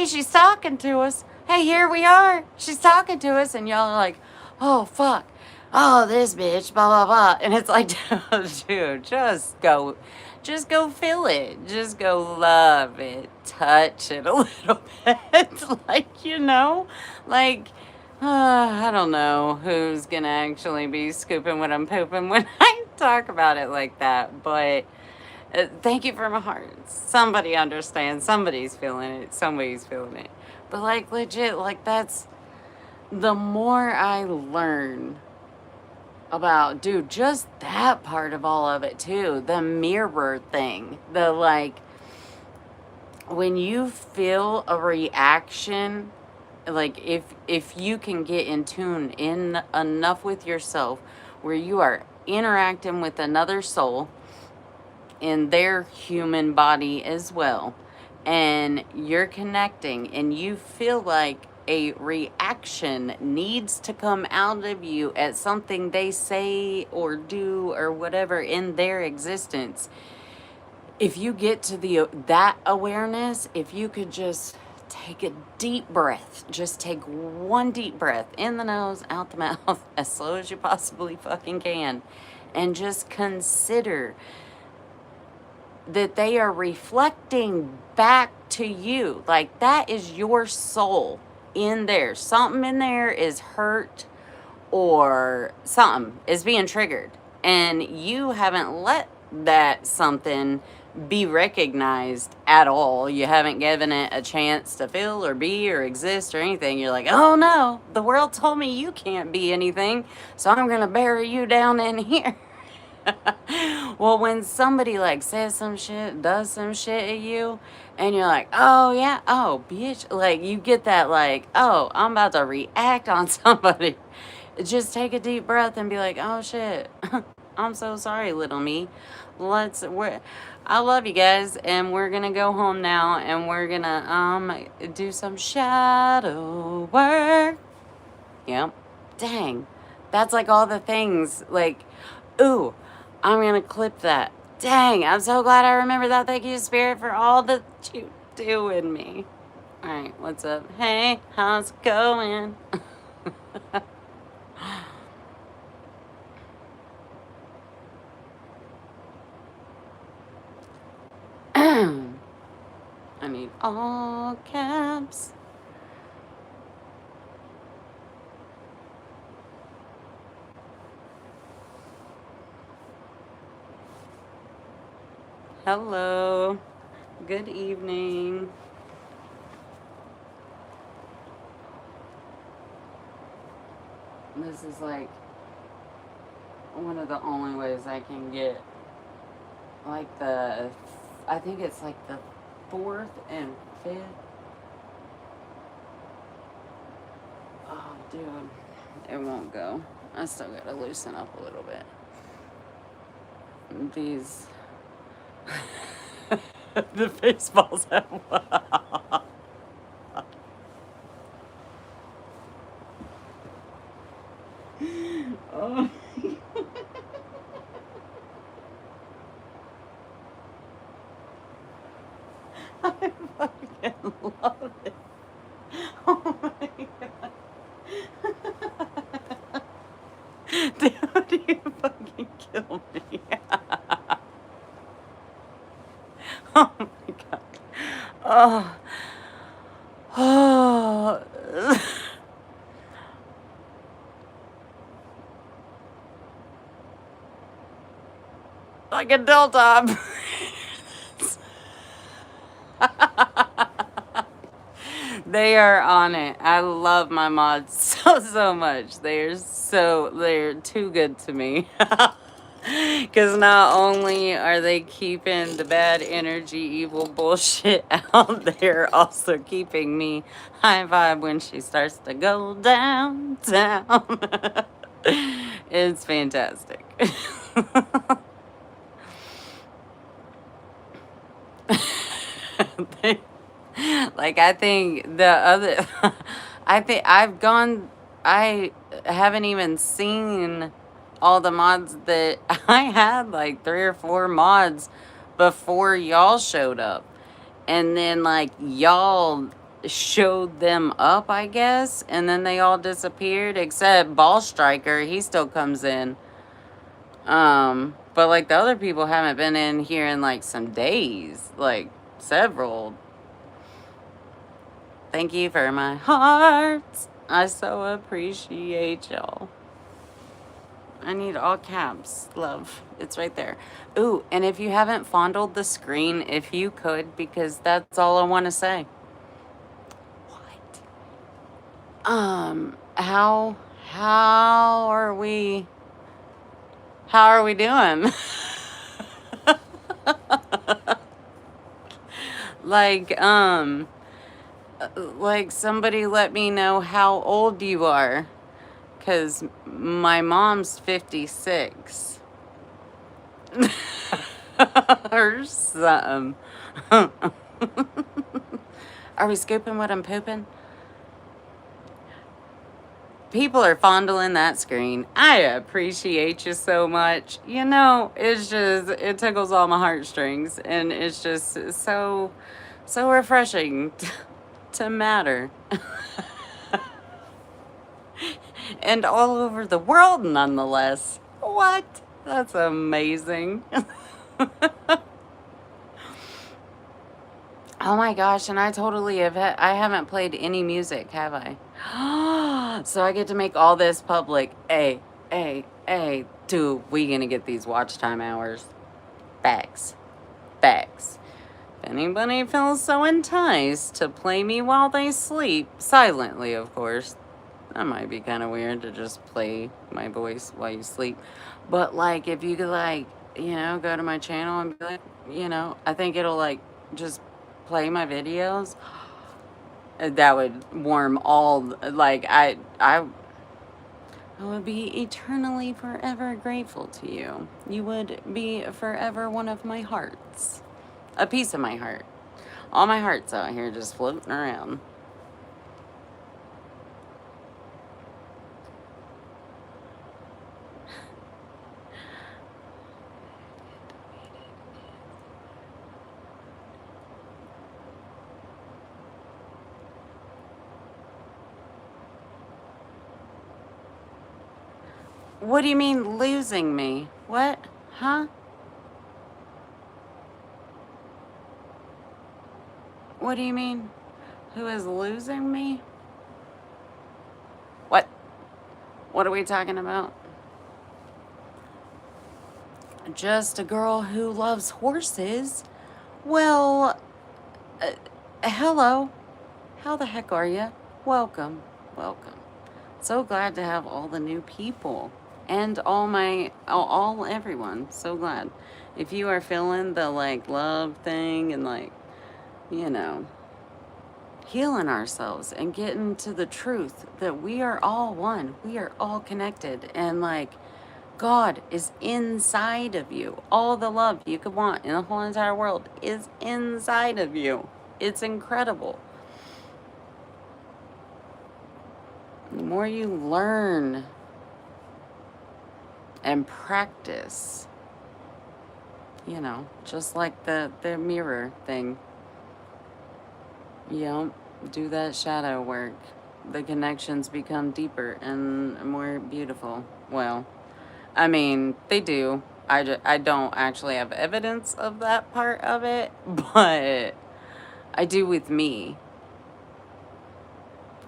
A: she's talking to us. Hey, here we are. She's talking to us. And y'all are like, oh, fuck. Oh, this bitch, blah, blah, blah. And it's like, dude, just go feel it. Just go love it. Touch it a little bit. Like, you know, like, I don't know who's gonna actually be scooping what I'm pooping when I talk about it like that. But thank you from my heart. Somebody understands. Somebody's feeling it. Somebody's feeling it. But like, legit, like, that's the more I learn about, dude, just that part of all of it too, the mirror thing, the, like, when you feel a reaction, like, if you can get in tune in enough with yourself where you are interacting with another soul in their human body as well, and you're connecting and you feel like a reaction needs to come out of you at something they say or do or whatever in their existence, if you get to that awareness, if you could just take a deep breath, just take one deep breath in the nose, out the mouth, as slow as you possibly fucking can, and just consider that they are reflecting back to you. Like, that is your soul in there. Something in there is hurt or something is being triggered. And you haven't let that something be recognized at all. You haven't given it a chance to feel or be or exist or anything. You're like, oh no, the world told me you can't be anything, so I'm going to bury you down in here. Well, when somebody like says some shit, does some shit at you, and you're like, oh yeah, oh bitch, like, you get that, like, oh, I'm about to react on somebody. Just take a deep breath and be like, oh shit, I'm so sorry, little me. I love you guys, and we're gonna go home now, and we're gonna do some shadow work. Yep. Dang, that's like all the things, like, ooh, I'm gonna clip that. Dang, I'm so glad I remember that. Thank you, Spirit, for all that you do with me. All right, what's up? Hey, how's it going? I need all caps. Hello. Good evening. This is like one of the only ways I can get, like, I think it's like the 4th and 5th. Oh, dude, it won't go. I still gotta loosen up a little bit. These, the baseballs have, oh. I fucking love it. Oh my god. Dude, you fucking kill me. Oh my god. Oh. Oh. Like a delta. They are on it. I love my mods so much. They're too good to me. Because not only are they keeping the bad energy, evil bullshit out, they're also keeping me high vibe when she starts to go downtown. It's fantastic. Like, I think the other, I think I haven't even seen all the mods that I had, like 3 or 4 mods before y'all showed up. And then, like, y'all showed them up, I guess, and then they all disappeared, except Ball Striker, he still comes in. But like the other people haven't been in here in like some days, like several. Thank you for my hearts. I so appreciate y'all. I need all caps, love. It's right there. Ooh, and if you haven't fondled the screen, if you could, because that's all I want to say. What? How are we? How are we doing? like, like somebody let me know how old you are, because my mom's 56 or something. Are we scooping what I'm pooping? People are fondling that screen. I appreciate you so much. You know, it tickles all my heartstrings, and it's just so refreshing to matter. And all over the world, nonetheless. What? That's amazing. Oh my gosh, and I totally I haven't played any music, have I? So I get to make all this public. Hey, dude, we gonna get these watch time hours. Facts. Facts. If anybody feels so enticed to play me while they sleep, silently, of course. That might be kind of weird to just play my voice while you sleep. But, like, if you could, like, you know, go to my channel and be like, you know, I think it'll, like, just play my videos. That would warm all, like, I would be eternally forever grateful to you. You would be forever one of my hearts. A piece of my heart. All my hearts out here just floating around. What do you mean losing me? What? Huh? What do you mean? Who is losing me? What? What are we talking about? Just a girl who loves horses? Well, hello. How the heck are you? Welcome. Welcome. So glad to have all the new people. And all everyone. So glad. If you are feeling the, like, love thing and, like, you know, healing ourselves and getting to the truth that we are all one. We are all connected. And, like, God is inside of you. All the love you could want in the whole entire world is inside of you. It's incredible. The more you learn and practice, you know, just like the mirror thing, you know, do that shadow work, the connections become deeper and more beautiful. Well, I mean, they do. I don't actually have evidence of that part of it, but I do with me.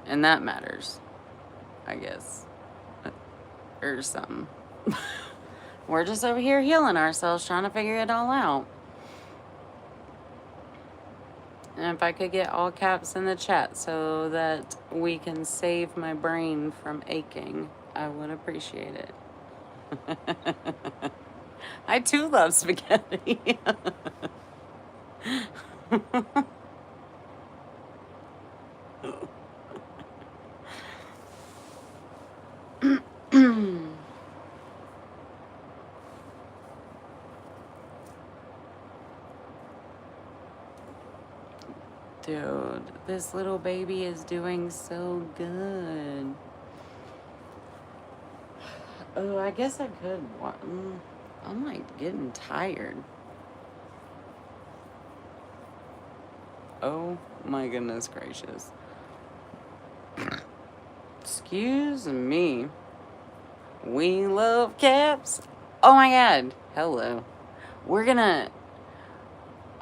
A: And that matters, I guess. Or something. We're just over here healing ourselves, trying to figure it all out. And if I could get all caps in the chat so that we can save my brain from aching, I would appreciate it. I too love spaghetti. Dude, this little baby is doing so good. Oh, I guess I could. I'm like getting tired. Oh my goodness gracious. Excuse me. We love caps. Oh my god. Hello.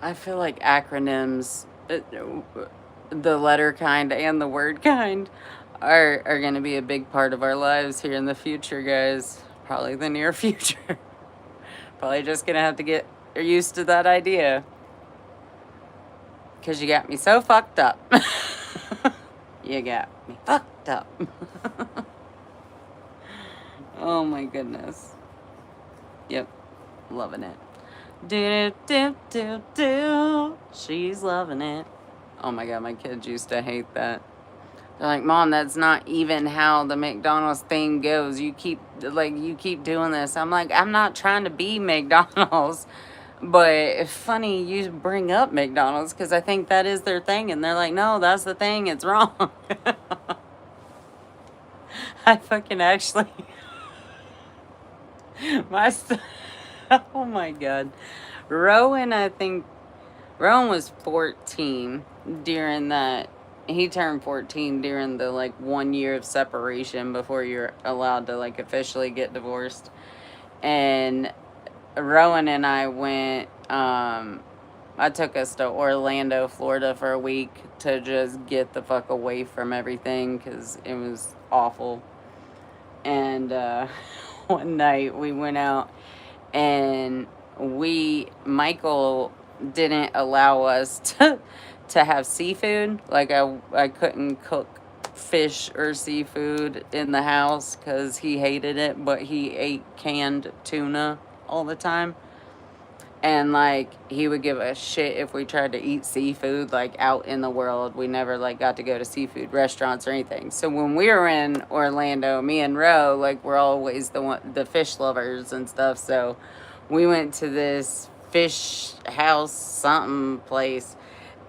A: I feel like acronyms, the letter kind and the word kind, are going to be a big part of our lives here in the future, guys. Probably the near future. Probably just going to have to get used to that idea. Because you got me so fucked up. You got me fucked up. Oh my goodness. Yep. Loving it. Do do do do. She's loving it. Oh my god, my kids used to hate that. They're like, Mom, that's not even how the McDonald's thing goes. You keep doing this. I'm like, I'm not trying to be McDonald's. But it's funny you bring up McDonald's because I think that is their thing. And they're like, no, that's the thing. It's wrong. I fucking actually... Oh my god. Rowan was 14 during that. He turned 14 during the 1 year of separation before you're allowed to officially get divorced. And Rowan and I went, I took us to Orlando, Florida for a week to just get the fuck away from everything because it was awful. And one night we went out and Michael didn't allow us to have seafood. I couldn't cook fish or seafood in the house because he hated it, but he ate canned tuna all the time. And he would give a shit if we tried to eat seafood out in the world. We never got to go to seafood restaurants or anything. So when we were in Orlando, me and Ro we're always the fish lovers and stuff. So we went to this fish house something place,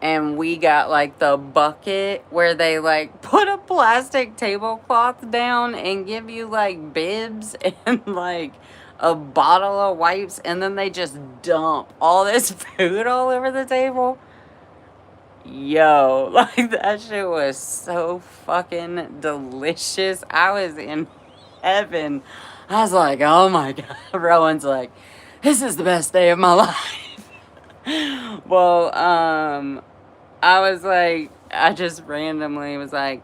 A: and we got the bucket where they put a plastic tablecloth down and give you bibs and a bottle of wipes, and then they just dump all this food all over the table. Yo, that shit was so fucking delicious. I was in heaven. I was like, oh my god. Rowan's like, this is the best day of my life. Well, I was like, I just randomly was like,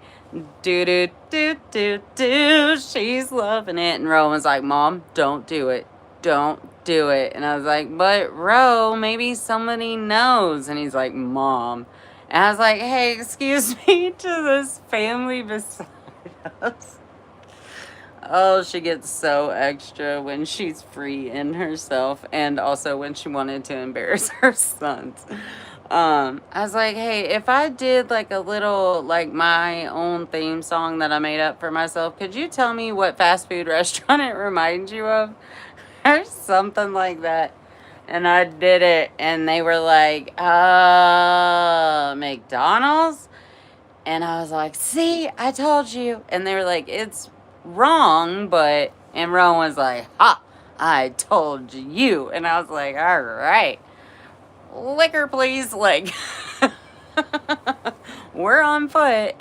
A: do do do do do, she's loving it. And Ro was like, Mom, don't do it. Don't do it. And I was like, but Ro, maybe somebody knows. And he's like, Mom. And I was like, hey, excuse me, to this family beside us. Oh, she gets so extra when she's free in herself, and also when she wanted to embarrass her sons. I was like, hey, if I did a little my own theme song that I made up for myself, could you tell me what fast food restaurant it reminds you of? Or something like that. And I did it, and they were like, McDonald's? And I was like, see, I told you. And they were like, it's wrong, but... And Rowan was like, ha, I told you. And I was like, all right. Liquor, please. We're on foot.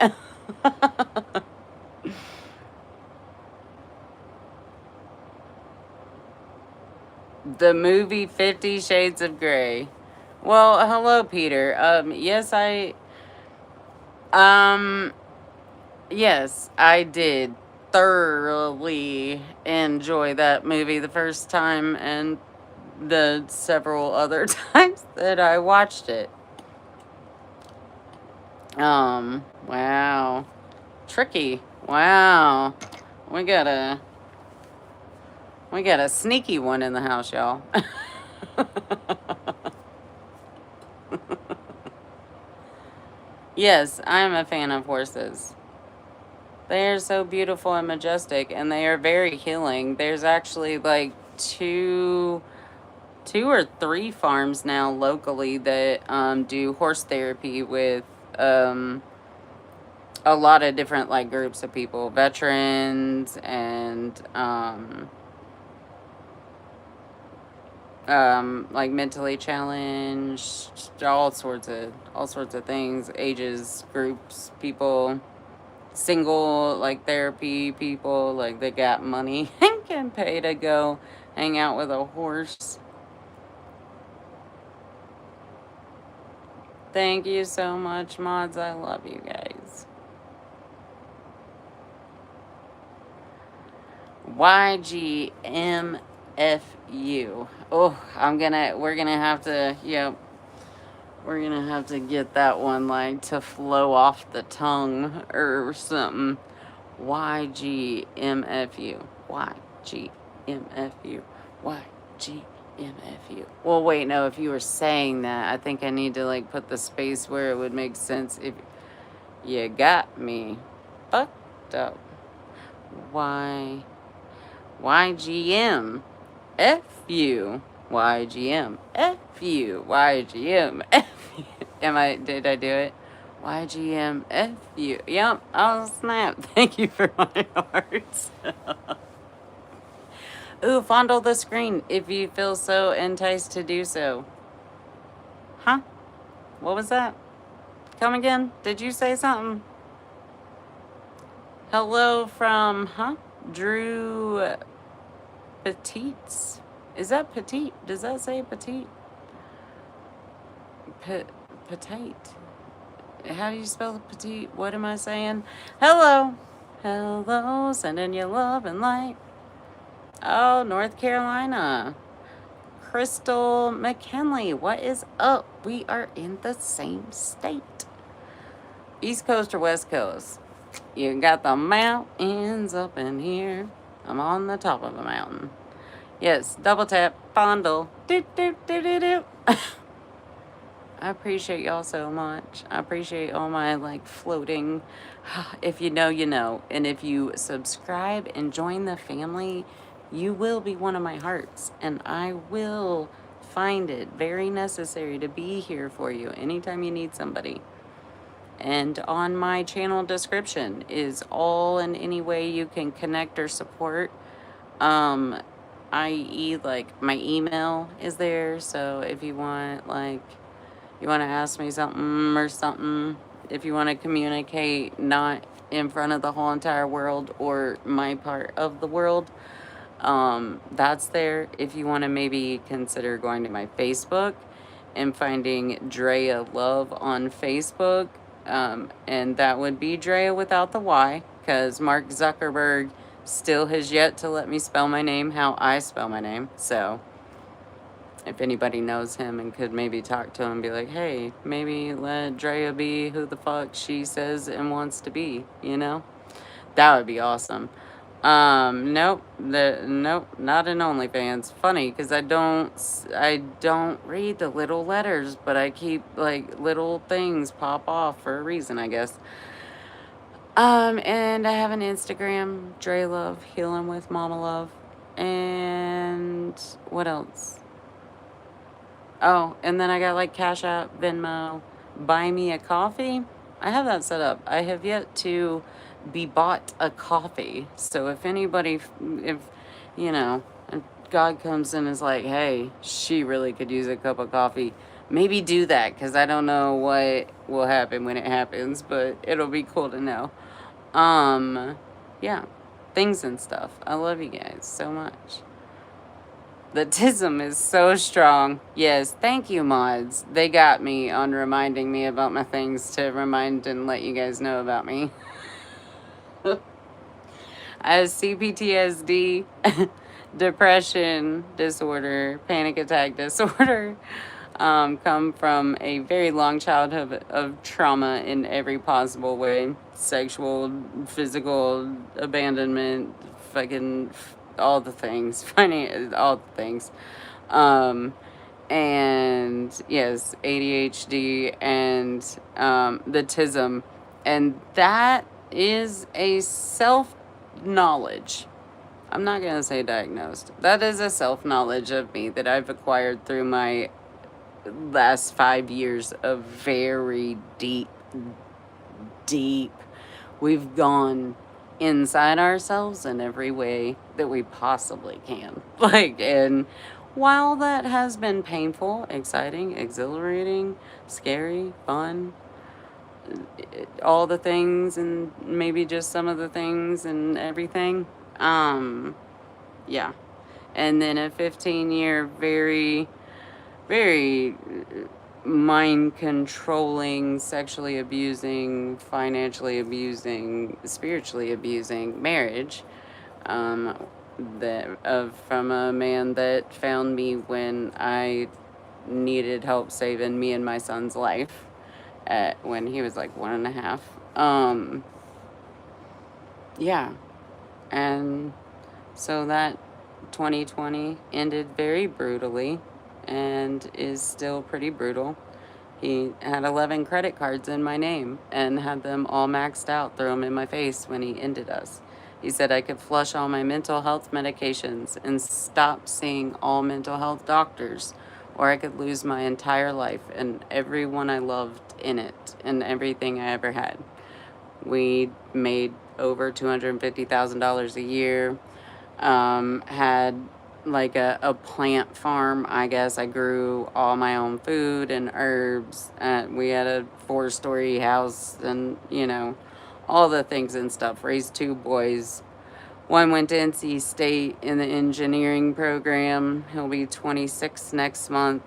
A: The movie 50 Shades of Grey. Well, hello, Peter. Yes, I did thoroughly enjoy that movie the first time and the several other times that I watched it. Wow. Tricky. Wow. We got a sneaky one in the house, y'all. Yes, I'm a fan of horses. They are so beautiful and majestic, and they are very healing. There's actually like two or three farms now locally that do horse therapy with a lot of different like groups of people, veterans and like mentally challenged, all sorts of things, ages, groups, people, single like therapy people, like they got money and can pay to go hang out with a horse. Thank you so much, mods. I love you guys. YGMFU. Oh, we're gonna have to, we're gonna have to get that one like to flow off the tongue or something. YGMFU. YGMFU. YGMFU. Well, wait, no, if you were saying that, I think I need to like put the space where it would make sense. If you got me fucked up. YGM. F you. YGM. F you. YGM. F you. Did I do it? YGM. F you. Yep. Oh, snap. Thank you for my hearts. Ooh, fondle the screen if you feel so enticed to do so. Huh? What was that? Come again? Did you say something? Hello from, Drew Petites. Is that petite? Does that say petite? Petite. How do you spell petite? What am I saying? Hello. Hello. Sending you love and light. Oh, North Carolina. Crystal McKinley. What is up? We are in the same state. East Coast or West Coast? You got the mountains up in here. I'm on the top of a mountain. Yes, double tap, fondle. Do, do, do, do, do. I appreciate y'all so much. I appreciate all my like floating. If you know, you know. And if you subscribe and join the family, you will be one of my hearts. And I will find it very necessary to be here for you anytime you need somebody. And on my channel description is all and any way you can connect or support. I.e. like my email is there. So if you want like, you want to ask me something or something, if you want to communicate not in front of the whole entire world or my part of the world, that's there. If you want to maybe consider going to my Facebook and finding Dreya Love on Facebook, and that would be Dreya without the Y, because Mark Zuckerberg still has yet to let me spell my name how I spell my name. So if anybody knows him and could maybe talk to him and be like, hey, maybe let Dreya be who the fuck she says and wants to be, you know? That would be awesome. Nope, not an OnlyFans. Funny, because I don't read the little letters, but I keep, like, little things pop off for a reason, I guess. And I have an Instagram, Dre Love, Healing with Mama Love. And what else? Oh, and then I got like Cash App, Venmo, Buy Me a Coffee. I have that set up. I have yet to be bought a coffee. So if anybody, if, you know, if God comes in and is like, hey, she really could use a cup of coffee, maybe do that, because I don't know what will happen when it happens, but it'll be cool to know. Yeah, things and stuff. I love you guys so much. The tism is so strong. Yes, thank you, mods. They got me on reminding me about my things to remind and let you guys know about me. I have CPTSD, depression disorder, panic attack disorder, come from a very long childhood of trauma in every possible way. Sexual, physical, abandonment, fucking all the things. All the things. Um, and yes, ADHD and the TISM. And that is a self-knowledge. I'm not going to say diagnosed. That is a self-knowledge of me that I've acquired through my last 5 years of very deep. We've gone inside ourselves in every way that we possibly can. Like, and while that has been painful, exciting, exhilarating, scary, fun, all the things and maybe just some of the things and everything, yeah. And then a 15-year very mind controlling, sexually abusing, financially abusing, spiritually abusing marriage, from a man that found me when I needed help saving me and my son's life when he was like 1.5. Yeah. And so that 2020 ended very brutally and is still pretty brutal. He had 11 credit cards in my name and had them all maxed out, threw them in my face when he ended us. He said I could flush all my mental health medications and stop seeing all mental health doctors, or I could lose my entire life and everyone I loved in it and everything I ever had. We made over $250,000 a year. Had like a plant farm, I guess. I grew all my own food and herbs. We had a 4-story house and, all the things and stuff. Raised 2 boys. One went to NC State in the engineering program. He'll be 26 next month.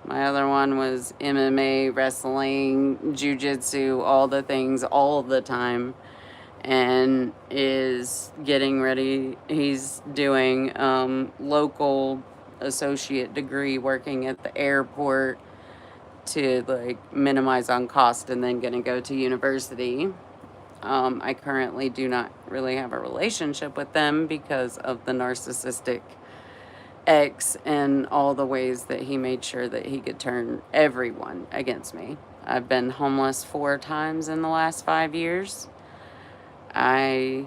A: My other one was MMA, wrestling, jiu-jitsu, all the things, all the time. And is getting ready. He's doing local associate degree working at the airport to like minimize on cost, and then gonna go to university. I currently do not really have a relationship with them because of the narcissistic ex and all the ways that he made sure that he could turn everyone against me. I've been homeless 4 times in the last 5 years. I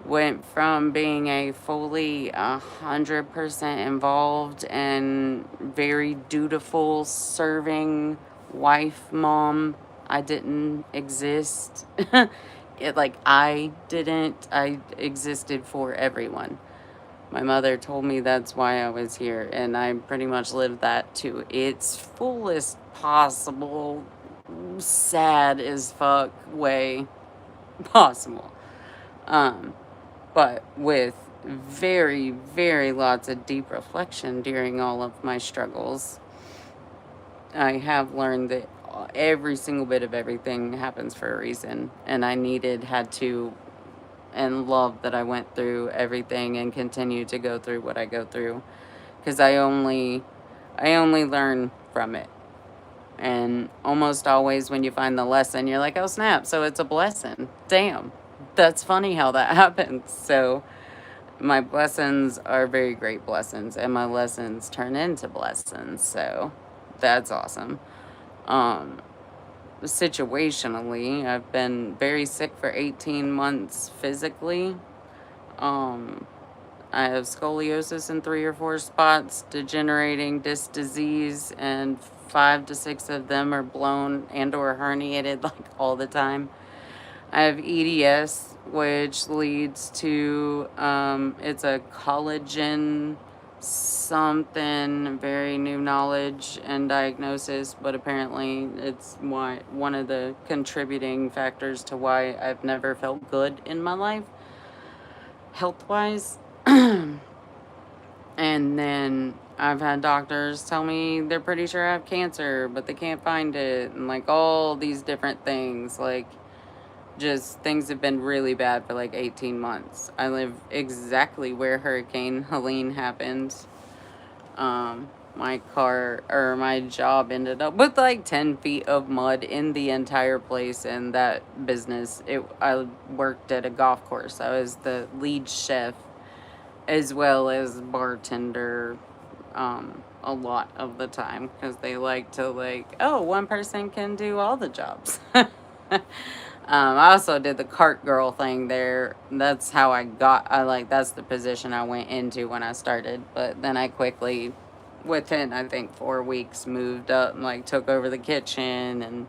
A: went from being a fully 100% involved and very dutiful, serving wife, mom. I didn't exist. I existed for everyone. My mother told me that's why I was here, and I pretty much lived that to its fullest possible, sad as fuck way possible. But with very, very lots of deep reflection during all of my struggles, I have learned that every single bit of everything happens for a reason. And I had to, and love that I went through everything and continue to go through what I go through. Because I only learn from it. And almost always when you find the lesson, you're like, oh snap, so it's a blessing. Damn. That's funny how that happens. So my blessings are very great blessings, and my lessons turn into blessings. So that's awesome. Situationally, I've been very sick for 18 months physically. I have scoliosis in 3 or 4 spots, degenerating disc disease, and 5 to 6 of them are blown and or herniated like all the time. I have EDS, which leads to, it's a collagen something, very new knowledge and diagnosis, but apparently it's one of the contributing factors to why I've never felt good in my life, health-wise. And then I've had doctors tell me they're pretty sure I have cancer, but they can't find it, and like all these different things, like just things have been really bad for like 18 months. I live exactly where Hurricane Helene happened. my car or my job ended up with like 10 feet of mud in the entire place. And that business, I worked at a golf course. I was the lead chef as well as bartender, a lot of the time, because they like to, like, oh, one person can do all the jobs. I also did the cart girl thing there. That's how that's the position I went into when I started. But then I quickly, within, I think, 4 weeks, moved up and, like, took over the kitchen and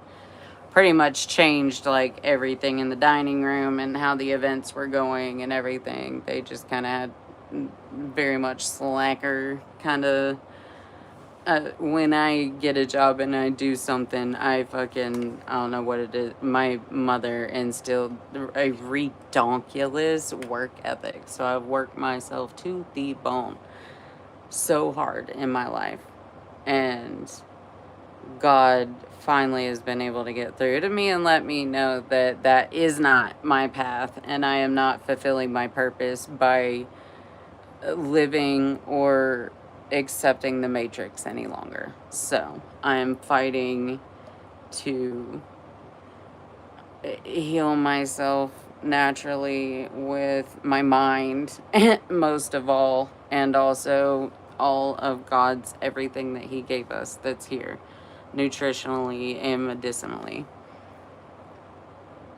A: pretty much changed, like, everything in the dining room and how the events were going and everything. They just kind of had very much slacker kind of, when I get a job and I do something, I don't know what it is. My mother instilled a redonkulous work ethic. So I've worked myself to the bone so hard in my life. And God finally has been able to get through to me and let me know that that is not my path. And I am not fulfilling my purpose by living or accepting the matrix any longer. So I am fighting to heal myself naturally with my mind, most of all, and also all of God's everything that He gave us that's here, nutritionally and medicinally.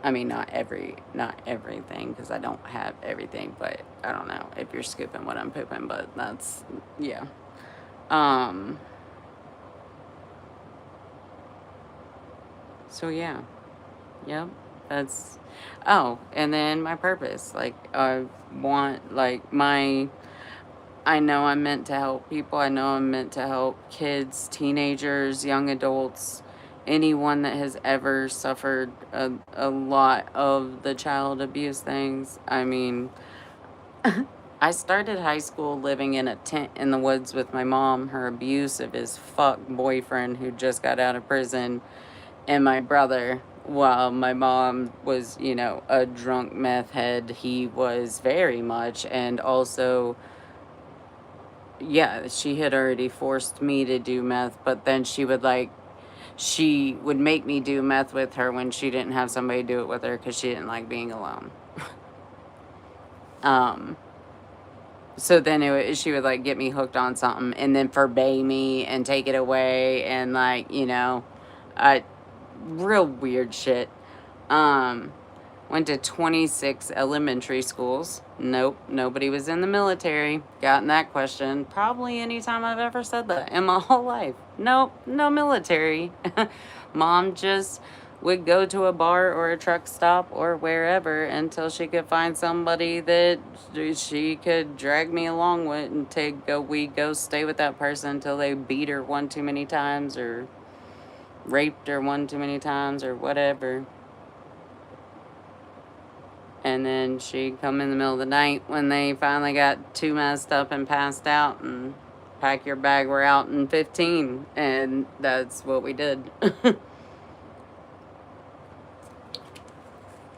A: I mean, not everything, because I don't have everything, but I don't know if you're scooping what I'm pooping, but that's, yeah. So yeah, yep, that's, oh, and then my purpose, like, I want, like, I know I'm meant to help people. I know I'm meant to help kids, teenagers, young adults, anyone that has ever suffered a lot of the child abuse things. I mean, I started high school living in a tent in the woods with my mom, her abusive as fuck boyfriend who just got out of prison, and my brother. While my mom was, a drunk meth head, he was very much, and also, yeah, she had already forced me to do meth, but then she would make me do meth with her when she didn't have somebody do it with her because she didn't like being alone. So then she would, like, get me hooked on something and then forbade me and take it away and, like, real weird shit. Went to 26 elementary schools. Nope, nobody was in the military. Gotten that question probably any time I've ever said that in my whole life. Nope, no military. Mom just would go to a bar or a truck stop or wherever until she could find somebody that she could drag me along with and we'd go stay with that person until they beat her one too many times or raped her one too many times or whatever. And then she'd come in the middle of the night when they finally got too messed up and passed out and pack your bag, we're out in 15. And that's what we did.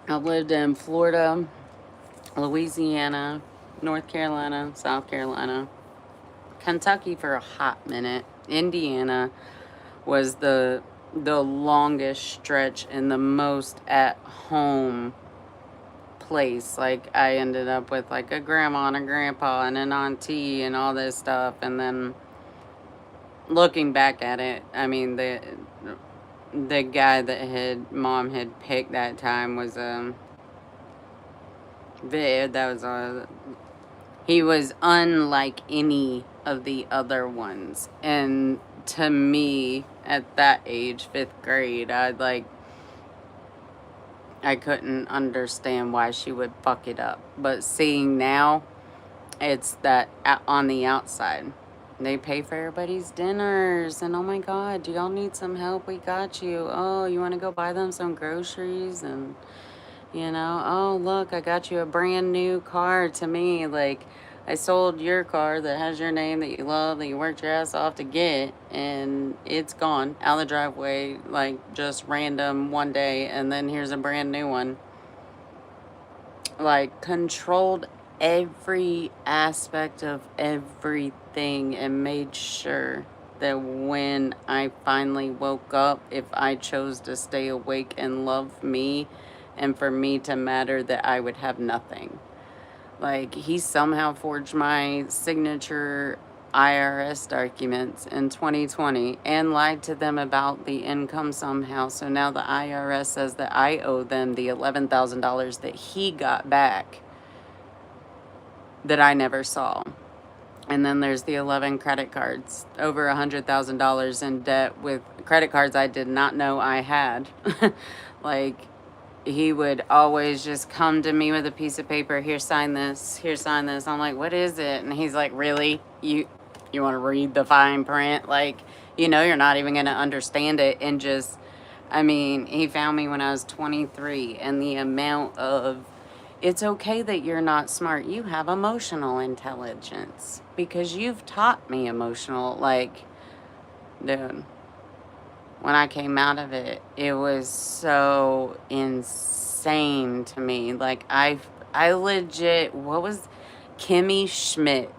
A: I've lived in Florida, Louisiana, North Carolina, South Carolina, Kentucky for a hot minute. Indiana was the longest stretch and the most at home place. Like, I ended up with, like, a grandma and a grandpa and an auntie and all this stuff. And then looking back at it, I mean, the guy that mom had picked that time was he was unlike any of the other ones. And to me, at that age, 5th grade, I couldn't understand why she would fuck it up. But seeing now, it's that on the outside. They pay for everybody's dinners. And oh my God, do y'all need some help? We got you. Oh, you want to go buy them some groceries? And, oh, look, I got you a brand new car. To me, like, I sold your car that has your name that you love, that you worked your ass off to get, and it's gone out of the driveway, like, just random one day, and then here's a brand new one. Like, controlled every aspect of everything and made sure that when I finally woke up, if I chose to stay awake and love me and for me to matter, that I would have nothing. Like, he somehow forged my signature IRS documents in 2020 and lied to them about the income somehow. So now the IRS says that I owe them the $11,000 that he got back that I never saw. And then there's the 11 credit cards, over $100,000 in debt with credit cards I did not know I had. Like, he would always just come to me with a piece of paper. Here, sign this. Here, sign this. I'm like, what is it? And he's like, really? You want to read the fine print? Like, you know, you're not even going to understand it. And just, I mean, he found me when I was 23, and the amount of, it's okay that you're not smart. You have emotional intelligence because you've taught me emotional. Like, dude, when I came out of it, it was so insane to me. Like, I legit, what was Kimmy Schmidt?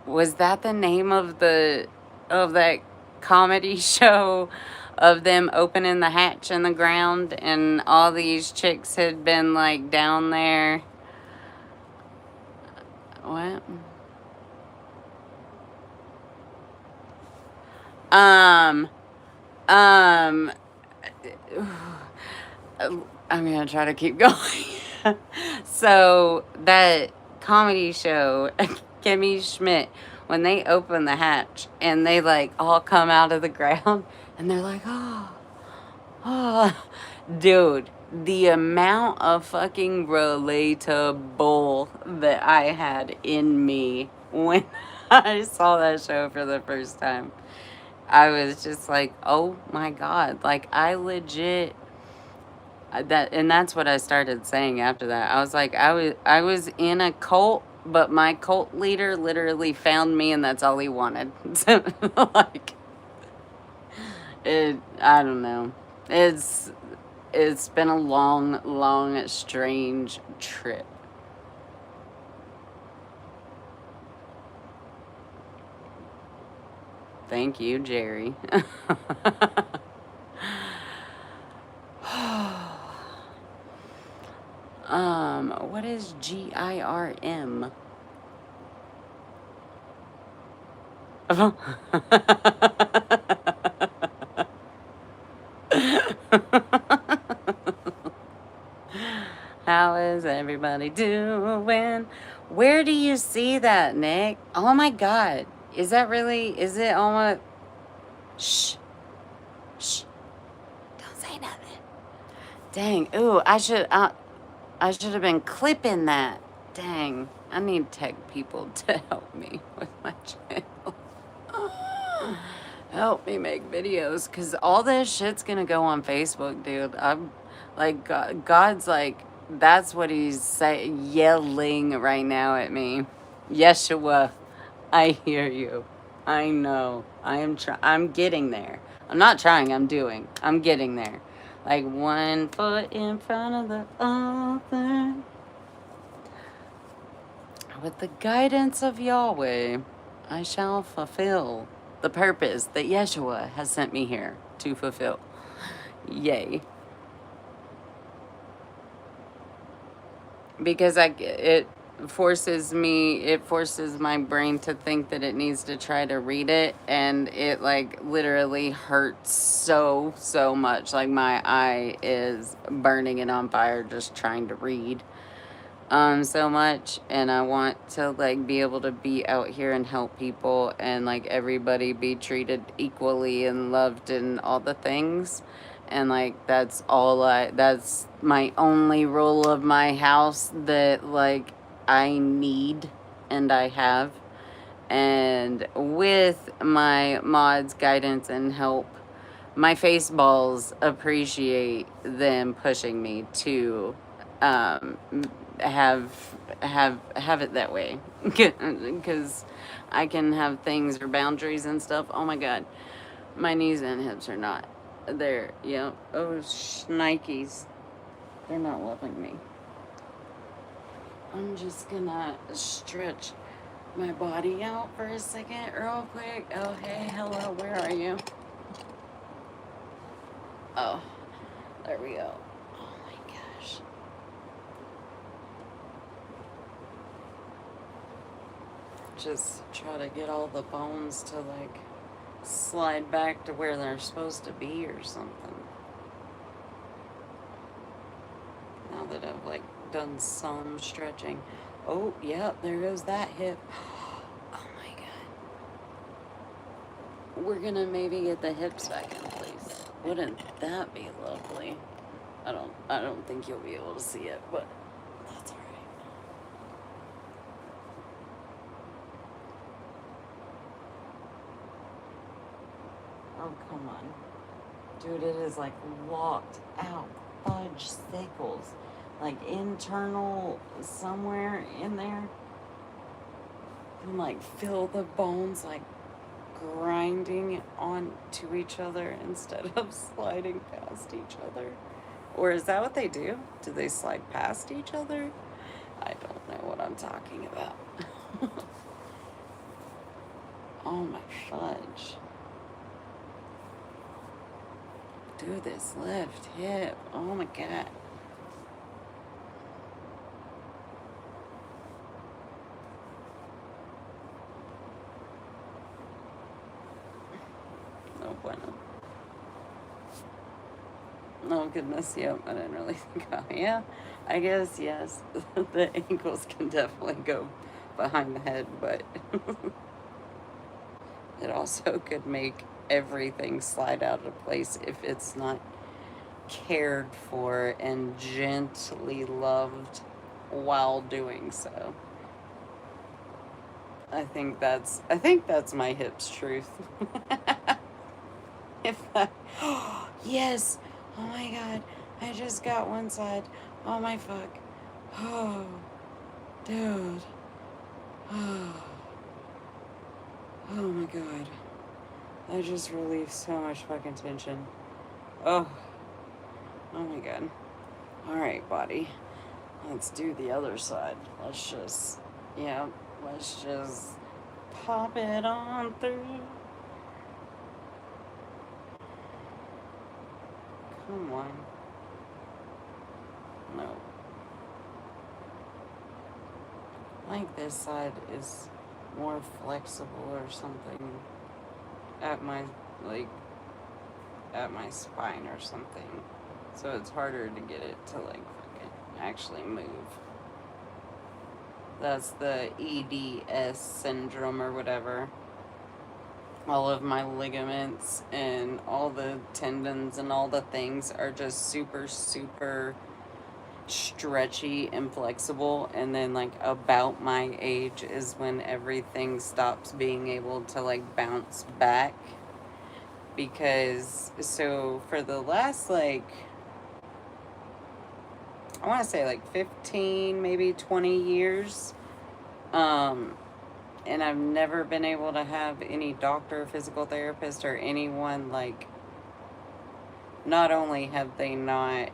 A: Was that the name of that comedy show of them opening the hatch in the ground and all these chicks had been like down there? What? Um, um, I'm gonna try to keep going. So that comedy show, Kimmy Schmidt, when they open the hatch and they like all come out of the ground and they're like, oh, dude, the amount of fucking relatable that I had in me when I saw that show for the first time. I was just like, oh my God. Like, I legit, and that's what I started saying after that. I was like, I was in a cult, but my cult leader literally found me and that's all he wanted. So, like, I don't know. It's been a long, strange trip. Thank you, Jerry. What is GIRM? How is everybody doing? Where do you see that, Nick? Oh my God. Is it almost? Shh. Shh. Don't say nothing. Dang. Ooh, I should have been clipping that. Dang. I need tech people to help me with my channel. Help me make videos, because all this shit's gonna go on Facebook, dude. I'm like, God's like, that's what he's yelling right now at me. Yeshua, I hear you. I know. I'm getting there. I'm not trying, I'm doing. I'm getting there. Like, one foot in front of the other. With the guidance of Yahweh, I shall fulfill the purpose that Yeshua has sent me here to fulfill. Yay. Because it forces my brain to think that it needs to try to read it, and it like literally hurts so much. Like, my eye is burning and on fire just trying to read so much, and I want to like be able to be out here and help people and like everybody be treated equally and loved and all the things. And like, that's my only rule of my house that like I need and I have. And with my mod's guidance and help, my face balls appreciate them pushing me to have it that way, because I can have things or boundaries and stuff. Oh my God, my knees and hips are not there. Yeah. Oh, shnikes, they're not loving me. I'm just gonna stretch my body out for a second real quick. Oh, hey, hello, where are you? Oh, there we go. Oh my gosh. Just try to get all the bones to like slide back to where they're supposed to be or something. Now that I've like done some stretching. Oh, yeah, there goes that hip. Oh my god. We're gonna maybe get the hips back in place. Wouldn't that be lovely? I don't think you'll be able to see it, but that's alright. Oh, come on. Dude, it is like locked out fudge sickles. Like internal somewhere in there. And like feel the bones like grinding onto each other instead of sliding past each other. Or is that what they do? Do they slide past each other? I don't know what I'm talking about. Oh my fudge. Do this left hip. Oh my god. No bueno. Oh goodness, yep, I didn't really think about it. Yeah, I guess, yes, the ankles can definitely go behind the head, but it also could make everything slide out of place if it's not cared for and gently loved while doing so. I think that's my hip's truth. If I, yes, oh my god, I just got one side. Oh my fuck. Oh, dude. Oh, oh my god. That just relieved so much fucking tension. Oh, oh my god. Alright, body. Let's do the other side. Let's just pop it on through. Come on. No. Like this side is more flexible or something at my spine or something. So it's harder to get it to like fucking actually move. That's the EDS syndrome or whatever. All of my ligaments and all the tendons and all the things are just super, super stretchy and flexible. And then like about my age is when everything stops being able to like bounce back. Because so for the last like, I want to say like 15, maybe 20 years, and I've never been able to have any doctor, physical therapist, or anyone like, not only have they not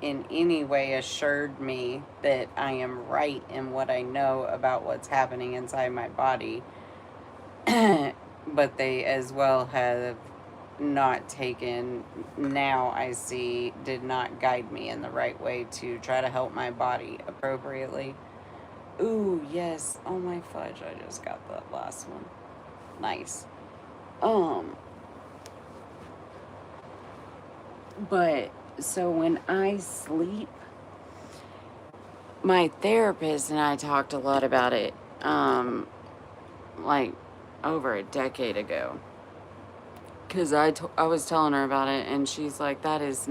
A: in any way assured me that I am right in what I know about what's happening inside my body, but they as well have not taken, now I see, did not guide me in the right way to try to help my body appropriately. Ooh, yes. Oh my fudge, I just got that last one. Nice. But so when I sleep, my therapist and I talked a lot about it, like over a decade ago. Because I was telling her about it, and she's like, that's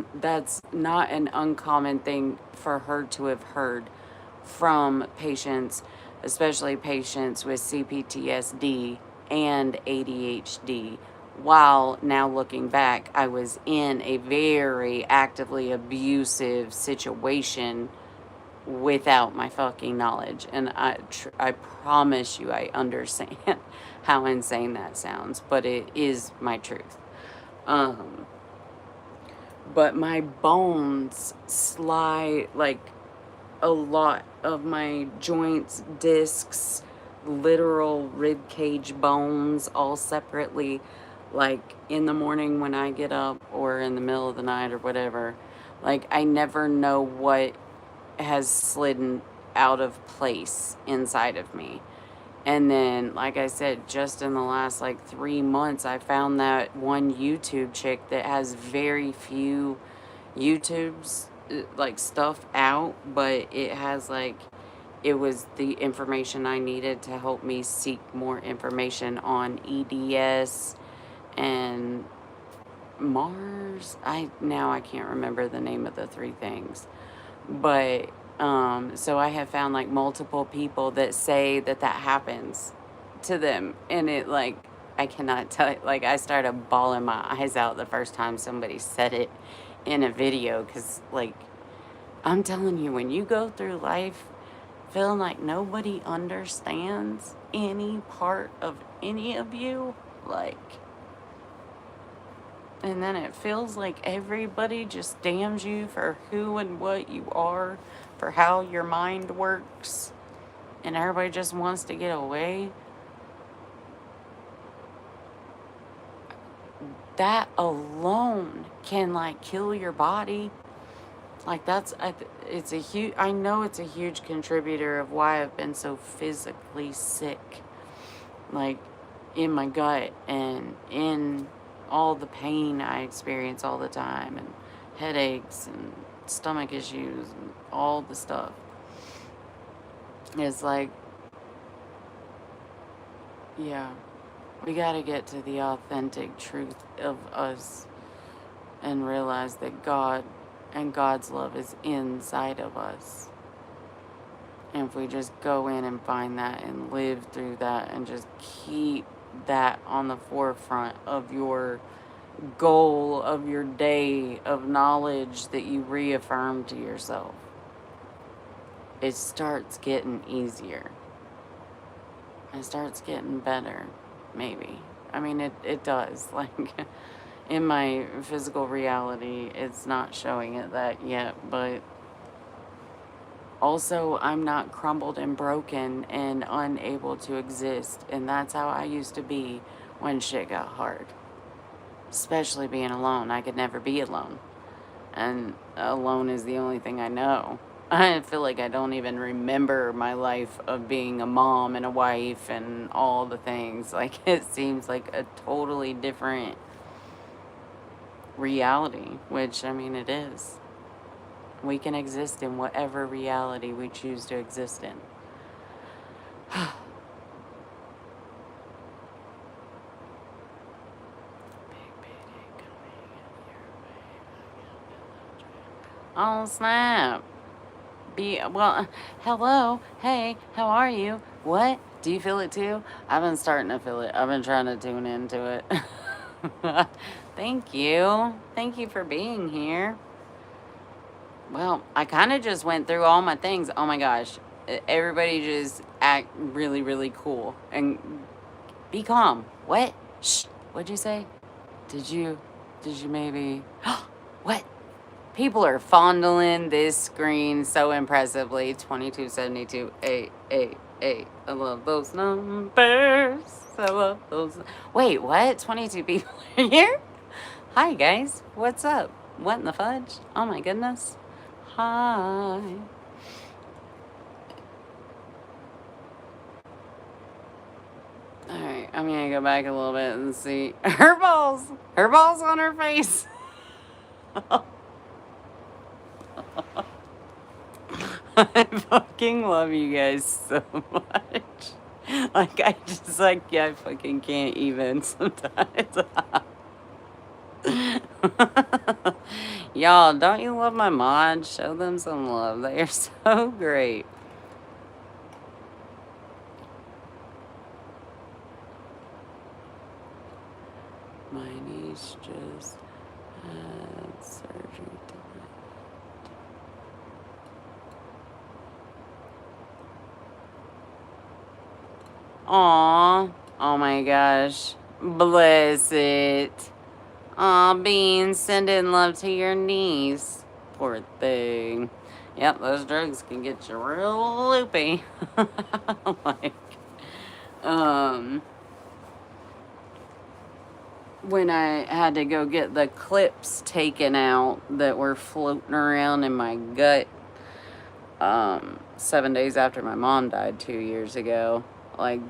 A: not an uncommon thing for her to have heard from patients, especially patients with CPTSD and ADHD. While now looking back, I was in a very actively abusive situation without my fucking knowledge. And I promise you, I understand how insane that sounds, but it is my truth. But my bones slide like a lot of my joints, discs, literal rib cage bones all separately, like in the morning when I get up or in the middle of the night or whatever. Like, I never know what has slid out of place inside of me. And then, like I said, just in the last like 3 months, I found that one YouTube chick that has very few YouTube's like stuff out, but it has like, it was the information I needed to help me seek more information on EDS and Mars. I can't remember the name of the three things, but so I have found like multiple people that say that that happens to them, and it like, I cannot tell, like I started bawling my eyes out the first time somebody said it in a video, because like, I'm telling you, when you go through life feeling like nobody understands any part of any of you, like, and then it feels like everybody just damns you for who and what you are, for how your mind works, and everybody just wants to get away. That alone can like kill your body. Like, it's a huge, I know it's a huge contributor of why I've been so physically sick, like in my gut and in all the pain I experience all the time, and headaches and stomach issues and all the stuff. It's like, yeah, we got to get to the authentic truth of us and realize that God and God's love is inside of us. And if we just go in and find that and live through that and just keep that on the forefront of your goal of your day of knowledge that you reaffirm to yourself, it starts getting easier. It starts getting better, maybe. I mean, it does. Like, in my physical reality, it's not showing it that yet, but also I'm not crumbled and broken and unable to exist, and that's how I used to be when shit got hard. Especially being alone. I could never be alone. And alone is the only thing I know. I feel like I don't even remember my life of being a mom and a wife and all the things. Like, it seems like a totally different reality, which, I mean, it is. We can exist in whatever reality we choose to exist in. Oh, snap. Well, hello, hey, how are you? What? Do you feel it too? I've been starting to feel it. I've been trying to tune into it. Thank you. Thank you for being here. Well, I kind of just went through all my things. Oh my gosh. Everybody just act really, really cool. And be calm. What? Shh. What'd you say? Did you maybe... What? People are fondling this screen so impressively. 2272. Hey. I love those numbers. I love those. Wait, what? 22 people are here? Hi, guys. What's up? What in the fudge? Oh, my goodness. Hi. Alright, I'm gonna go back a little bit and see. Her balls on her face. I fucking love you guys so much. Like, I fucking can't even sometimes. Y'all, don't you love my mods? Show them some love. They are so great. My niece just had surgery tonight. Aw. Oh my gosh. Bless it. Aw, Bean, sending love to your niece. Poor thing. Yep, those drugs can get you real loopy. Like, um, when I had to go get the clips taken out that were floating around in my gut, 7 days after my mom died 2 years ago, like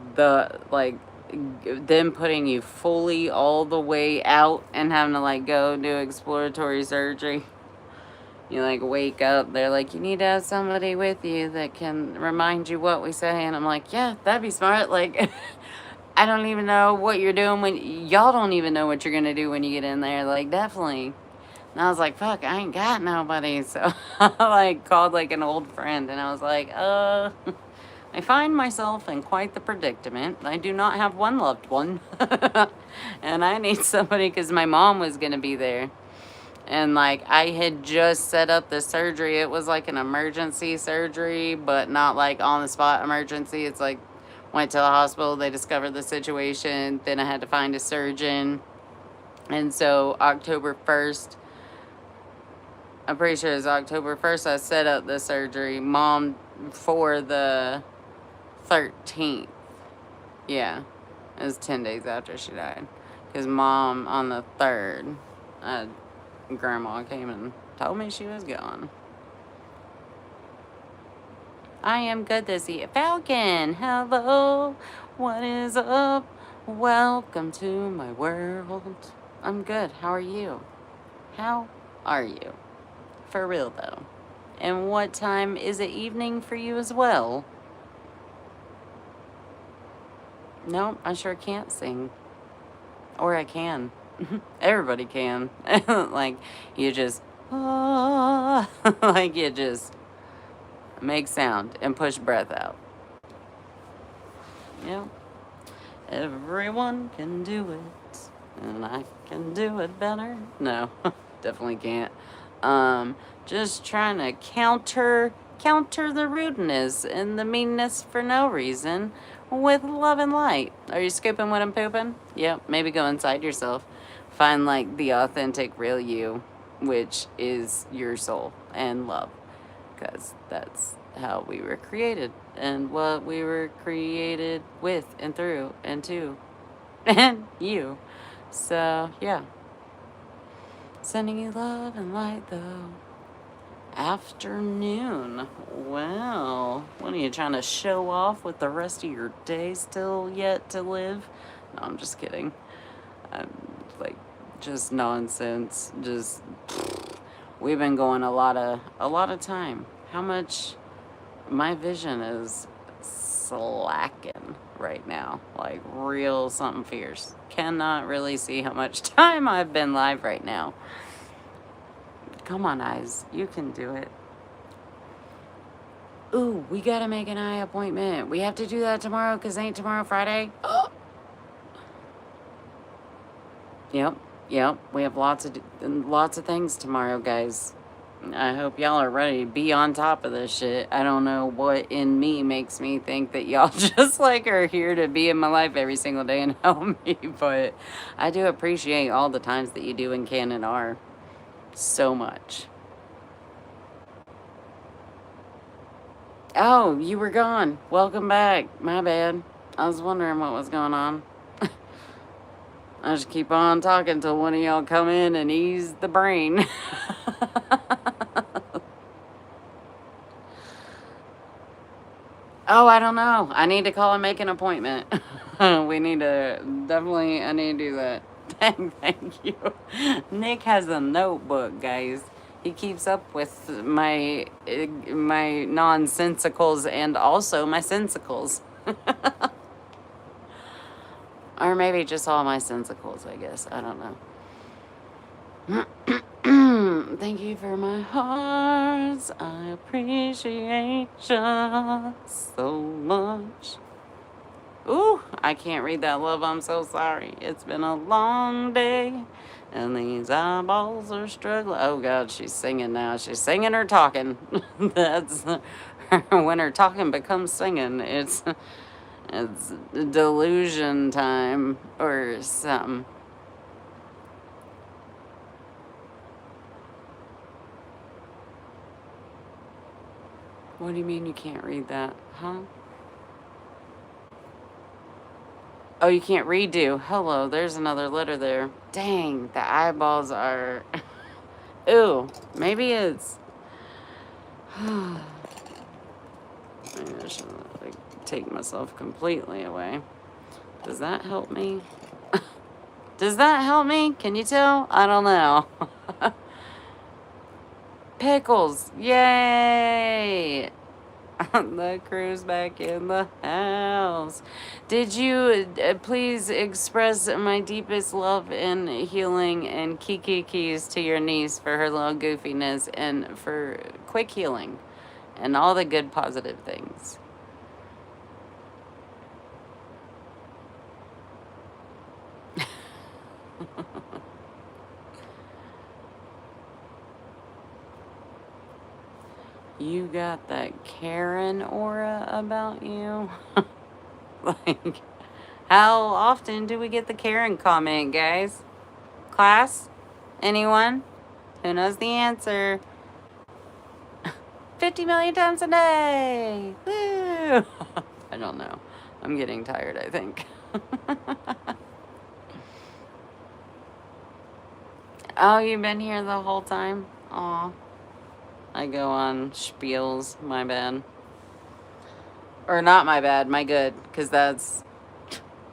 A: them putting you fully all the way out and having to like go do exploratory surgery. You like wake up, they're like, you need to have somebody with you that can remind you what we say. And I'm like, yeah, that'd be smart. Like, I don't even know what you're doing y'all don't even know what you're going to do when you get in there. Like, definitely. And I was like, fuck, I ain't got nobody. So I like called like an old friend and I was like, I find myself in quite the predicament. I do not have one loved one. And I need somebody because my mom was going to be there. And like I had just set up the surgery. It was like an emergency surgery, but not like on the spot emergency. It's like went to the hospital, they discovered the situation, then I had to find a surgeon. And so October 1st, I'm pretty sure it's October 1st, I set up the surgery. Mom for the 13th. Yeah, it was 10 days after she died. Because Mom on the 3rd, Grandma came and told me she was gone. I am good this evening. Falcon, hello. What is up? Welcome to my world. I'm good. How are you? How are you? For real, though. And what time is it evening for you as well? Nope, I sure can't sing. Or I can. Everybody can. Like, you just, like, you just make sound and push breath out. Yeah. Everyone can do it. And I can do it better. No, definitely can't. Just trying to counter the rudeness and the meanness for no reason with love and light. Are you scooping what I'm pooping? Yep, maybe go inside yourself. Find like the authentic real you, which is your soul and love. Because that's how we were created and what we were created with and through and to and you. So, yeah. Sending you love and light, though. Afternoon. Well, what are you trying to show off with the rest of your day still yet to live? No, I'm just kidding. I'm like just nonsense. Just we've been going a lot of time. How much my vision is slacking right now, like real something fierce. Cannot really see how much time I've been live right now. Come on, eyes, you can do it. Ooh, we gotta make an eye appointment. We have to do that tomorrow because ain't tomorrow Friday? Yep. We have lots of things tomorrow, guys. I hope y'all are ready to be on top of this shit. I don't know what in me makes me think that y'all just like are here to be in my life every single day and help me, but I do appreciate all the times that you do and can and are so much. Oh, you were gone. Welcome back. My bad. I was wondering what was going on. I just keep on talking till one of y'all come in and ease the brain. Oh, I don't know. I need to call and make an appointment. I need to do that. Thank you. Nick has a notebook, guys. He keeps up with my nonsensicals and also my sensicals. Or maybe just all my sensicals, I guess. I don't know. Thank you for my hearts. I appreciate you so much. Ooh, I can't read that, love. I'm so sorry. It's been a long day, and these eyeballs are struggling. Oh, God, she's singing now. She's singing or talking. That's when her talking becomes singing. It's delusion time or something. What do you mean you can't read that? Huh? Oh, you can't redo. Hello, there's another letter there. Dang, the eyeballs are... Ooh, maybe it's... Maybe I should like, take myself completely away. Does that help me? Does that help me? Can you tell? I don't know. Pickles. Yay! The crew's back in the house. Did you please express my deepest love and healing and keys to your niece for her little goofiness and for quick healing and all the good positive things. You got that Karen aura about you. Like, how often do we get the Karen comment, guys? Class? Anyone? Who knows the answer? 50 million times a day. Woo! I don't know. I'm getting tired, I think. Oh, you've been here the whole time? Aw. I go on spiels. My bad. Or not my bad, my good. Because that's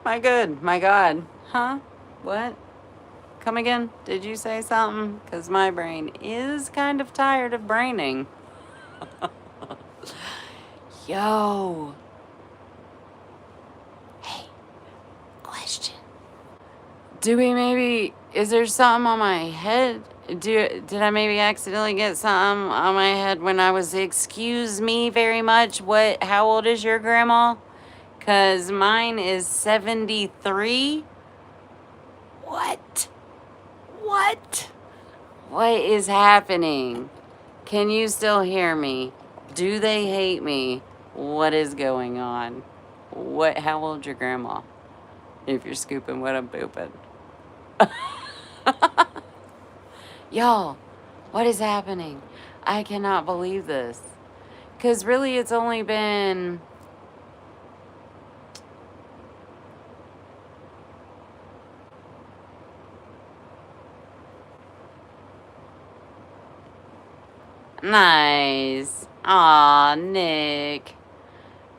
A: my good. My God. Huh? What? Come again? Did you say something? Because my brain is kind of tired of braining. Yo. Hey. Question. Do we maybe... Is there something on my head? Did I maybe accidentally get something on my head when I was... Excuse me very much. What? How old is your grandma? Because mine is 73. What? What? What is happening? Can you still hear me? Do they hate me? What is going on? What? How old's your grandma? If you're scooping what I'm pooping. Y'all, what is happening? I cannot believe this. Because really it's only been... Nice. Aw, Nick.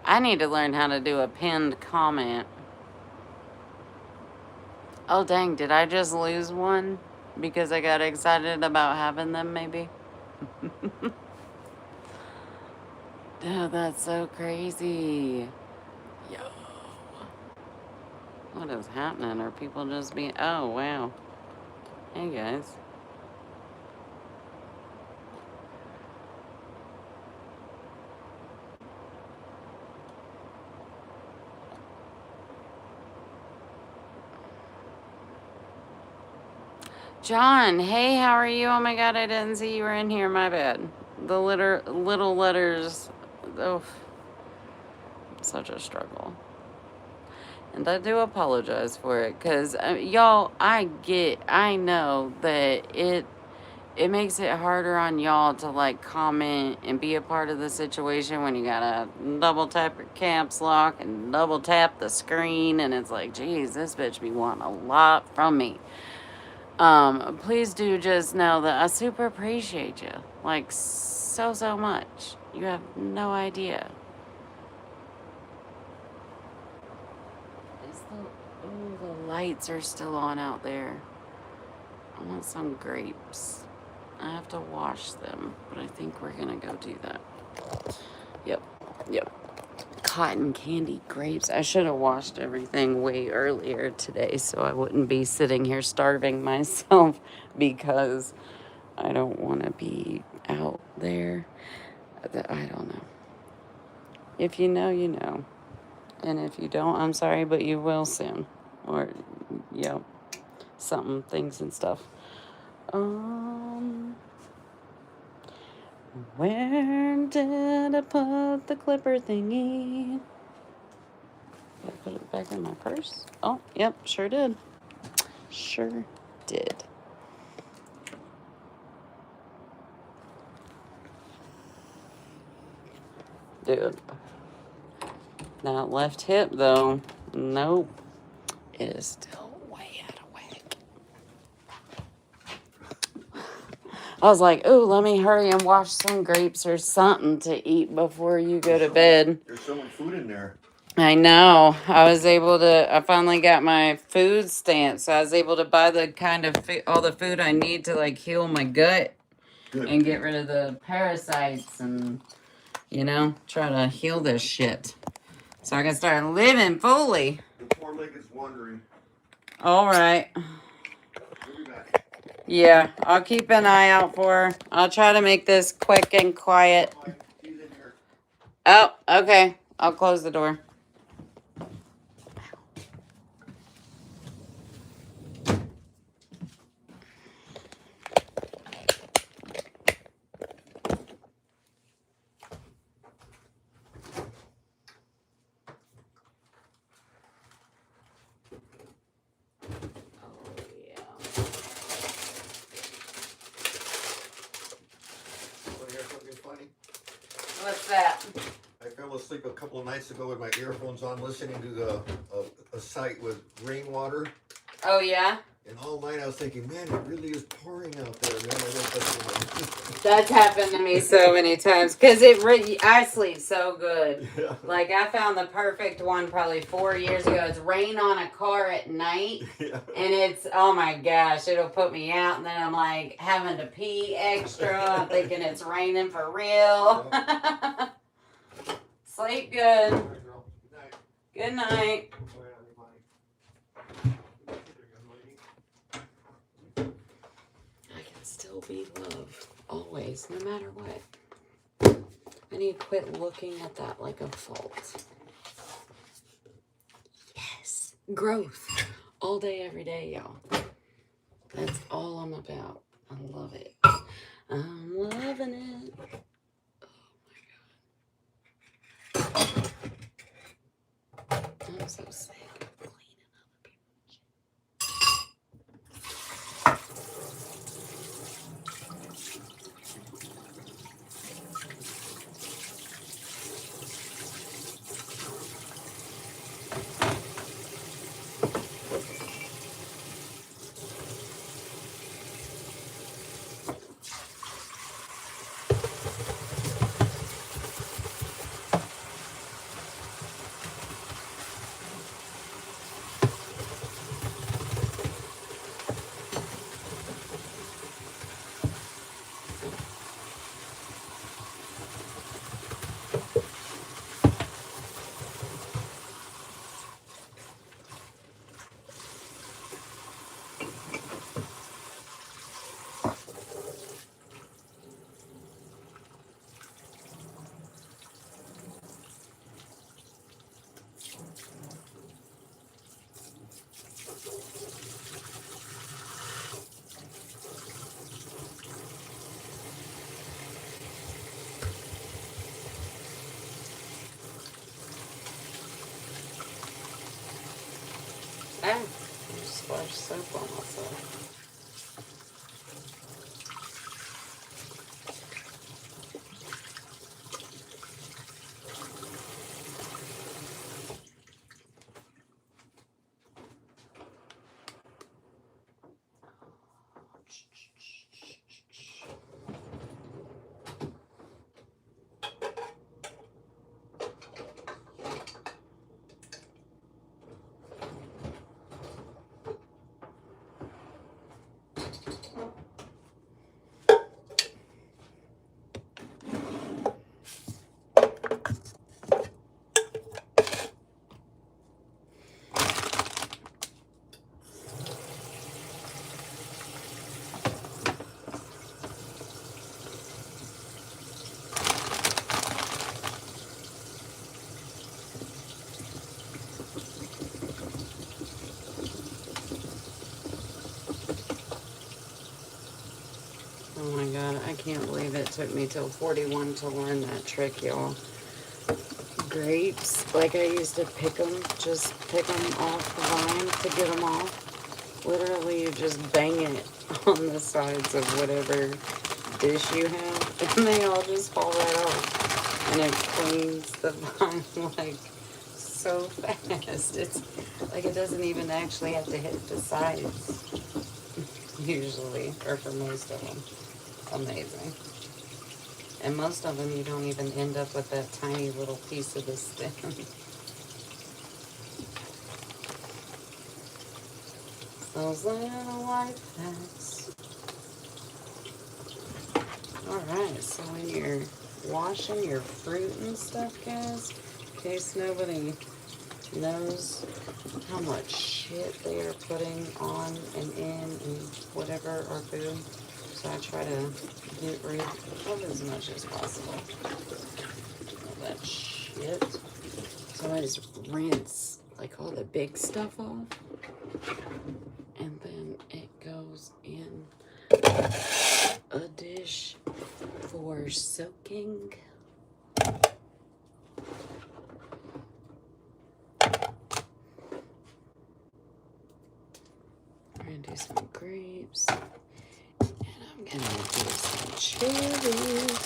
A: I need to learn how to do a pinned comment. Oh, dang. Did I just lose one? Because I got excited about having them, maybe? Oh, that's so crazy. Yo. What is happening? Are people just being... Oh, wow. Hey, guys. John, hey, how are you? Oh my God, I didn't see you were in here. My bad. The little letters, oh, such a struggle. And I do apologize for it, because, y'all, I know that it makes it harder on y'all to, like, comment and be a part of the situation when you gotta double tap your caps lock and double tap the screen, and it's like, geez, this bitch be wanting a lot from me. Please do just know that I super appreciate you. Like, so much. You have no idea. The lights are still on out there. I want some grapes. I have to wash them, but I think we're gonna go do that. Yep. Cotton candy grapes. I should have washed everything way earlier today so I wouldn't be sitting here starving myself because I don't want to be out there. I don't know. If you know, you know. And if you don't, I'm sorry, but you will soon. Or, things and stuff. Where did I put the clipper thingy? Did I put it back in my purse? Oh, yep, sure did. Sure did. Dude. That left hip, though. Nope. It is still way out of whack. I was like, ooh, let me hurry and wash some grapes or something to eat before you go to bed.
C: There's so much food in there.
A: I know. I finally got my food stamp, so I was able to buy the kind of all the food I need to like heal my gut. Good. And get rid of the parasites and, you know, try to heal this shit. So I can start living fully.
C: The poor leg is wandering.
A: All right. Yeah, I'll keep an eye out for her. I'll try to make this quick and quiet. Oh, okay. I'll close the door. What's that?
C: I fell asleep a couple of nights ago with my earphones on, listening to a site with rainwater.
A: Oh, yeah?
C: And all night I was thinking, man, it really is pouring out there. Man,
A: that's happened to me so many times because I sleep so good. Yeah. Like I found the perfect one probably 4 years ago. It's rain on a car at night, yeah. And it's, oh my gosh, it'll put me out, and then I'm like having to pee extra. I'm thinking it's raining for real. Yeah. Sleep good. All right, girl. Good night. Good night. Still be love, always, no matter what. I need to quit looking at that like a fault. Yes, growth, all day, every day, y'all. That's all I'm about. I love it. I'm loving it. Oh my God. I'm so sick. Ah, I just splashed soap on myself. Oh my God, I can't believe it took me till 41 to learn that trick, y'all. Grapes, like I used to pick them, just pick them off the vine to get them off. Literally, you just bang it on the sides of whatever dish you have, and they all just fall right off. and it cleans the vinyl like so fast. It's like it doesn't even actually have to hit the sides usually, or for most of them. Amazing. And most of them you don't even end up with that tiny little piece of the stem. Those little life hacks. Alright, so when you're washing your fruit and stuff, guys, in case nobody knows how much shit they are putting on and in and whatever our food, so I try to get rid of as much as possible of that shit. So I just rinse like all the big stuff off, and then it goes in a dish for soaking. We're gonna do some grapes, and I'm gonna do some cherries.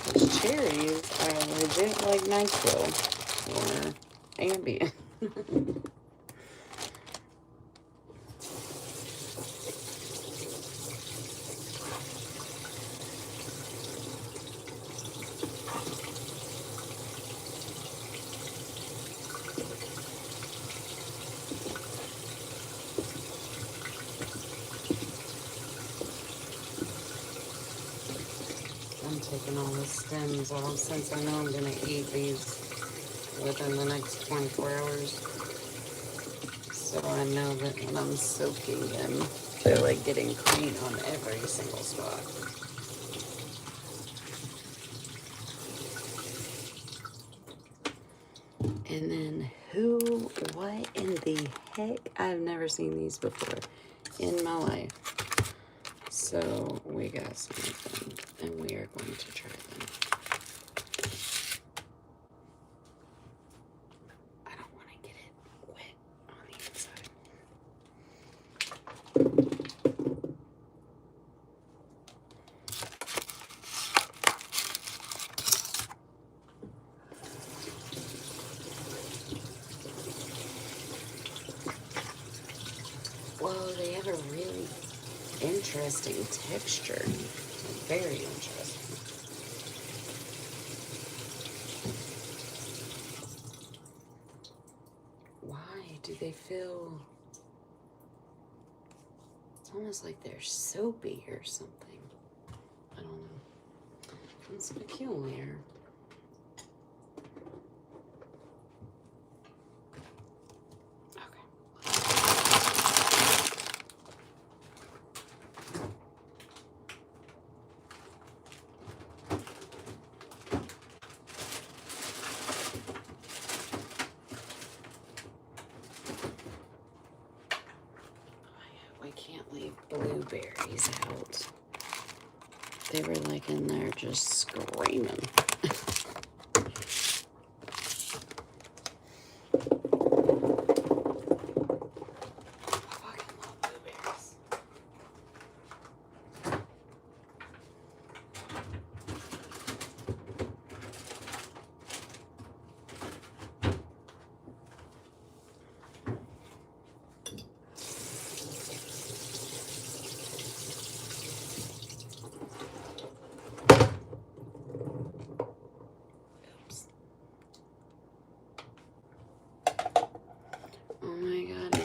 A: Those cherries are legit like NyQuil or Ambien. I'm taking all the stems off since I know I'm going to eat these within the next 24 hours. So I know that when I'm soaking them, they're like getting clean on every single spot. And then what in the heck? I've never seen these before in my life. So we got some of them, and we are going to try them. I don't want to get it wet on the inside. Whoa, they have a really interesting texture. Very interesting. Why do they feel... It's almost like they're soapy or something. I don't know. It's peculiar. Blueberries out. They were like in there just screaming.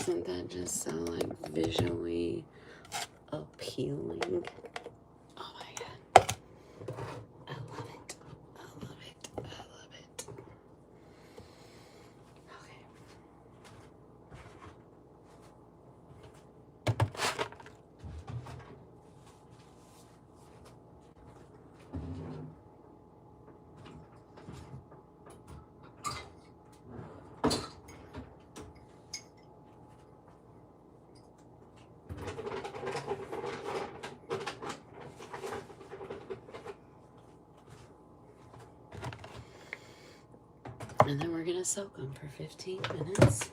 A: Isn't that just so like visually appealing? Oh my god. I love it. I love it. I love it. Okay. And then we're gonna soak them for 15 minutes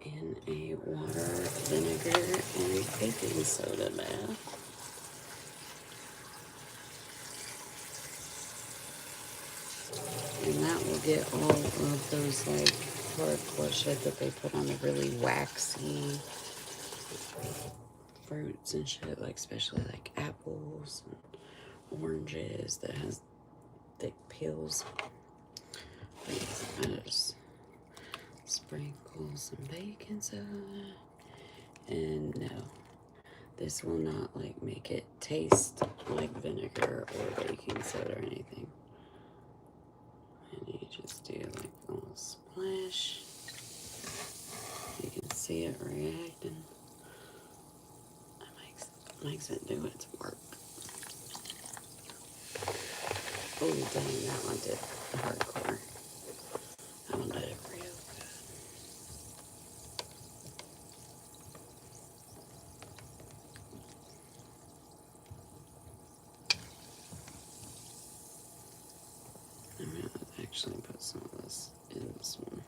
A: in a water, vinegar, and baking soda bath. get all of those like hardcore shit that they put on the really waxy fruits and shit, like especially like apples and oranges that has thick peels. Please, I just sprinkle some baking soda. And no, this will not like make it taste like vinegar or baking soda or anything. And you just do like a little splash. You can see it reacting. It makes it do its work. Oh dang, that one did hardcore. That one did it real good. I'm gonna actually put some of this in this one,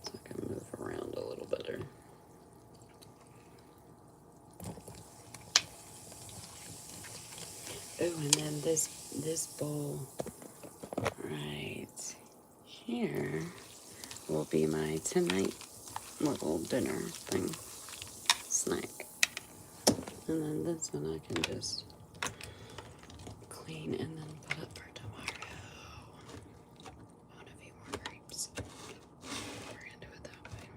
A: so I can move around a little better. Oh, and then this bowl right here will be my tonight little dinner thing, snack. And then this one I can just clean and then put up for tomorrow. I want a few more grapes. We're gonna do it that way.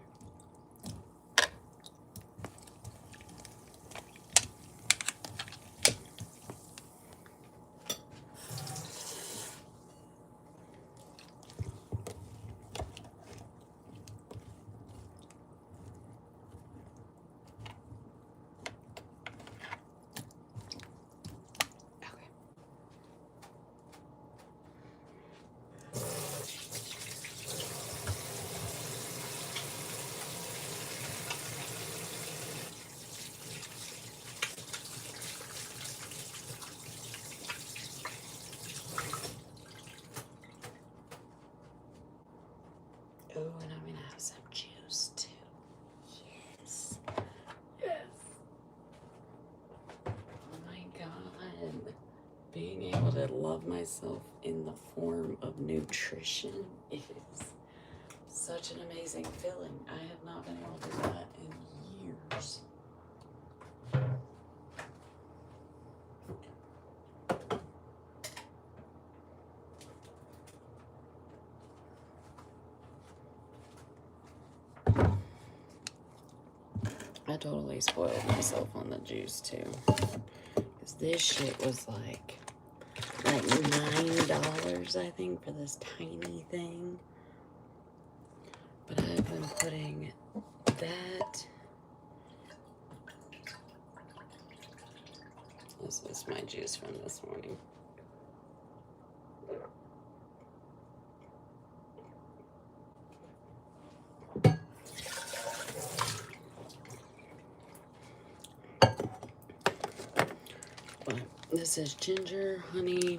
A: Oh, and I'm gonna have some juice too. Yes. Yes. Oh my God. Being able to love myself in the form of nutrition is such an amazing feeling. I have not been able to do that in years. I totally spoiled myself on the juice too. Because this shit was like $9, I think, for this tiny thing. But I've been putting that. This is my juice from this morning. But this is ginger, honey,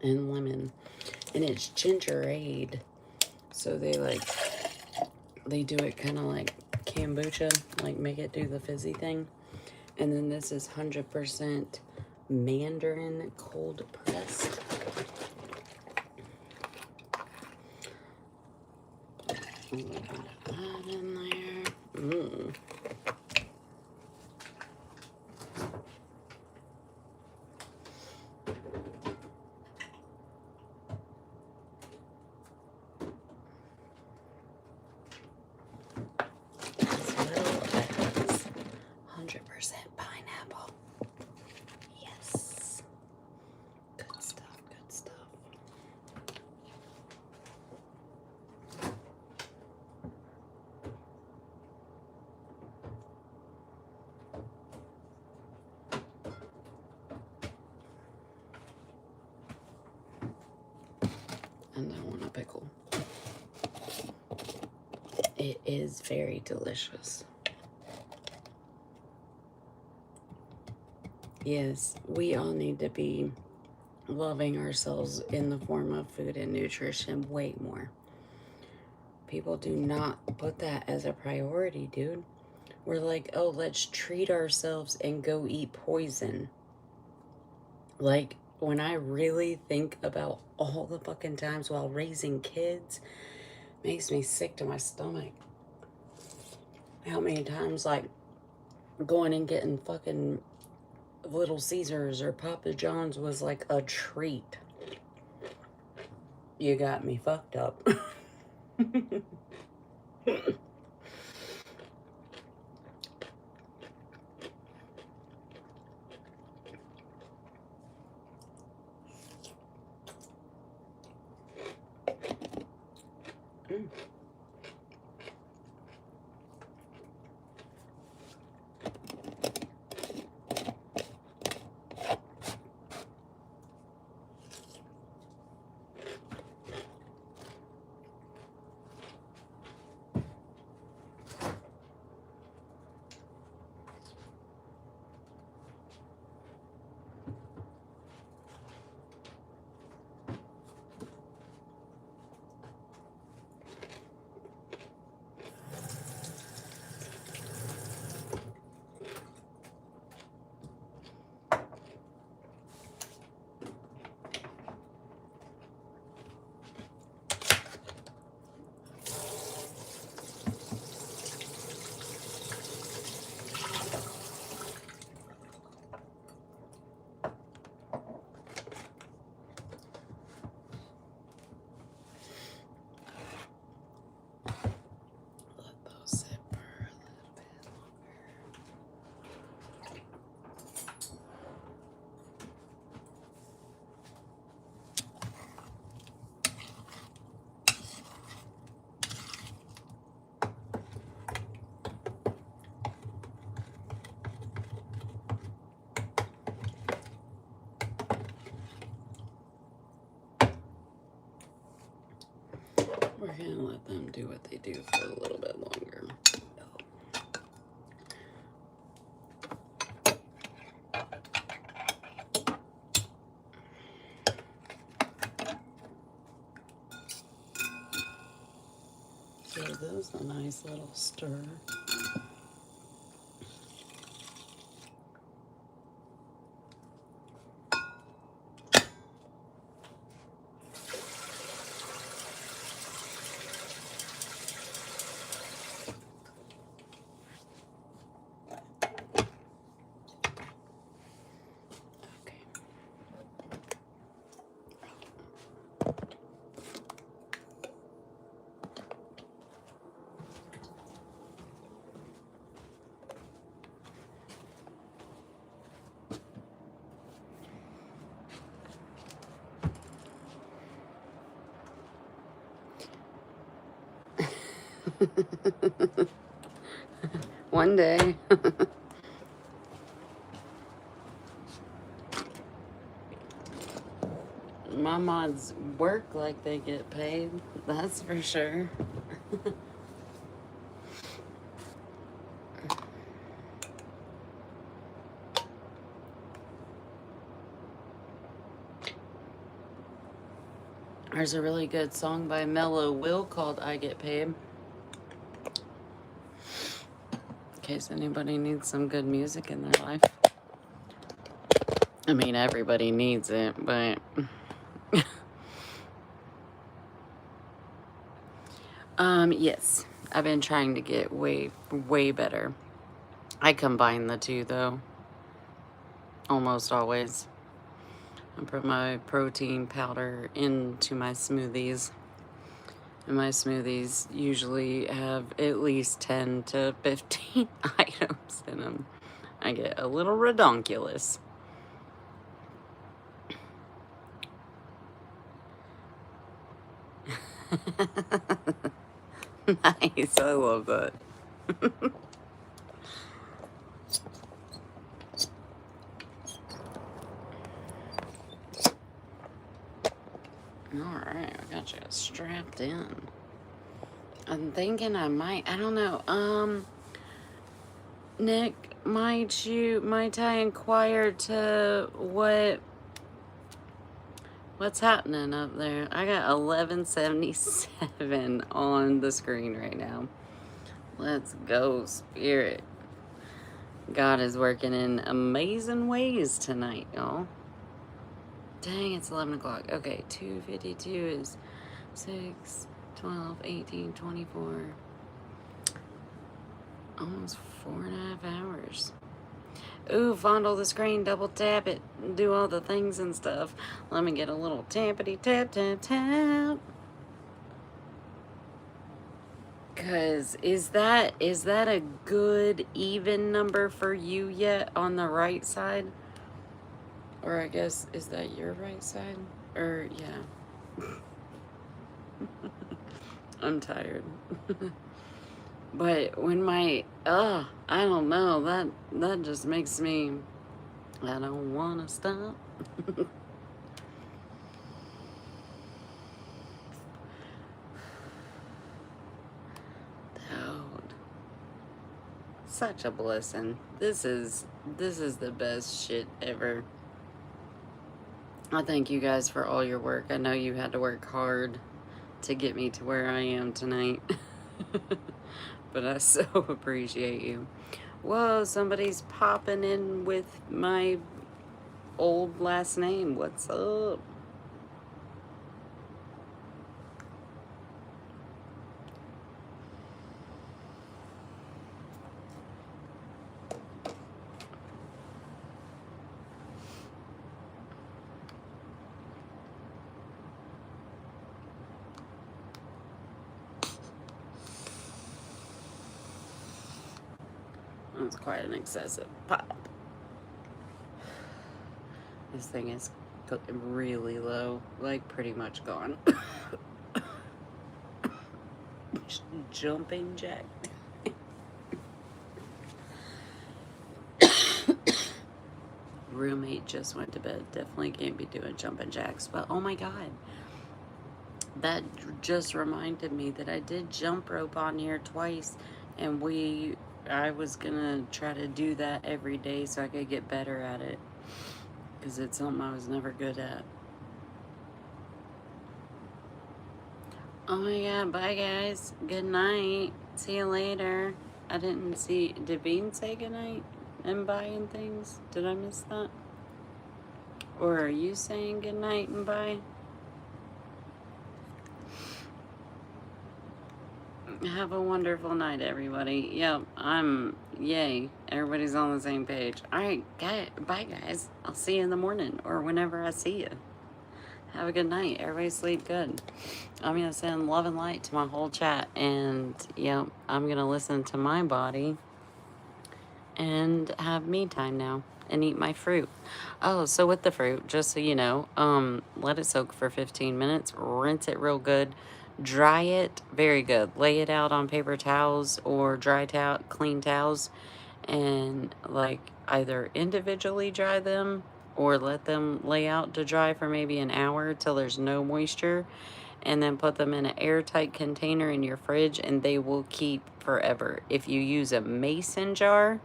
A: and lemon. And it's gingerade. So they do it kind of like kombucha, like make it do the fizzy thing. And then this is 100% mandarin cold pressed. A little bit of that in there. Mmm. As well as 100% pineapple. Yes. Good stuff, good stuff. And I want a pickle. It is very delicious. Yes, we all need to be loving ourselves in the form of food and nutrition way more. People do not put that as a priority, dude. We're like, oh, let's treat ourselves and go eat poison. Like, when I really think about all the fucking times while raising kids, makes me sick to my stomach. How many times, like, going and getting fucking Little Caesars or Papa John's was like a treat. You got me fucked up. Mm. We're gonna let them do what they do for a little bit longer. Give those a nice little stir. One day. My mods work like they get paid, that's for sure. There's a really good song by Mellow Will called I Get Paid. In case anybody needs some good music in their life. I mean, everybody needs it, but... yes. I've been trying to get way better. I combine the two, though. Almost always. I put my protein powder into my smoothies. And my smoothies usually have at least 10 to 15 items in them. I get a little redonkulous. Nice, I love that. Alright, I got you strapped in. I'm thinking I might, I don't know, Nick, might I inquire to what's happening up there? I got 1177 on the screen right now. Let's go, Spirit. God is working in amazing ways tonight, y'all. Dang, it's 11 o'clock. Okay, 2:52 is 6, 12, 18, 24. Almost 4.5 hours. Ooh, fondle the screen, double tap it, do all the things and stuff. Let me get a little tappity tap, tap, tap. Cause is that a good even number for you yet on the right side? Or I guess, is that your right side? Or, yeah. I'm tired. But when my, I don't know, that just makes me, I don't want to stop. Dude, such a blessing. This is the best shit ever. I thank you guys for all your work. I know you had to work hard to get me to where I am tonight. But I so appreciate you. Whoa, somebody's popping in with my old last name. What's up? That's quite an excessive pop. This thing is really low, like pretty much gone. Jumping jack. Roommate just went to bed. Definitely can't be doing jumping jacks. But oh my god, that just reminded me that I did jump rope on here twice, and I was gonna try to do that every day so I could get better at it, because it's something I was never good at. Oh my god, bye guys. Good night. See you later. I didn't see, did Bean say good night and bye and things? Did I miss that? Or are you saying good night and bye? Have a wonderful night, everybody. Yep, yay. Everybody's on the same page. Alright, bye guys. I'll see you in the morning or whenever I see you. Have a good night. Everybody sleep good. I'm going to send love and light to my whole chat. And, yep, I'm going to listen to my body and have me time now and eat my fruit. Oh, so with the fruit, just so you know, let it soak for 15 minutes. Rinse it real good. Dry it very good. Lay it out on paper towels or clean towels. And, like, either individually dry them or let them lay out to dry for maybe an hour till there's no moisture, and then put them in an airtight container in your fridge, and they will keep forever. If you use a mason jar,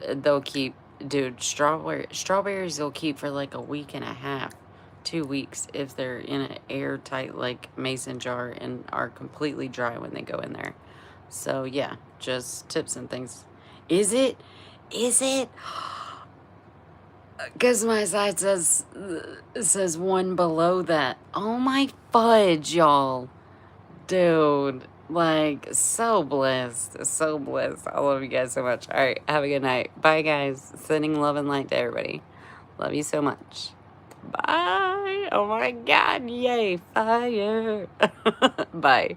A: they'll keep, dude, strawberries will keep for like a week and a half, 2 weeks, if they're in an airtight like mason jar and are completely dry when they go in there. So yeah, just tips and things. Is it? Because my side says one below that. Oh my fudge, y'all. Dude, like, so blessed. So blessed. I love you guys so much. All right, have a good night. Bye, guys. Sending love and light to everybody. Love you so much. Bye. Oh my God. Yay. Fire. Bye.